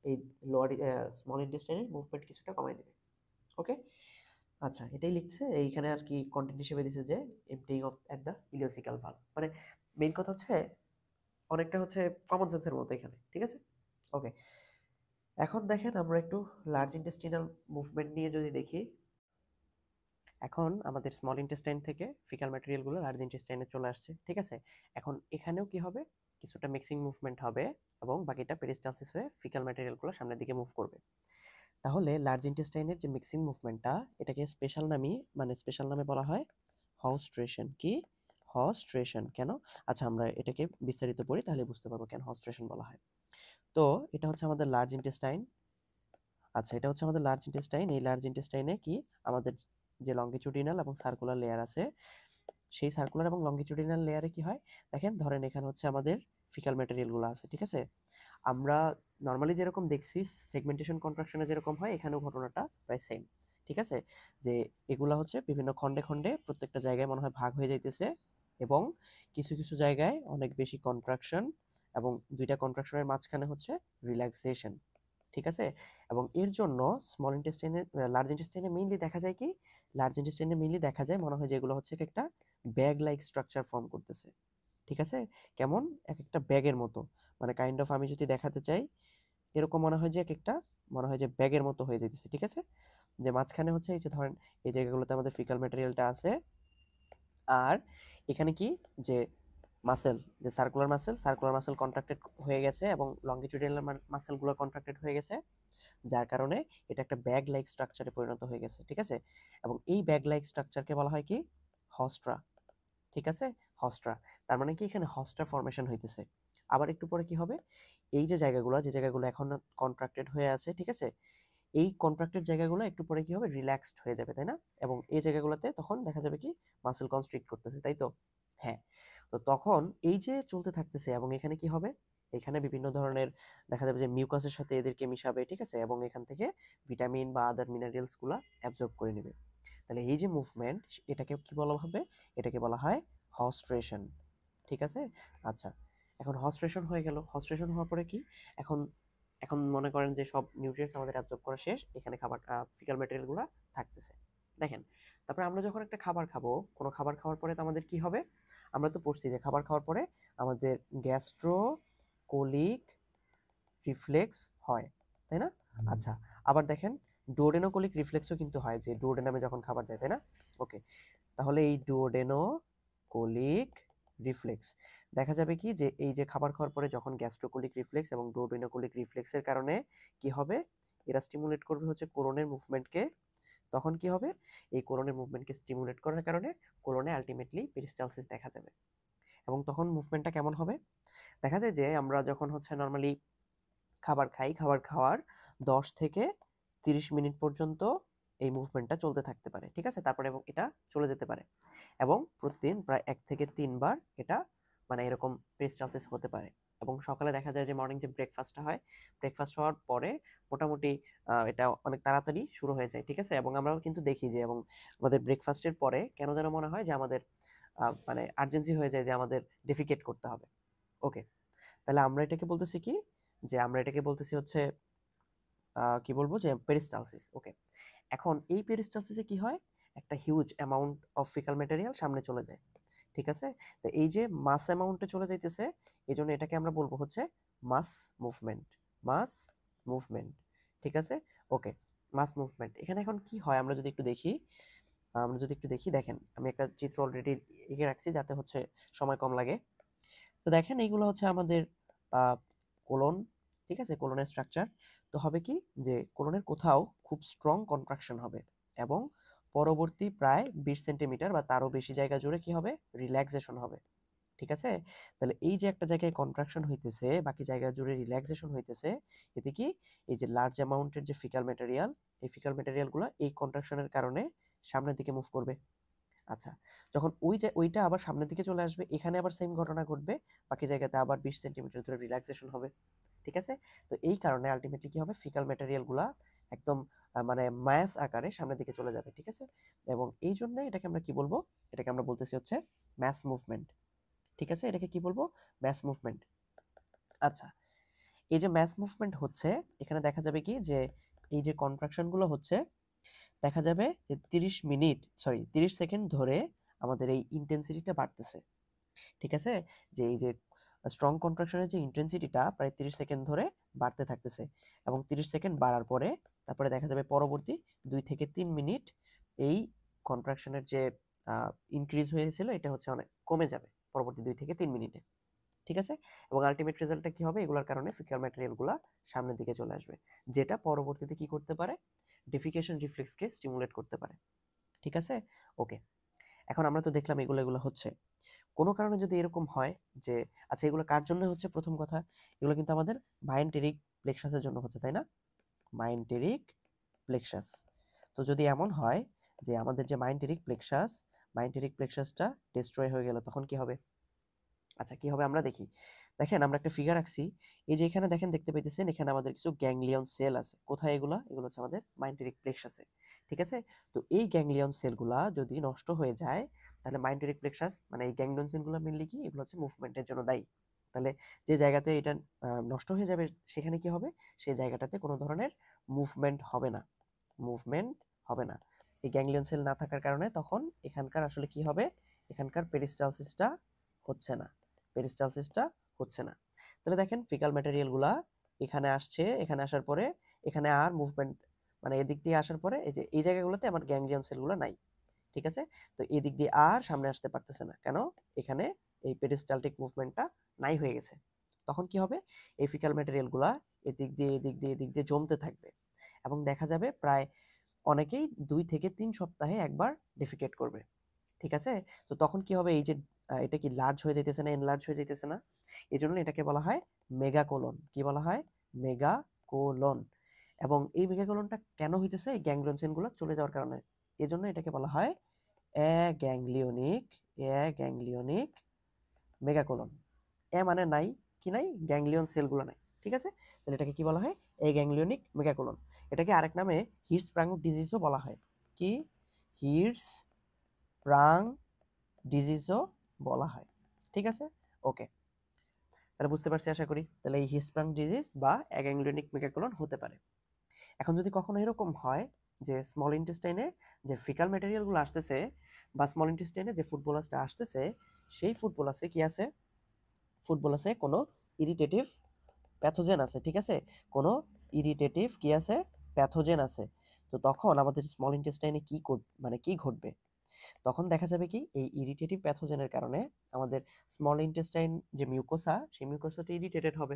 এই লোয়ার স্মল ইন্টেস্টাইনের মুভমেন্ট কিছুটা কমাই দেবে। ওকে, আচ্ছা এটাই লিখছে এইখানে আর কি কন্টেন্ট হিসেবে দিছে যে এমপ্টিং অফ অ্যাট দ্য ইলিওসিক্যাল ভালভ, মানে মেইন কথা হচ্ছে অনেকটা হচ্ছে কমন সেন্সের মতো এখানে। ঠিক আছে? ওকে, এখন দেখেন আমরা একটু লার্জ ইন্টেস্টিনাল মুভমেন্ট নিয়ে যদি দেখি, এখন আমাদের স্মল ইন্টেস্টাইন থেকে ফিকাল ম্যাটেরিয়ালগুলো লার্জ ইন্টেস্টাইনে চলে আসছে। ঠিক আছে? এখন এখানেও কি হবে, কিছুটা মিক্সিং মুভমেন্ট হবে এবং বাকিটা পেরিস্টালসিস হয়ে ফিকাল ম্যাটেরিয়ালগুলো সামনের দিকে মুভ করবে। তাহলে লার্জ ইন্টেস্টাইনের যে মিক্সিং মুভমেন্টটা, এটাকে স্পেশাল নামে বলা হয় হস্ট্রেশন। কি হস্ট্রেশন? কেন? আচ্ছা আমরা এটাকে বিস্তারিত পড়ি তাহলে বুঝতে পারবো কেন হস্ট্রেশন বলা হয়। তো এটা হচ্ছে আমাদের লার্জ ইন্টেস্টাইন। আচ্ছা এটা হচ্ছে আমাদের লার্জ ইন্টেস্টাইন। এই লার্জ ইন্টেস্টাইনে কি আমাদের যে লঙ্গিচুডিনাল এবং সার্কুলার লেয়ার আছে, সেই সার্কুলার এবং লঙ্গিচুডিনাল লেয়ারে কি হয় দেখেন, ধরেন এখানে হচ্ছে আমাদের ফিকাল ম্যাটেরিয়ালগুলো আছে। ঠিক আছে? আমরা নর্মালি যেরকম দেখছি সেগমেন্টেশন কন্ট্রাকশনে যেরকম হয়, এখানেও ঘটনাটা প্রায় সেম। ঠিক আছে? যে এগুলা হচ্ছে বিভিন্ন খণ্ডে খণ্ডে প্রত্যেকটা জায়গায় মনে হয় ভাগ হয়ে যাইতেছে এবং কিছু কিছু জায়গায় অনেক বেশি কন্ট্রাকশন এবং দুইটা কন্ট্রাকশনের মাঝখানে হচ্ছে রিল্যাক্সেশন। ঠিক আছে? এবং এর জন্য স্মল ইন্টেস্টাইনে লার্জ ইন্টেস্টাইনে মেইনলি দেখা যায় কি, লার্জ ইন্টেস্টাইনে মেইনলি দেখা যায় মনে হয় যে এগুলো হচ্ছে একটা ব্যাগ লাইক স্ট্রাকচার ফর্ম করতেছে। ঠিক আছে? কেমন? একটা ব্যাগের মতো, মানে কাইন্ড অফ আমি যদি দেখাতে চাই, এরকম মনে হয় যে একটা মনে হয় যে ব্যাগের মতো হয়ে যেতেছে। ঠিক আছে? যে মাঝখানে হচ্ছে এই যে ধরেন এই জায়গাগুলোতে আমাদের ফিকাল ম্যাটেরিয়ালটা আছে, আর এখানে কি যে সার্কুলার মাসেল কন্ট্রাক্টেড হয়ে গেছে এবং লঙ্গিটিউডিনাল মাসেলগুলো কন্ট্রাক্টেড হয়ে গেছে, যার কারণে এটা একটা ব্যাগ লাইক স্ট্রাকচারে পরিণত হয়ে গেছে। ঠিক আছে? এবং এই ব্যাগ লাইক স্ট্রাকচারকে বলা হয় কি, হস্ট্রা। ঠিক আছে? হস্ট্রা। তার মানে কি এখানে হস্ট্রা ফর্মেশন হইতেছে। আবার একটু পরে কি হবে, এই যে জায়গাগুলো এখন কন্ট্রাক্টেড হয়ে আছে, ঠিক আছে, এই কন্ট্রাক্টেড জায়গাগুলো একটু পরে কি হবে, রিল্যাক্সড হয়ে যাবে, তাই না? এবং এই জায়গাগুলোতে তখন দেখা যাবে কি মাসেল কনস্ট্রিক্ট করতেছে, তাই তো? হ্যাঁ। তো তখন এই যে চলতে থাকতেছে এবং এখানে কি হবে, এখানে বিভিন্ন ধরনের দেখা যাবে যে মিউকাসের সাথে এদেরকে মিশাবে। ঠিক আছে? এবং এখান থেকে ভিটামিন বা আদার মিনারেলস গুলা অ্যাবজর্ব করে নেবে। তাহলে এই যে মুভমেন্ট, এটাকে কি বলা হবে, এটাকে বলা হয় হস্ট্রেশন। ঠিক আছে? আচ্ছা, এখন হস্ট্রেশন হয়ে গেল। হস্ট্রেশন হওয়ার পরে কি, এখন এখন মনে করেন যে সব নিউট্রিয়েন্টস আমাদের অ্যাবজর্ব করা শেষ, এখানে খাবার ফিকাল ম্যাটেরিয়ালগুলো থাকতেছে। দেখেন, তারপরে আমরা যখন একটা খাবার খাবো, কোনো খাবার খাওয়ার পরে তো আমাদের কি হবে, আমরা তো পড়ছি যে খাবার খাওয়ার পরে আমাদের গ্যাস্ট্রো কোলিক রিফ্লেক্স হয়, তাই না? আচ্ছা, আবার দেখেন ডুওডেনোকোলিক রিফ্লেক্সও কিন্তু হয়, যে ডুওডেনামে যখন খাবার যায়, তাই না? ওকে, তাহলে এই ডুওডেনোকোলিক রিফ্লেক্স দেখা যাবে কি যে এই যে খাবার খাওয়ার পরে যখন গ্যাস্ট্রোকোলিক রিফ্লেক্স এবং ডুওডেনোকোলিক রিফ্লেক্সের কারণে কি হবে, এরা স্টিমুলেট করবে হচ্ছে কোলনের মুভমেন্টকে। তখন কি হবে, এই কোলনের মুভমেন্টকে স্টিমুলেট করার কারণে কোলনে আলটিমেটলি পেরিস্টালসিস দেখা যাবে। এবং তখন মুভমেন্টটা কেমন হবে, দেখা যায় যে আমরা যখন হচ্ছে নর্মালি খাবার খাই, খাবার খাওয়ার 10 থেকে 30 মিনিট পর্যন্ত এই মুভমেন্টটা চলতে থাকতে পারে। ঠিক আছে? তারপরে এবং এটা চলে যেতে পারে এবং প্রতিদিন প্রায় 1 থেকে 3 বার এটা মানে এরকম পেরিস্টালসিস হতে পারে। এবং সকালে দেখা যায় যে মর্নিং যে ব্রেকফাস্টটা হয়, ব্রেকফাস্ট হওয়ার পরে মোটামুটি এটা অনেক তাড়াতাড়ি শুরু হয়ে যায়। ঠিক আছে? এবং আমরাও কিন্তু দেখি যে এবং আমাদের ব্রেকফাস্টের পরে কেন যেন মনে হয় যে আমাদের মানে আর্জেন্সি হয়ে যায় যে আমাদের ডেফিকেট করতে হবে। ওকে, তাহলে আমরা এটাকে বলতেছি কি, যে আমরা এটাকে বলতেছি হচ্ছে কি বলবো, যে পেরিস্টালসিস। ওকে, এখন এই পেরিস্টালসিসে কি হয়, একটা huge amount of faecal material সামনে চলে যায়। ঠিক আছে? তো এই যে মাস অ্যামাউন্টে চলে যাইতেছে, এই জন্য এটাকে আমরা বলবো হচ্ছে মাস মুভমেন্ট। মাস মুভমেন্ট। ঠিক আছে? Okay, mass movement. এখানে এখন কি হয় আমরা যদি একটু দেখি, দেখেন আমি একটা চিত্র অলরেডি এঁকে রাখছি যাতে হচ্ছে সময় কম লাগে। তো দেখেন এইগুলো হচ্ছে আমাদের কোলন। ঠিক আছে? কোলনের স্ট্রাকচার। তো হবে কি যে কোলনের কোথাও খুব স্ট্রং কন্ট্রাকশন হবে এবং পরবর্তী প্রায় 20 সেন্টিমিটার বা তারও বেশি জায়গা জুড়ে কি হবে, রিল্যাক্সেশন হবে। ঠিক আছে? তাহলে এই যে একটা জায়গায় কন্ট্রাকশন হইতেছে, বাকি জায়গা জুড়ে রিল্যাক্সেশন হইতেছে, এতে কি এই যে লার্জ অ্যামাউন্টের যে ফিকাল ম্যাটেরিয়াল, এই ফিকাল ম্যাটেরিয়ালগুলো এই কন্ট্রাকশনের কারণে সামনের দিকে মুভ করবে। আচ্ছা, যখন ওইটা আবার সামনের দিকে চলে আসবে, এখানে আবার সেম ঘটনা ঘটবে, বাকি জায়গাতে আবার 20 সেন্টিমিটার ধরে রিল্যাক্সেশন হবে। ঠিক আছে? তো এই কারণে আলটিমেটলি কি হবে, ফিকাল ম্যাটেরিয়ালগুলা একদম মানে মাস আকারে সামনের দিকে চলে যাবে। ঠিক আছে? এবং এই জন্য এটাকে আমরা কি বলবো, এটাকে আমরা বলতেছি হচ্ছে ম্যাস মুভমেন্ট। ঠিক আছে? এটাকে কি বলবো, ম্যাস মুভমেন্ট। আচ্ছা, এই যে ম্যাস মুভমেন্ট হচ্ছে, এখানে দেখা যাবে কি যে এই যে কন্ট্রাকশন গুলো হচ্ছে, দেখা যাবে যে 30 সেকেন্ড ধরে আমাদের এই ইন্টেন্সিটিটা বাড়তেছে। ঠিক আছে? যে এই যে স্ট্রং কন্ট্রাকশনের যে ইন্টেন্সিটিটা প্রায় 30 সেকেন্ড ধরে বাড়তে থাকতেছে, এবং 30 সেকেন্ড বাড়ার পরে তারপরে দেখা যাবে পরবর্তী 2 থেকে 3 মিনিট এই কন্ট্রাকশনের যে ইনক্রিজ হয়েছিল এটা হচ্ছে অনেক কমে যাবে পরবর্তী 2 থেকে 3 মিনিটে। ঠিক আছে? এবং আলটিমেট রেজাল্টটা কি হবে, এগুলোর কারণে ফিকাল ম্যাটেরিয়ালগুলো সামনের দিকে চলে আসবে, যেটা পরবর্তীতে কি করতে পারে, ডেফিকেশন রিফ্লেক্সকে স্টিমুলেট করতে পারে। ঠিক আছে? ওকে, এখন আমরা তো দেখলাম এগুলো এগুলো হচ্ছে। কোনো কারণে যদি এরকম হয় যে, আচ্ছা এগুলো কার জন্য হচ্ছে, প্রথম কথা এগুলো কিন্তু আমাদের মাইন্টেরিক প্লেক্সাসের জন্য হচ্ছে, তাই না? মাইন্টেরিক প্লেক্সাস। তো যদি এমন হয় যে আমাদের যে মাইন্টেরিক প্লেক্সাসটা ডিস্ট্রয় হয়ে গেল, তখন কি হবে? আচ্ছা কি হবে আমরা দেখি। দেখেন আমরা একটা ফিগার আঁকছি, এই যে এখানে দেখেন, দেখতে পাইতেছেন এখানে আমাদের কিছু গ্যাংলিয়ন সেল আছে। কোথায় এগুলা? এগুলো হচ্ছে আমাদের মাইন্টেরিক প্লেক্সাসে। ঠিক আছে? তো এই গ্যাংলিয়ন সেলগুলা যদি নষ্ট হয়ে যায়, তাহলে মাইন্টেরিক প্লেক্সাস মানে এই গ্যাংলিয়ন সেলগুলো মেনলি কি, এগুলো হচ্ছে মুভমেন্টের জন্য দায়ী। তাহলে যে জায়গাতে এটা নষ্ট হয়ে যাবে, সেখানে কি হবে, সেই জায়গাটাতে কোনো ধরনের মুভমেন্ট হবে না, মুভমেন্ট হবে না। এই গ্যাংলিয়ন সেল না থাকার কারণে তখন এখানকার আসলে কি হবে, এখানকার পেরিস্টালসিসটা হচ্ছে না, পেরিস্টালসিসটা হচ্ছে না। তাহলে দেখেন ফিকাল ম্যাটেরিয়ালগুলা এখানে আসছে, এখানে আসার পরে এখানে আর মুভমেন্ট মানে এদিক দিয়ে আসার পরে এই যে এই জায়গাগুলোতে আমার গ্যাংলিয়ন সেলগুলো নাই। ঠিক আছে? তো এই দিক দিয়ে আর সামনে আসতে পারতেছে না, কেন? এখানে এই পেরিস্টালটিক মুভমেন্টটা নাই হয়ে গেছে। তখন কি হবে, এই ফিকাল ম্যাটেরিয়ালগুলা এদিক দিয়ে জমতে থাকবে, এবং দেখা যাবে প্রায় অনেকেই 2 থেকে 3 সপ্তাহে একবার ডেফিকেট করবে। ঠিক আছে? তো তখন কি হবে, এই যে এটা কি লার্জ হয়ে যাইতেছে না, এনলার্জ হয়ে যাইতেছে না? এজন্য এটাকে বলা হয় মেগাকোলন। কি বলা হয়? মেগাকোলন। এবং এই মেগাকোলনটা কেন হইতেছে, এই গ্যাংলিয়ন সেলগুলো চলে যাওয়ার কারণে। এজন্য এটাকে বলা হয় অ্যাগ্যাংলিওনিক অ্যাগ্যাংলিওনিক মেগাকোলন। মানে নাই, কি নাই? গ্যাংলিয়ন সেলগুলো নাই। ঠিক আছে? তাহলে এটাকে কি বলা হয়? অ্যাগ্যাংলিওনিক মেগাকোলন। এটাকে আরেক নামে হির্সপ্রাং ডিজিজও বলা হয়। কি? হির্সপ্রাং ডিজিজও বলা হয়। ঠিক আছে? ওকে, তাহলে বুঝতে পারছি আশা করি। তাহলে এই হিস্প্রাং ডিজিজ বা অ্যাগ্যাংলিওনিক মেগাকোলন হতে পারে। এখন যদি কখনো এরকম হয় যে স্মল ইন্টেস্টাইনে যে ফিকাল ম্যাটেরিয়ালগুলো আসতেছে, বা স্মল ইন্টেস্টাইনে যে ফুডবোলাসটা আসতেছে, সেই ফুডবোলাসে কি আছে, ফুডবোলাসে কোনো ইরিটেটিভ প্যাথোজেন আছে। ঠিক আছে? কোনো ইরিটেটিভ কি আছে, প্যাথোজেন আছে। তো তখন আমাদের স্মল ইন্টেস্টাইনে কি ঘটবে, তখন দেখা যাবে কি এই ইরিটেটিভ প্যাথোজেনের কারণে আমাদের স্মল ইন্টেস্টাইন যে মিউকোসা, সেই মিউকোসাটা ইরিটেটেড হবে।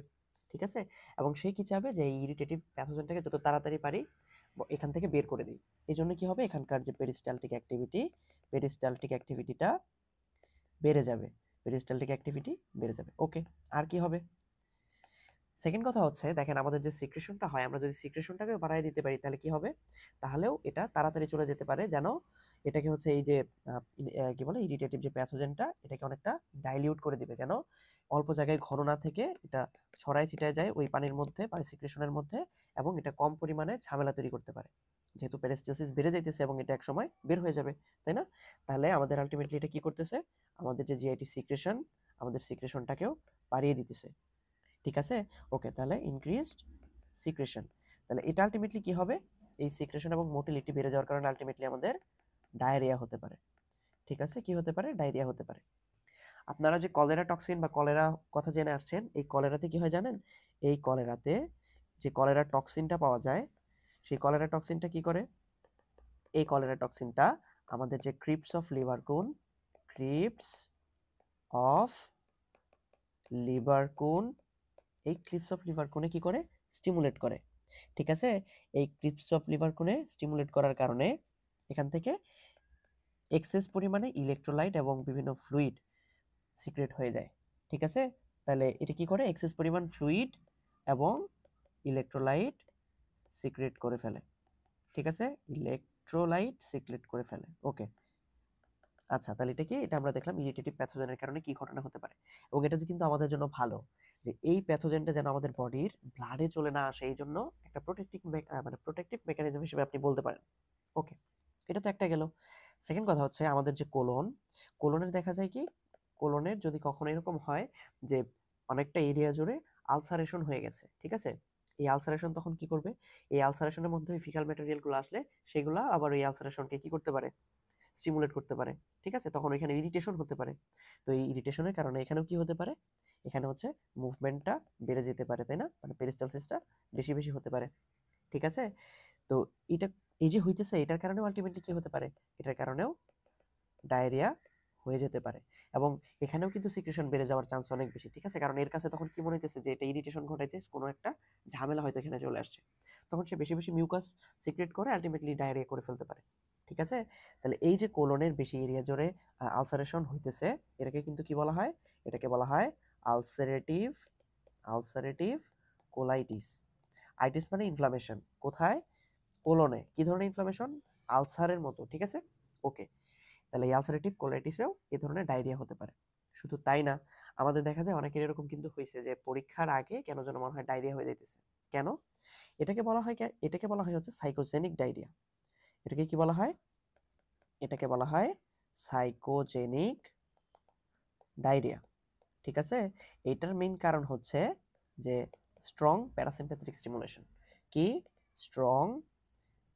ঠিক আছে? এবং সে কি চাবে যে এই ইরিটেটিভ প্যাথোজেনটাকে যত তাড়াতাড়ি পারি এখান থেকে বের করে দিই। এই জন্য কি হবে, এখানকার যে পেরিস্টালটিক অ্যাক্টিভিটিটা বেড়ে যাবে, পেরিস্টালটিক অ্যাক্টিভিটি বেড়ে যাবে। ওকে, আর কি হবে? সেকেন্ড কথা হচ্ছে, দেখেন আমাদের যে সিক্রেশনটা হয়, আমরা যদি সিক্রেশনটাকে বাড়ায় দিতে পারি, তাহলে কি হবে, তাহলেও এটা তাড়াতাড়ি চলে যেতে পারে, যেন এটাকে হচ্ছে এই যে কি বলে ইরিটেটিভ যে প্যাথোজেনটা, এটাকে অনেকটা ডাইলিউট করে দিবে, যেন অল্প জায়গায় ঘন না থেকে এটা ছড়ায় ছিটায় যায় ওই পানির মধ্যে বা সিক্রেশনের মধ্যে, এবং এটা কম পরিমাণে ঝামেলা তৈরি করতে পারে। যেহেতু পেরিস্টালসিস বেড়ে যাইতেছে এবং এটা একসময় বের হয়ে যাবে, তাই না? তাহলে আমাদের আলটিমেটলি এটা কি করতেছে, আমাদের যে জিআইটি সিক্রেশন, আমাদের সিক্রেশনটাকেও বাড়িয়ে দিতেছে। ঠিক আছে? ওকে, তাহলে ইনক্রিজড সিক্রেশন। তাহলে এটা আলটিমেটলি কি হবে, এই সিক্রেশন এবং মোটিলিটি বেড়ে যাওয়ার কারণে আলটিমেটলি আমাদের ডায়রিয়া হতে পারে। ঠিক আছে? কি হতে পারে? ডায়রিয়া হতে পারে। আপনারা যে কলেরা টক্সিন বা কলেরা কথা জেনে আসছেন, এই কলেরাতে কি হয় জানেন? এই কলেরাতে যে কলেরা টক্সিনটা পাওয়া যায়, সেই কলেরা টক্সিনটা কি করে, এই কলেরা টক্সিনটা আমাদের যে ক্রিপস অফ লিভারকুন, এই ক্রিপস অফ লিভারকুনে কি করে, স্টিমুলেট করে। ঠিক আছে? এই ক্রিপস অফ লিভারকুনে স্টিমুলেট করার কারণে এখান থেকে এক্সেস পরিমাণে ইলেকট্রোলাইট এবং বিভিন্ন ফ্লুইড সিক্রেট হয়ে যায়। ঠিক আছে, তাহলে এটা কি করে, এক্সেস পরিমাণ ফ্লুইড এবং ইলেকট্রোলাইট সিক্রেট করে ফেলে। ঠিক আছে, ইলেকট্রোলাইট সিক্রেট করে ফেলে। ওকে, আচ্ছা তাহলে এটা কি, এটা আমরা দেখলাম ইরিটেটিভ প্যাথোজেনের কারণে কি ঘটনা হতে পারে, এবং এটা যে কিন্তু আমাদের জন্য ভালো যে এই প্যাথোজেনটা যেন আমাদের বডির ব্লাডে চলে না আসে, এই জন্য একটা প্রোটেক্টিভ মেকানিজম হিসেবে আপনি বলতে পারেন। ওকে, এটা তো একটা গেল। সেকেন্ড কথা হচ্ছে আমাদের যে কোলনের দেখা যায় কি, কোলনের যদি কখনো এরকম হয় যে অনেকটা এরিয়া জুড়ে আলসারেশন হয়ে গেছে, ঠিক আছে, এই আলসারেশন তখন কি করবে, এই আলসারেশনের মধ্যে ফিকাল ম্যাটেরিয়ালগুলো আসলে সেগুলা আবার ওই আলসারেশনকে কি করতে পারে, স্টিমুলেট করতে পারে। ঠিক আছে, তখন ওইখানে ইরিটেশন হতে পারে। তো এই ইরিটেশনের কারণে এখানেও কি হতে পারে, এখানে হচ্ছে মুভমেন্টটা বেড়ে যেতে পারে, তাই না, মানে পেরিস্টালসিসটা বেশি বেশি হতে পারে। ঠিক আছে, তো এটা এই যে হইতেছে, এটার কারণেও আলটিমেটলি কি হতে পারে, এটার কারণেও ডায়রিয়া হয়ে যেতে পারে, এবং এখানেও কিন্তু সিক্রেশন বেড়ে যাওয়ার চান্স অনেক বেশি। ঠিক আছে, কারণ এর কাছে তখন কি মনে হইতেছে যে এটা ইরিটেশন ঘটাইতে কোনো একটা ঝামেলা হয়তো এখানে চলে আসছে, তখন সে বেশি বেশি মিউকাস সিক্রেট করে আলটিমেটলি ডায়রিয়া করে ফেলতে পারে। ঠিক আছে, তাহলে এই যে কোলনের বেশি এরিয়া জুড়ে আলসারেশন হইতেছে, এটাকে কিন্তু কি বলা হয়, এটাকে বলা হয় আলসারেটিভ আলসারেটিভ কোলাইটিস। আইটিস মানে ইনফ্লামেশন, কোথায়, কোলনে। কি ধরনের ইনফ্লামেশন, আলসারের মতো। ঠিক আছে, ওকে, তাহলে এই আলসারেটিভ কোলাইটিসেও এই ধরনের ডায়রিয়া হতে পারে। শুধু তাই না, আমাদের দেখা যায় অনেকের এরকম কিন্তু হয়েছে যে পরীক্ষার আগে কেন যেন মনে হয় ডায়রিয়া হয়ে যাইতেছে। কেন, এটাকে বলা হয় হচ্ছে সাইকোজেনিক ডায়রিয়া। এটাকে কি বলা হয়, এটাকে বলা হয় সাইকোজেনিক ডায়রিয়া। ঠিক আছে, এটার মেইন কারণ হচ্ছে যে স্ট্রং প্যারাসিম্প্যাথেটিক স্টিমুলেশন। কি, স্ট্রং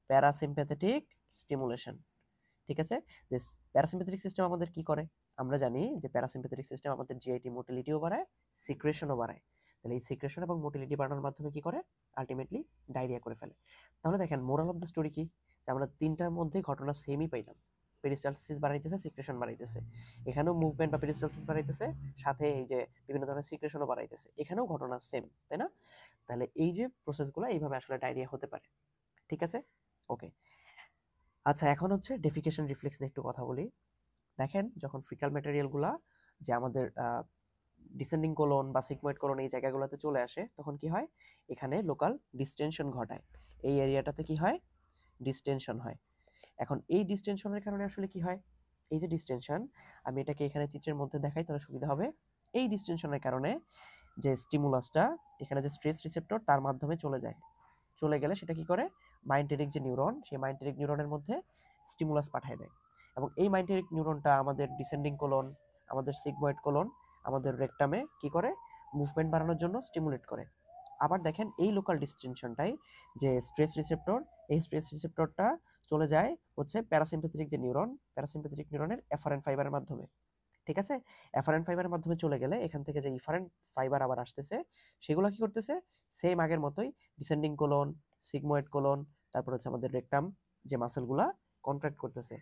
প্যারাসিম্প্যাথেটিক স্টিমুলেশন। ঠিক আছে, যে প্যারাসিম্প্যাথেটিক সিস্টেম আমাদের কি করে, আমরা জানি যে প্যারাসিম্প্যাথেটিক সিস্টেম আমাদের জিআইটি মোটিলিটিও বাড়ায়, সিক্রেশনও বাড়ায়। তাহলে এই সিক্রেশন এবং মোটিলিটি বাড়ানোর মাধ্যমে কি করে, আলটিমেটলি ডায়রিয়া করে ফেলে। তাহলে দেখেন মোরাল অফ দ্য স্টোরি কি, যে আমরা তিনটার মধ্যে ঘটনা সেমই পাইলাম, পেরিস্টালসিস বাড়াইতেছে, সিক্রেশন বাড়াইতেছে, এখানেও মুভমেন্ট বা পেরিস্টালসিস বাড়াইতেছে, সাথে এই যে বিভিন্ন ধরনের সিক্রেশনও বাড়াইতেছে, এখানেও ঘটনা সেম, তাই না। তাহলে এই যে প্রসেসগুলো এইভাবে আসলে ডায়রিয়া হতে পারে। ঠিক আছে, ওকে, আচ্ছা এখন হচ্ছে ডেফিকেশন রিফ্লেক্স নিয়ে একটু কথা বলি। দেখেন যখন ফিকাল ম্যাটেরিয়ালগুলা যে আমাদের ডিসেন্ডিং কোলন বা সিগময়েড কোলন এই জায়গাগুলোতে চলে আসে, তখন কি হয়, এখানে লোকাল ডিস্টেনশন ঘটায়, এই এরিয়াটাতে কি হয়, ডিস্টেনশন হয়। এখন এই ডিস্টেনশনের কারণে আসলে কি হয়, এই যে ডিস্টেনশন, আমি এটাকে এখানে চিত্রের মধ্যে দেখাই তাহলে সুবিধা হবে। এই ডিস্টেনশনের কারণে যে স্টিমুলাসটা এখানে যে স্ট্রেস রিসেপ্টর তার মাধ্যমে চলে যায়, চলে গেলে সেটা কি করে, মাইন্টেরিক যে নিউরন, সেই মাইন্টেরিক নিউরনের মধ্যে স্টিমুলাস পাঠিয়ে দেয়, এবং এই মাইন্টেরিক নিউরনটা আমাদের ডিসেন্ডিং কোলন, আমাদের সিগময়েড কোলন, আমাদের রেকটামে কি করে, মুভমেন্ট বাড়ানোর জন্য স্টিমুলেট করে। আবার দেখেন এই লোকাল ডিস্টেনশনটাই যে স্ট্রেস রিসেপ্টর, এই স্ট্রেস রিসেপ্টরটা চলে যায় হচ্ছে প্যারাসিম্প্যাথেটিক যে নিউরন, প্যারাসিম্প্যাথেটিক নিউরনের এফারেন্ট ফাইবারের মাধ্যমে। ঠিক আছে, এফারেন্ট ফাইবারের মাধ্যমে চলে গেলে এখান থেকে যে ইফারেন্ট ফাইবার আবার আসতেছে, সেগুলো কি করতেছে, সেম আগের মতোই ডিসেন্ডিং কোলন, সিগময়েড কোলন, তারপর হচ্ছে আমাদের রেকটাম যে মাসেলগুলা কন্ট্রাক্ট করতেছে,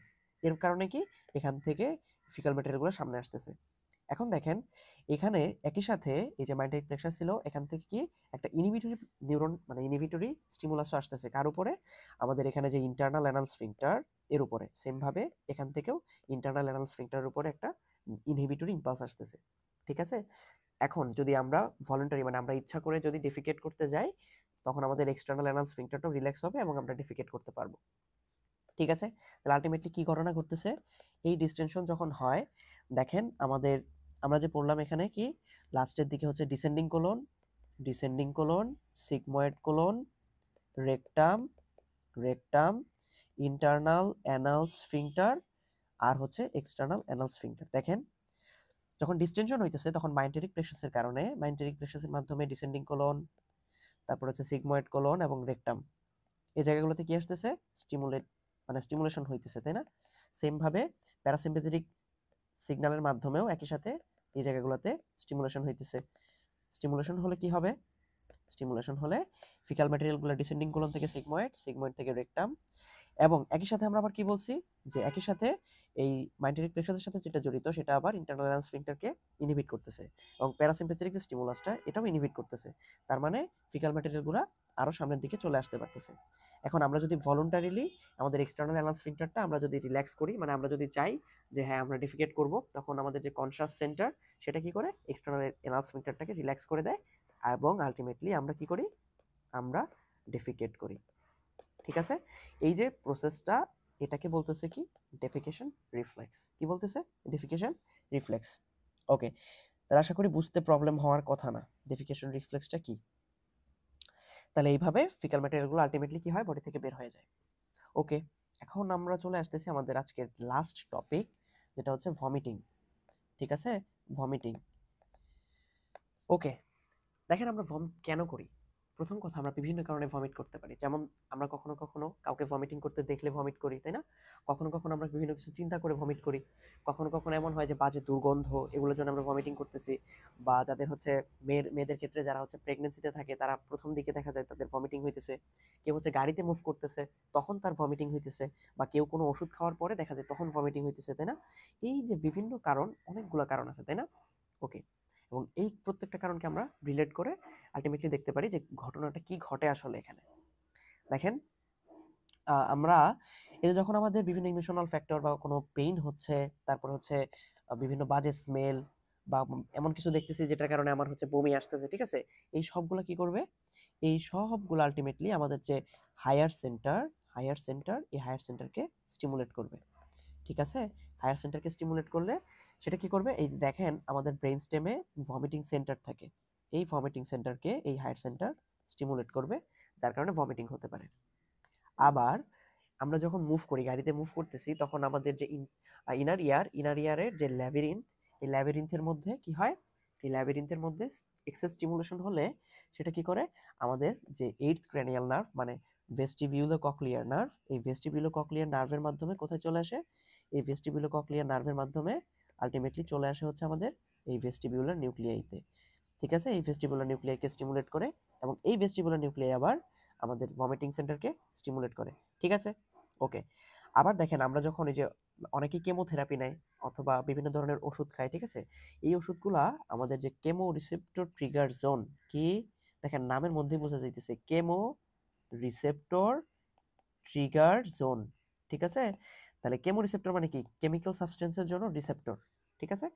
এর কারণে কি এখান থেকে ফিকাল ম্যাটেরিয়ালগুলো সামনে আসতেছে। এখন দেখেন এখানে একই সাথে এই যে মাইন্ডাইট প্লেক্সাস ছিল, এখান থেকে কি একটা ইনহিবিটরি নিউরন মানে ইনহিবিটরি স্টিমুলাসও আসতেছে, কার উপরে, আমাদের এখানে যে ইন্টারনাল অ্যানাল স্ফিংটার এর উপরে, সেম ভাবে এখান থেকেও ইন্টারনাল অ্যানাল স্ফিংটারের উপরে একটা ইনহিবিটরি ইম্পালস আসতেছে। ঠিক আছে, এখন যদি আমরা ভলান্টারি মানে আমরা ইচ্ছা করে যদি ডেফিকেট করতে যাই, তখন আমাদের এক্সটার্নাল অ্যানাল স্ফিংটারটাও রিল্যাক্স হবে এবং আমরা ডেফিকেট করতে পারবো। ঠিক আছে, তাহলে আলটিমেটলি কি ঘটনা ঘটতেছে, এই ডিস্টেনশন যখন হয়, দেখেন আমাদের আমরা যে পড়লাম এখানে কি, লাস্টের দিকে হচ্ছে descending colon, sigmoid colon, rectum, rectum, internal anal sphincter, আর হচ্ছে এক্সটার্নাল অ্যানাল স্ফিংটার। দেখেন যখন ডিস্টেনশন হইতেছে তখন মাইন্টেরিক প্লেক্সাসের কারণে, মাইন্টেরিক প্লেক্সাসের মাধ্যমে ডিসেন্ডিং কোলন, তারপর হচ্ছে সিগময়েড কোলন এবং রেকটাম, এই জায়গাগুলোতে কি আসতেছে, স্টিমুলেট মানে স্টিমুলেশন হইতেছে, তাই না। সেম ভাবে প্যারাসিম্প্যাথেটিক সিগন্যালের মাধ্যমেও একই সাথে এই জায়গাগুলোতে স্টিমুলেশন হইতেছে। স্টিমুলেশন হলে কি হবে, স্টিমুলেশন হলে ফিকাল ম্যাটেরিয়ালগুলো ডিসেন্ডিং কোলন থেকে সিগময়েড, সিগময়েড থেকে রেকটাম, এবং একই সাথে আমরা আবার কি বলছি, যে একই সাথে এই মাইন্টেরিক প্লেক্সাসের সাথে যেটা জড়িত সেটা আবার ইন্টারনাল অ্যালান স্ফিংটারকে ইনহিবিট করতেছে, এবং প্যারাসিম্পেথেটিক যে স্টিমুলাসটা এটাও ইনহিবিট করতেছে। তার মানে ফিকাল ম্যাটেরিয়ালগুলো আরো সামনের দিকে চলে আসতে পারতেছে। এখন আমরা যদি ভলান্টারিলি আমাদের এক্সটার্নাল অ্যালান স্ফিংটারটা আমরা যদি রিল্যাক্স করি, মানে আমরা যদি চাই যে হ্যাঁ আমরা ডিফিকেট করব, তখন আমাদের যে কনশাস সেন্টার সেটা কি করে এক্সটার্নাল অ্যালান স্ফিংটারটাকে রিল্যাক্স করে দেয়, এবং আলটিমেটলি আমরা কি করি, আমরা ডেফিকেট করি। ঠিক আছে, এই যে প্রসেসটা এটাকে বলতেছে কি, ডেফিকেশন রিফ্লেক্স। কি বলতেছে, ডেফিকেশন রিফ্লেক্স। ওকে, তাহলে আশা করি বুঝতে প্রবলেম হওয়ার কথা না ডেফিকেশন রিফ্লেক্সটা কি। তাহলে এইভাবে ফিকাল ম্যাটেরিয়ালগুলো আলটিমেটলি কি হয়, বডি থেকে বের হয়ে যায়। ওকে, এখন আমরা চলে আসতেছি আমাদের আজকের লাস্ট টপিক, যেটা হচ্ছে ভমিটিং। ঠিক আছে, ভমিটিং। ওকে, দেখেন আমরা ভমিট কেন করি। প্রথম কথা, আমরা বিভিন্ন কারণে ভমিট করতে পারি। যেমন আমরা কখনো কখনো কাউকে ভমিটিং করতে দেখলে ভমিট করি, তাই না? কখনো কখনো আমরা বিভিন্ন কিছু চিন্তা করে ভমিট করি। কখনো কখনো এমন হয় যে বাজে দুর্গন্ধ, এগুলোর জন্য আমরা ভমিটিং করতেছি। বা যাদের হচ্ছে মেয়েদের ক্ষেত্রে যারা হচ্ছে প্রেগনেন্সিতে থাকে, তারা প্রথম দিকে দেখা যায় তাদের ভমিটিং হইতেছে। কেউ হচ্ছে গাড়িতে মুভ করতেছে, তখন তার ভমিটিং হইতেছে। বা কেউ কোনো ওষুধ খাওয়ার পরে দেখা যায় তখন ভমিটিং হইতেছে, তাই না? এই যে বিভিন্ন কারণ, অনেকগুলো কারণ আছে, তাই না? ওকে, এবং এই প্রত্যেকটা কারণকে আমরা রিলেট করে আলটিমেটলি দেখতে পারি যে ঘটনাটা কি ঘটে আসলে এখানে। দেখেন, আমরা এই যে যখন আমাদের বিভিন্ন ইমোশনাল ফ্যাক্টর বা কোনো পেইন হচ্ছে, তারপর হচ্ছে বিভিন্ন বাজে স্মেল বা এমন কিছু দেখতেছি যেটার কারণে আমার হচ্ছে বমি আসতেছে, ঠিক আছে, এই সবগুলা কি করবে, এই সবগুলো আলটিমেটলি আমাদের যে হায়ার সেন্টার এই হায়ার সেন্টারকে স্টিমুলেট করবে। ঠিক আছে, হায়ার সেন্টারকে স্টিমুলেট করলে সেটা কি করবে, এই যে দেখেন আমাদের ব্রেন স্টেমে ভমিটিং সেন্টার থাকে, এই ভমিটিং সেন্টারকে এই হায়ার সেন্টার স্টিমুলেট করবে, যার কারণে ভমিটিং হতে পারে। আবার আমরা যখন মুভ করি, গাড়িতে মুভ করতেছি, তখন আমাদের যে ইনার ইয়ারের যে ল্যাবিরিন্থ, এই ল্যাবিরিন্থের মধ্যে কি হয়, এই ল্যাবিরিন্থের মধ্যে এক্সেস স্টিমুলেশন হলে সেটা কি করে, আমাদের যে এইটস ক্র্যানিয়াল নার্ভ মানে ভেস্টিবিউলো ককলিয়ার নার্ভ, এই ভেস্টিবিউলো ককলিয়ার নার্ভের মাধ্যমে কোথায় চলে আসে, এই ভেস্টিবিউলো ককলিয়ার নার্ভের মাধ্যমে আলটিমেটলি চলে আসে হচ্ছে আমাদের এই ভেস্টিবিউলার নিউক্লিয়াইতে। ঠিক আছে, এই ভেস্টিবুলার নিউক্লিয়াইকে স্টিমুলেট করে, এবং এই ভেস্টিবুলার নিউক্লিয়াই আবার আমাদের ভমিটিং সেন্টারকে স্টিমুলেট করে। ঠিক আছে, ওকে। আবার দেখেন আমরা যখন এই যে অনেকেই কেমোথেরাপি নেয় অথবা বিভিন্ন ধরনের ওষুধ খায়, ঠিক আছে, এই ওষুধগুলা আমাদের যে কেমো রিসেপ্টর ট্রিগার জোন, কি দেখেন নামের মধ্যেই বোঝা যাইতেছে, কেমো রিসেপ্টর ট্রিগার জোন। ঠিক আছে, তাহলে কেমো রিসেপ্টর মানে কি, কেমিক্যাল সাবস্টেন্সের জন্য রিসেপ্টর। ঠিক আছে,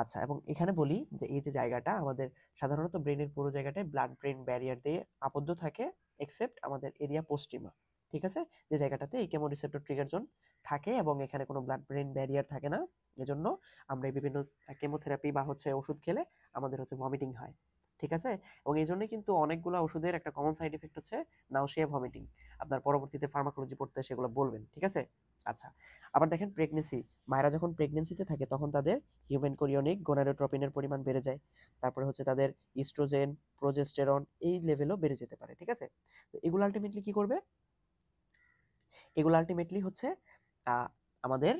আচ্ছা, এবং এখানে বলি যে এই যে জায়গাটা আমাদের সাধারণত ব্রেনের পুরো জায়গাটায় ব্লাড ব্রেন ব্যারিয়ার দিয়ে আবদ্ধ থাকে, এক্সেপ্ট আমাদের এরিয়া পোস্টিমা। ঠিক আছে, যে জায়গাটাতে এই কেমো রিসেপ্টর ট্রিগার জোন থাকে এবং এখানে কোনো ব্লাড ব্রেন ব্যারিয়ার থাকে না, এজন্য আমরা এই বিভিন্ন কেমোথেরাপি বা হচ্ছে ওষুধ খেলে আমাদের হচ্ছে ভমিটিং হয়। ঠিক আছে, এবং এই জন্যই কিন্তু অনেকগুলো ওষুধের একটা কমন সাইড এফেক্ট হচ্ছে নাউসিয়া, ভমিটিং। আপনার পরবর্তীতে ফার্মাকোলজি পড়তে সেগুলো বলবেন। ঠিক আছে, আচ্ছা। আবার দেখেন প্রেগনেন্সি, মায়েরা যখন প্রেগনেন্সিতে থাকে তখন তাদের হিউম্যান কোরিয়নিক গোনাডোট্রপিনের পরিমাণ বেড়ে যায়, তারপরে হচ্ছে তাদের ইস্ট্রোজেন, প্রোজেস্টেরন এই লেভেলও বেড়ে যেতে পারে। ঠিক আছে, তো এগুলো আলটিমেটলি কি করবে, এগুলো আলটিমেটলি হচ্ছে আমাদের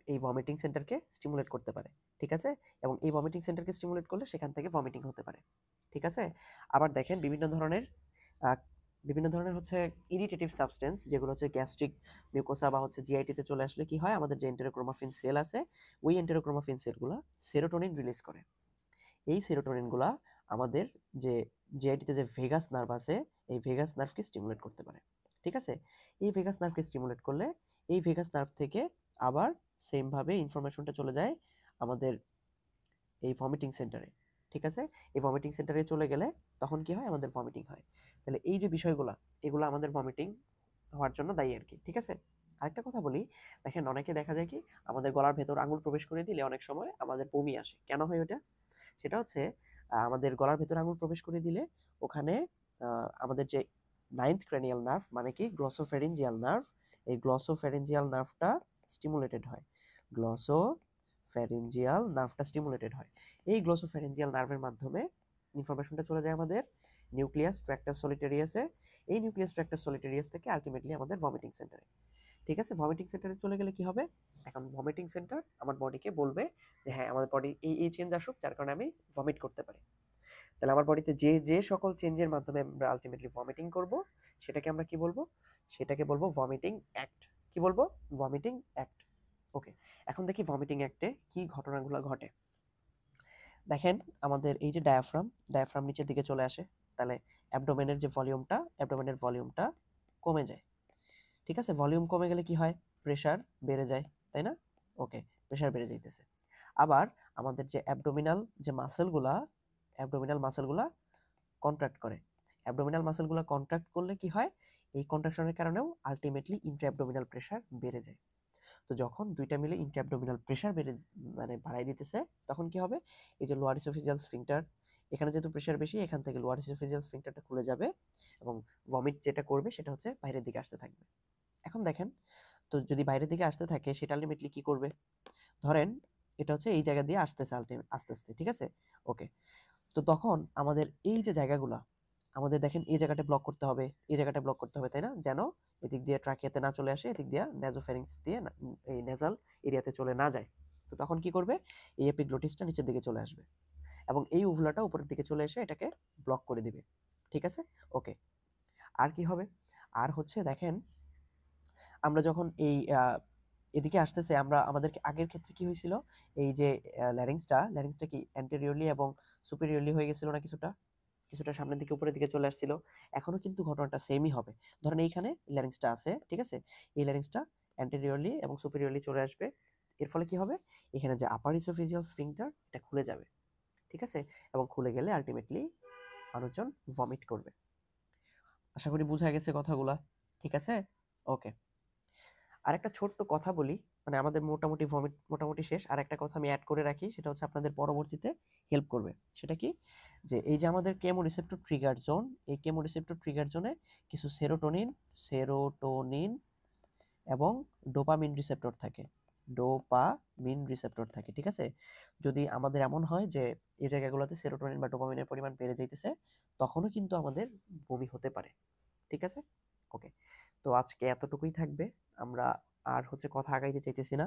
এই ভমিটিং সেন্টারকে স্টিমুলেট করতে পারে। ঠিক আছে, এবং এই ভমিটিং সেন্টারকে স্টিমুলেট করলে সেখান থেকে ভমিটিং হতে পারে। ঠিক আছে, আবার দেখেন বিভিন্ন ধরনের হচ্ছে ইরিটেটিভ সাবস্টেন্স, যেগুলো হচ্ছে গ্যাস্ট্রিক মিউকোসা বা হচ্ছে জিআইটিতে চলে আসলে কি হয়, আমাদের যে এন্টেরোক্রোমাফিন সেল আছে, ওই এন্টেরোক্রোমাফিন সেলগুলো সেরোটোনিন রিলিজ করে। এই সেরোটোনিনগুলা আমাদের যে জিআইটিতে যে ভেগাস নার্ভ আছে, এই ভেগাস নার্ভকে স্টিমুলেট করতে পারে। ঠিক আছে, এই ভেগাস নার্ভকে স্টিমুলেট করলে এই ভেগাস নার্ভ থেকে আবার সেম ভাবে ইনফরমেশনটা চলে যায় আমাদের এই ভমিটিং সেন্টারে। ঠিক আছে, এই ভমিটিং সেন্টারে চলে গেলে তখন কি হয়, আমাদের ভমিটিং হয়। তাহলে এই যে বিষয়গুলো, এগুলো আমাদের ভমিটিং হওয়ার জন্য দায়ী আর কি। ঠিক আছে, আরেকটা কথা বলি, দেখেন অনেকে দেখা যায় কি, আমাদের গলার ভেতর আঙুল প্রবেশ করে দিলে অনেক সময় আমাদের বমি আসে। কেন হয় ওটা, সেটা হচ্ছে আমাদের গলার ভেতর আঙুল প্রবেশ করে দিলে ওখানে আমাদের যে নাইন্থ ক্র্যানিয়াল নার্ভ মানে কি গ্লসোফ্যারিঞ্জিয়াল নার্ভ, এই গ্লসোফ্যারিঞ্জিয়াল নার্ভটা স্টিমুলেটেড হয়, গ্লসোফ্যারিঞ্জিয়াল নার্ভটা স্টিমুলেটেড হয়। এই গ্লসোফ্যারিঞ্জিয়াল নার্ভের মাধ্যমে ইনফরমেশনটা চলে যায় আমাদের নিউক্লিয়াস ট্র্যাক্টাস সলিটারিয়াসে, এই নিউক্লিয়াস ট্র্যাক্টাস সলিটারিয়াস থেকে আলটিমেটলি আমাদের ভমিটিং সেন্টারে। ঠিক আছে, ভমিটিং সেন্টারে চলে গেলে কি হবে, এখন ভমিটিং সেন্টার আমার বডিকে বলবে যে হ্যাঁ আমার বডি এই চেঞ্জ আসুক যার কারণে আমি ভমিট করতে পারি। তাহলে আমার বডিতে যে যে সকল চেঞ্জের মাধ্যমে আমরা আলটিমেটলি ভমিটিং করব সেটাকে আমরা কি বলবো? সেটাকে বলবো ভমিটিং অ্যাক্ট। কি বলবো? Vomiting act. ওকে, এখন দেখি ভমিটিং অ্যাক্টে কি ঘটনাগুলো ঘটে। দেখেন আমাদের এই যে ডায়াফ্রাম নিচের দিকে চলে আসে, তাহলে অ্যাবডোমেনের ভলিউমটা কমে যায়। ঠিক আছে, ভলিউম কমে গেলে কি হয়? প্রেসার বেড়ে যায়, তাই না? ওকে, প্রেসার বেড়ে যাইতেছে। আবার আমাদের যে অ্যাবডোমিনাল মাসেলগুলা কন্ট্রাক্ট করে। অ্যাবডোমিনাল মাসেলগুলা কন্ট্রাক্ট করলে কি হয়? এই কন্ট্রাকশনের কারণেও আলটিমেটলি ইন্ট্রা অ্যাবডোমিনাল প্রেসার বেড়ে যায়। তো যখন দুইটা মিলে ইন্ট্রা অ্যাবডোমিনাল প্রেসার মানে বাড়াই দিতেছে, তখন কি হবে? এই যে লোয়ার ইসোফেজিয়াল স্ফিংটার, এখানে যেহেতু প্রেসার বেশি, এখান থেকে লোয়ার ইসোফেজিয়াল স্ফিংটারটা খুলে যাবে এবং ভমিট যেটা করবে সেটা হচ্ছে বাইরের দিকে আসতে থাকবে। এখন দেখেন, তো যদি বাইরের দিকে আসতে থাকে সেটা আলটিমেটলি কি করবে? ধরেন এটা হচ্ছে এই জায়গা দিয়ে আসতেছে আস্তে আস্তে, ঠিক আছে? ওকে, তো তখন আমাদের এই যে জায়গাগুলা, আমাদের দেখেন এই জায়গাটা ব্লক করতে হবে, এই জায়গাটা ব্লক করতে হবে, তাই না? যেন এদিক দিয়ে ট্রাকিয়াতে না চলে আসে, এদিক দিয়ে নেজোফ্যারিংস দিয়ে এই নেজাল এরিয়াতে চলে না যায়। তো তখন কি করবে? এই এপিগ্লোটিসটা নিচের দিকে চলে আসবে এবং এই উভলাটা উপরের দিকে চলে এসে এটাকে ব্লক করে দিবে। ঠিক আছে? ওকে, আর কি হবে? আর হচ্ছে দেখেন, আমরা যখন এই এদিকে আসতেছে, আমাদের আগের ক্ষেত্রে কি হয়েছিল? এই যে ল্যারিংসটা কি অ্যান্টেরিয়রলি এবং সুপিরিয়রলি হয়ে গেছিল না? কিছুটা কিছুটা সামনের দিকে উপরের দিকে চলে আসছিল। এখনো কিন্তু ঘটনাটা সেমই হবে। ধরেন এইখানে ল্যারিংসটা আছে, ঠিক আছে? এই ল্যারিংসটা অ্যান্টেরিয়রলি এবং সুপিরিয়রলি চলে আসবে। এর ফলে কি হবে? এখানে যে আপার ইসোফেজিয়াল স্ফিংটার এটা খুলে যাবে, ঠিক আছে? এবং খুলে গেলে আলটিমেটলি মানুষজন ভমিট করবে। আশা করি বোঝা গেছে কথাগুলা, ঠিক আছে? ওকে, আরেকটা ছোট্ট কথা বলি, মানে আমাদের মোটামুটি ভমিট মোটামুটি শেষ। আর একটা কথা আমি অ্যাড করে রাখি, সেটা হচ্ছে আপনাদের পরবর্তীতে হেল্প করবে। সেটা কি? যে এই যে আমাদের কেমোরিসেপ্টর ট্রিগার জোন, এই কেমোরিসেপ্টর ট্রিগার জোনে কিছু সেরোটোনিন এবং ডোপামিন রিসেপ্টর থাকে, ঠিক আছে? যদি আমাদের এমন হয় যে এই জায়গাগুলোতে সেরোটোনিন বা ডোপামিনের পরিমাণ বেড়ে যাইতেছে, তখনও কিন্তু আমাদের বমি হতে পারে, ঠিক আছে? ওকে, তো আজকে এতটুকুই থাকবে। আমরা আর হচ্ছে কথা আগাইতে চাইতেছি না।